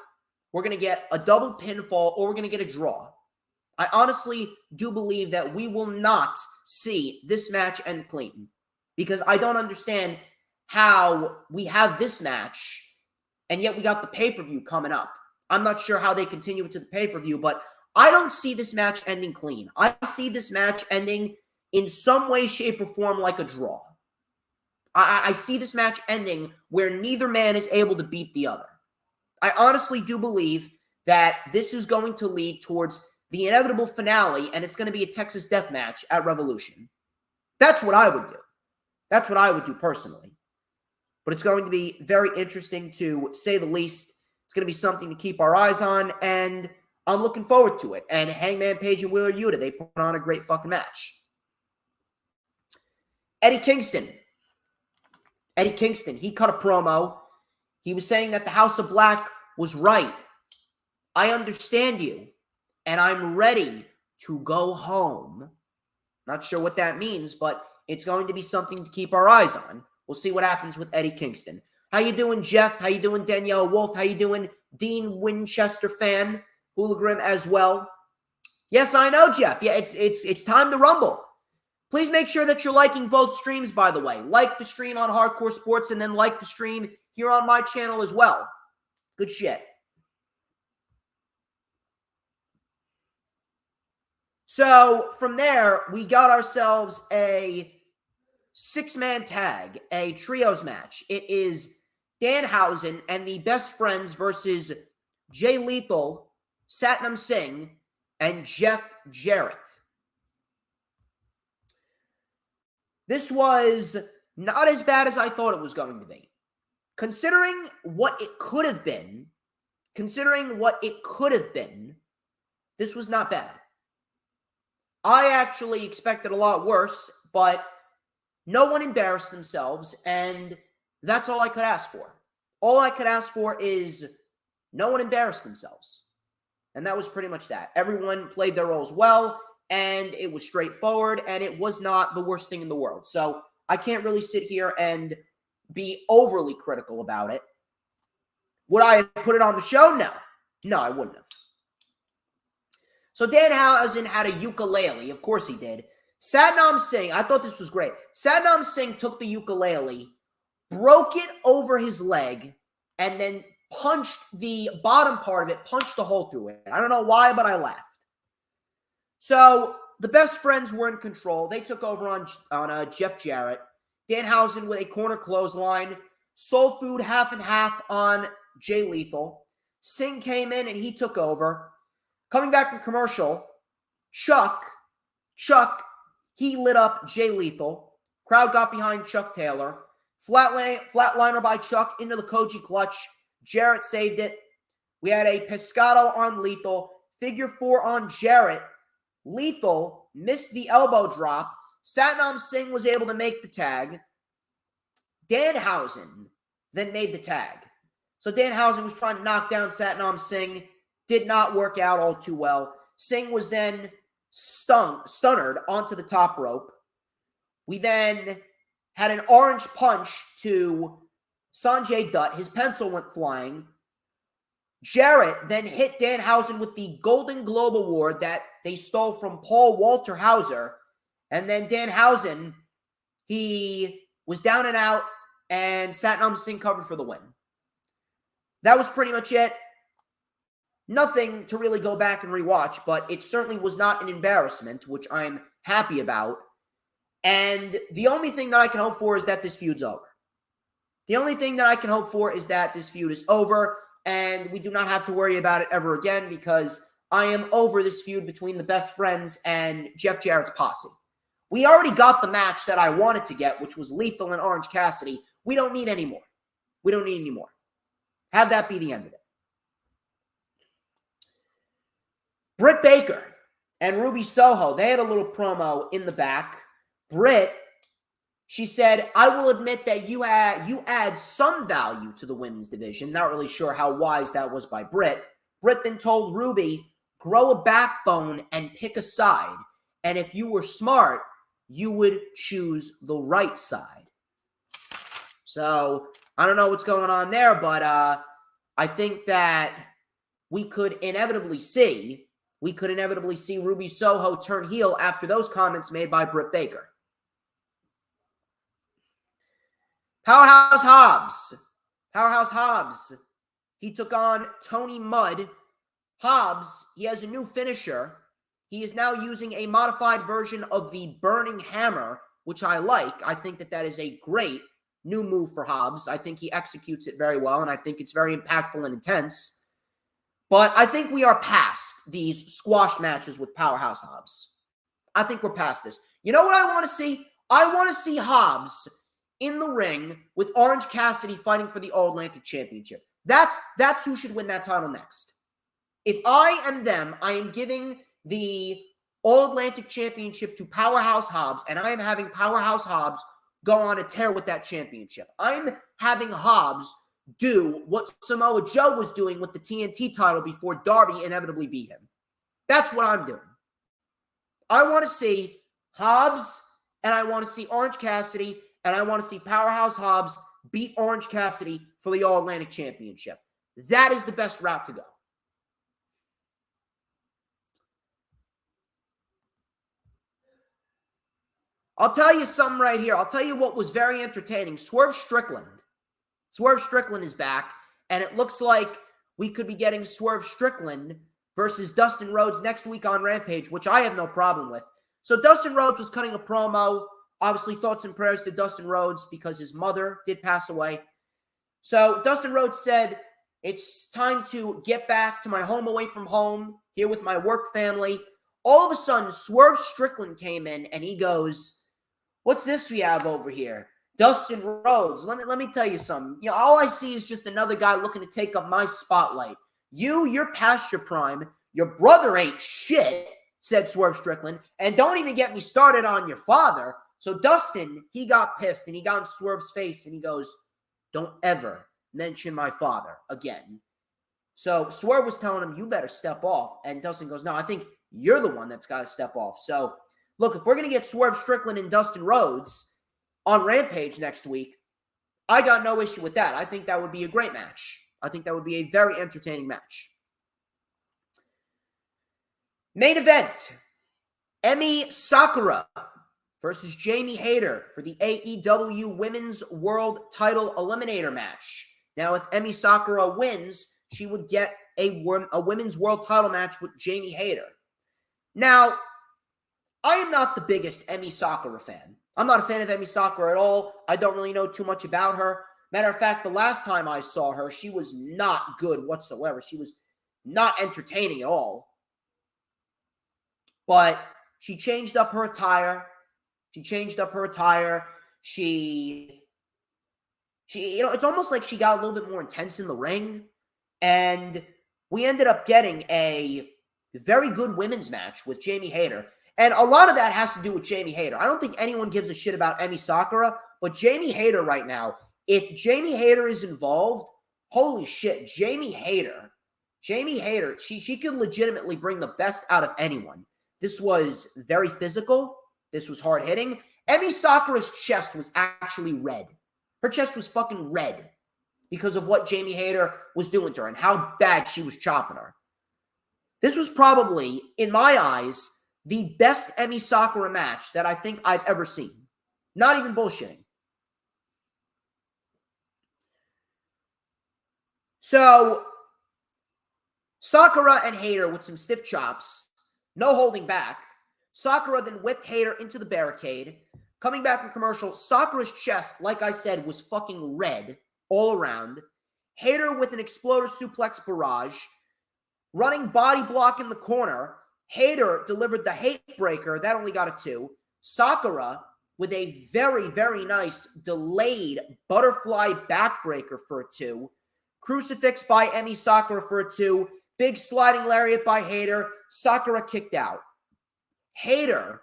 [SPEAKER 2] we're going to get a double pinfall, or we're going to get a draw. I honestly do believe that we will not see this match end clean, because I don't understand how we have this match and yet we got the pay-per-view coming up. I'm not sure how they continue it to the pay-per-view, but I don't see this match ending clean. I see this match ending in some way, shape, or form like a draw. I see this match ending where neither man is able to beat the other. I honestly do believe that this is going to lead towards the inevitable finale, and it's going to be a Texas death match at Revolution. That's what I would do. That's what I would do personally. But it's going to be very interesting, to say the least. It's going to be something to keep our eyes on, and I'm looking forward to it. And Hangman Page and Wheeler Yuta, they put on a great fucking match. Eddie Kingston, he cut a promo. He was saying that the House of Black was right. I understand you, and I'm ready to go home. Not sure what that means, but it's going to be something to keep our eyes on. We'll see what happens with Eddie Kingston. How you doing, Jeff? How you doing, Danielle Wolf? How you doing, Dean Winchester fan? Hooligrim as well. Yes, I know, Jeff. Yeah, it's time to rumble. Please make sure that you're liking both streams, by the way. Like the stream on Hardcore Sports, and then like the stream here on my channel as well. Good shit. So from there, we got ourselves a 6-man tag, a trios match. It is Danhausen and the Best Friends versus Jay Lethal, Satnam Singh, and Jeff Jarrett. This was not as bad as I thought it was going to be. Considering what it could have been, this was not bad. I actually expected a lot worse, but no one embarrassed themselves, and that's all I could ask for. All I could ask for is no one embarrassed themselves. And that was pretty much that. Everyone played their roles well, and it was straightforward, and it was not the worst thing in the world. So I can't really sit here and be overly critical about it. Would I have put it on the show? No. No, I wouldn't have. So Danhausen had a ukulele. Of course he did. Satnam Singh, I thought this was great. Satnam Singh took the ukulele, broke it over his leg, and then punched the bottom part of it, punched a hole through it. I don't know why, but I laughed. So the Best Friends were in control. They took over on Jeff Jarrett. Danhausen with a corner clothesline. Soul Food half and half on Jay Lethal. Singh came in and he took over. Coming back from commercial, Chuck, he lit up Jay Lethal. Crowd got behind Chuck Taylor. Flatliner by Chuck into the Koji clutch. Jarrett saved it. We had a Pescado on Lethal. Figure 4 on Jarrett. Lethal missed the elbow drop. Satnam Singh was able to make the tag. Danhausen then made the tag. So Danhausen was trying to knock down Satnam Singh. Did not work out all too well. Singh was then stunnered onto the top rope. We then had an orange punch to Sanjay Dutt. His pencil went flying. Jarrett then hit Danhausen with the Golden Globe Award that they stole from Paul Walter Hauser. And then Danhausen, he was down and out, and Satnam Singh covered for the win. That was pretty much it. Nothing to really go back and rewatch, but it certainly was not an embarrassment, which I'm happy about. And the only thing that I can hope for is that this feud's over. The only thing that I can hope for is that this feud is over, and we do not have to worry about it ever again, because I am over this feud between the Best Friends and Jeff Jarrett's posse. We already got the match that I wanted to get, which was Lethal and Orange Cassidy. We don't need any more. We don't need any more. Have that be the end of it. Britt Baker and Ruby Soho, they had a little promo in the back. Britt, she said, I will admit that you add some value to the women's division. Not really sure how wise that was by Britt. Britt then told Ruby, grow a backbone and pick a side. And if you were smart, you would choose the right side. So, I don't know what's going on there, but I think that we could inevitably see Ruby Soho turn heel after those comments made by Britt Baker. Powerhouse Hobbs. He took on Tony Mudd. Hobbs, he has a new finisher. He is now using a modified version of the Burning Hammer, which I like. I think that is a great new move for Hobbs. I think he executes it very well, and I think it's very impactful and intense. But I think we are past these squash matches with Powerhouse Hobbs. I think we're past this. You know what I want to see? I want to see Hobbs in the ring with Orange Cassidy fighting for the All-Atlantic Championship. That's who should win that title next. If I am them, I am giving the All-Atlantic Championship to Powerhouse Hobbs, and I am having Powerhouse Hobbs go on a tear with that championship. I'm having Hobbs do what Samoa Joe was doing with the TNT title before Darby inevitably beat him. That's what I'm doing. I want to see Hobbs, and I want to see Orange Cassidy, and I want to see Powerhouse Hobbs beat Orange Cassidy for the All-Atlantic Championship. That is the best route to go. I'll tell you something right here. I'll tell you what was very entertaining. Swerve Strickland is back, and it looks like we could be getting Swerve Strickland versus Dustin Rhodes next week on Rampage, which I have no problem with. So Dustin Rhodes was cutting a promo. Obviously, thoughts and prayers to Dustin Rhodes because his mother did pass away. So Dustin Rhodes said, it's time to get back to my home away from home, here with my work family. All of a sudden, Swerve Strickland came in, and he goes, what's this we have over here? Dustin Rhodes. Let me tell you something. You know, all I see is just another guy looking to take up my spotlight. You're past your prime. Your brother ain't shit, said Swerve Strickland. And don't even get me started on your father. So Dustin, he got pissed, and he got in Swerve's face, and he goes, don't ever mention my father again. So Swerve was telling him, you better step off. And Dustin goes, no, I think you're the one that's got to step off. So, look, if we're going to get Swerve Strickland and Dustin Rhodes on Rampage next week, I got no issue with that. I think that would be a great match. I think that would be a very entertaining match. Main event, Emi Sakura versus Jamie Hayter for the AEW Women's World Title Eliminator match. Now, if Emi Sakura wins, she would get a Women's World Title match with Jamie Hayter. Now, I am not the biggest Emi Sakura fan. I'm not a fan of Emi Sakura at all. I don't really know too much about her. Matter of fact, the last time I saw her, she was not good whatsoever. She was not entertaining at all. But she changed up her attire. She, you know, it's almost like she got a little bit more intense in the ring. And we ended up getting a very good women's match with Jamie Hayter. And a lot of that has to do with Jamie Hayter. I don't think anyone gives a shit about Emi Sakura, but Jamie Hayter right now, if Jamie Hayter is involved, holy shit, Jamie Hayter, she could legitimately bring the best out of anyone. This was very physical. This was hard-hitting. Emi Sakura's chest was actually red. Her chest was fucking red because of what Jamie Hayter was doing to her and how bad she was chopping her. This was probably, in my eyes, the best Emi Sakura match that I think I've ever seen. Not even bullshitting. So, Sakura and Hayter with some stiff chops. No holding back. Sakura then whipped Hayter into the barricade. Coming back from commercial, Sakura's chest, like I said, was fucking red all around. Hayter with an exploder suplex barrage. Running body block in the corner. Hayter delivered the hate breaker. That only got a 2. Sakura with a very, very nice delayed butterfly backbreaker for a 2. Crucifix by Emi Sakura for a 2. big sliding lariat by Hayter. Sakura kicked out. Hayter,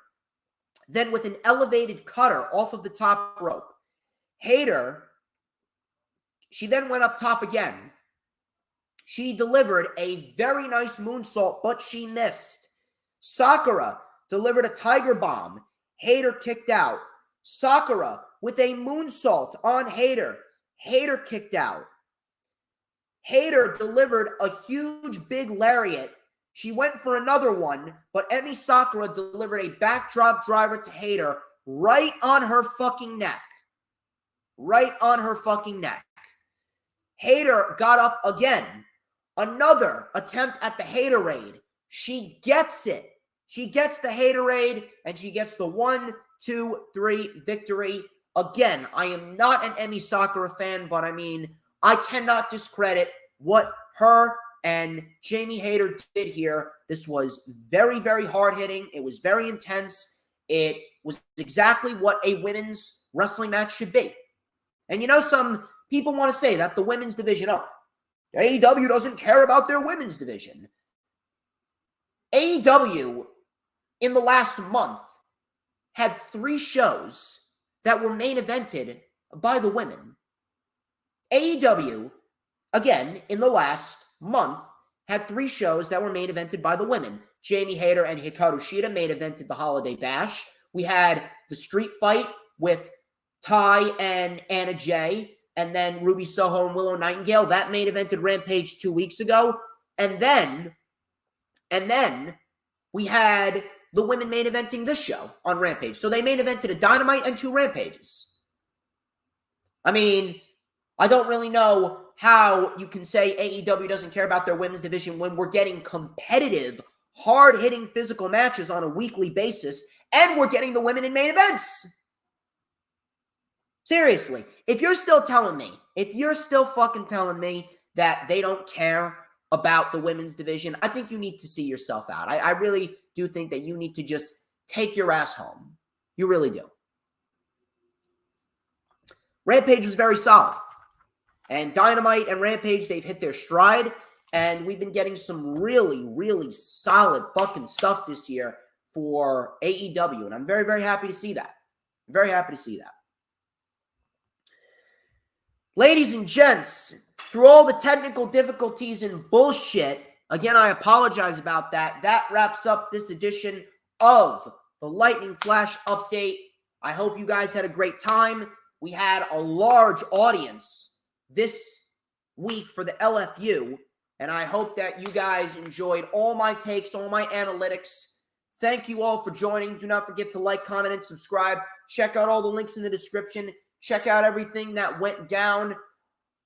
[SPEAKER 2] then with an elevated cutter off of the top rope. Hayter, she then went up top again. She delivered a very nice moonsault, but she missed. Sakura delivered a tiger bomb. Hayter kicked out. Sakura with a moonsault on Hayter. Hayter kicked out. Hayter delivered a huge big lariat. She went for another one, but Emi Sakura delivered a backdrop driver to Hayter right on her fucking neck. Right on her fucking neck. Hayter got up again. Another attempt at the Haterade. She gets it. She gets the Haterade, and she gets the 1, 2, 3 victory. Again, I am not an Emi Sakura fan, but I mean, I cannot discredit what her and Jamie Hayter did here. This was very, very hard-hitting. It was very intense. It was exactly what a women's wrestling match should be. And you know, some people want to say that the women's division, AEW doesn't care about their women's division. AEW, in the last month, had 3 shows that were main evented by the women. AEW, again, in the last month, had 3 shows that were main evented by the women. Jamie Hayter and Hikaru Shida main evented the Holiday Bash. We had the street fight with Ty and Anna Jay, and then Ruby Soho and Willow Nightingale. That main evented Rampage 2 weeks ago. And then we had the women main eventing this show on Rampage. So they main evented a Dynamite and 2 Rampages. I mean, I don't really know how you can say AEW doesn't care about their women's division when we're getting competitive, hard-hitting physical matches on a weekly basis, and we're getting the women in main events. Seriously, if you're still fucking telling me that they don't care about the women's division, I think you need to see yourself out. I really do think that you need to just take your ass home. You really do. Rampage was very solid. And Dynamite and Rampage, they've hit their stride. And we've been getting some really, really solid fucking stuff this year for AEW. And I'm very, very happy to see that. Very happy to see that. Ladies and gents, through all the technical difficulties and bullshit, again, I apologize about that. That wraps up this edition of the Lightning Flash Update. I hope you guys had a great time. We had a large audience this week for the LFU, and I hope that you guys enjoyed all my takes, all my analytics. Thank you all for joining. Do not forget to like, comment, and subscribe. Check out all the links in the description. Check out everything that went down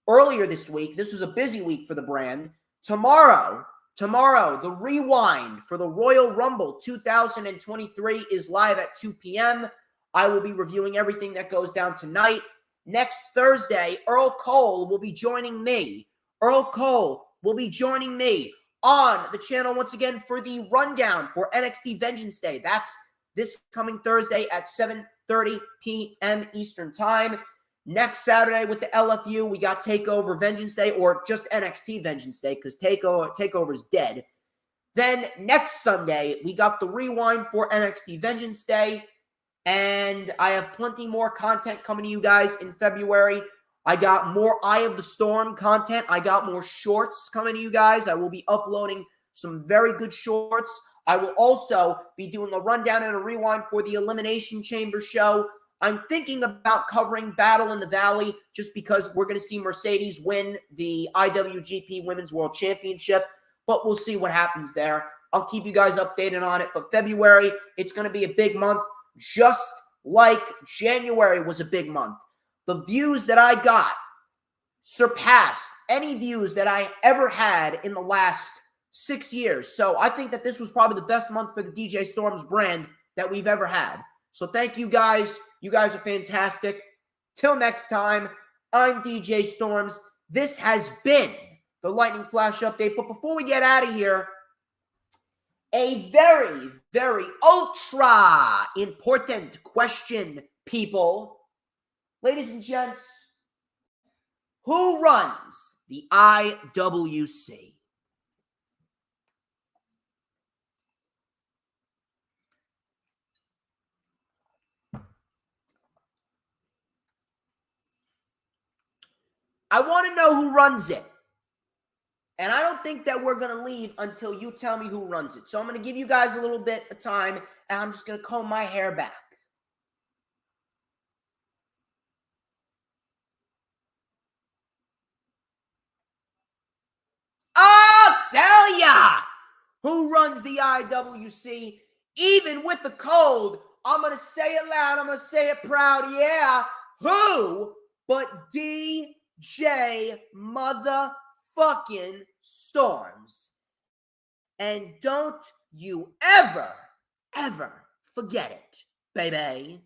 [SPEAKER 2] earlier this week. This was a busy week for the brand. Tomorrow, the rewind for the Royal Rumble 2023 is live at 2 p.m. I will be reviewing everything that goes down tonight. Next Thursday, Earl Cole will be joining me. Earl Cole will be joining me on the channel once again for the rundown for NXT Vengeance Day. That's this coming Thursday at 7:30 p.m. Eastern Time. Next Saturday with the LFU, we got TakeOver Vengeance Day, or just NXT Vengeance Day, because TakeOver's dead. Then next Sunday, we got the rewind for NXT Vengeance Day. And I have plenty more content coming to you guys in February. I got more Eye of the Storm content. I got more shorts coming to you guys. I will be uploading some very good shorts. I will also be doing a rundown and a rewind for the Elimination Chamber show. I'm thinking about covering Battle in the Valley just because we're going to see Mercedes win the IWGP Women's World Championship, but we'll see what happens there. I'll keep you guys updated on it, but February, it's going to be a big month, just like January was a big month. The views that I got surpassed any views that I ever had in the last 6 years. So I think that this was probably the best month for the DJ Storms brand that we've ever had. So thank you guys. You guys are fantastic. Till next time, I'm DJ Storms. This has been the Lightning Flash Update. But before we get out of here, a very, very ultra important question, people. Ladies and gents, who runs the IWC? I want to know who runs it. And I don't think that we're going to leave until you tell me who runs it. So I'm going to give you guys a little bit of time, and I'm just going to comb my hair back. I'll tell ya who runs the IWC, even with the cold. I'm going to say it loud. I'm going to say it proud. Yeah. Who but DJ motherfucking Storms? And don't you ever forget it, baby.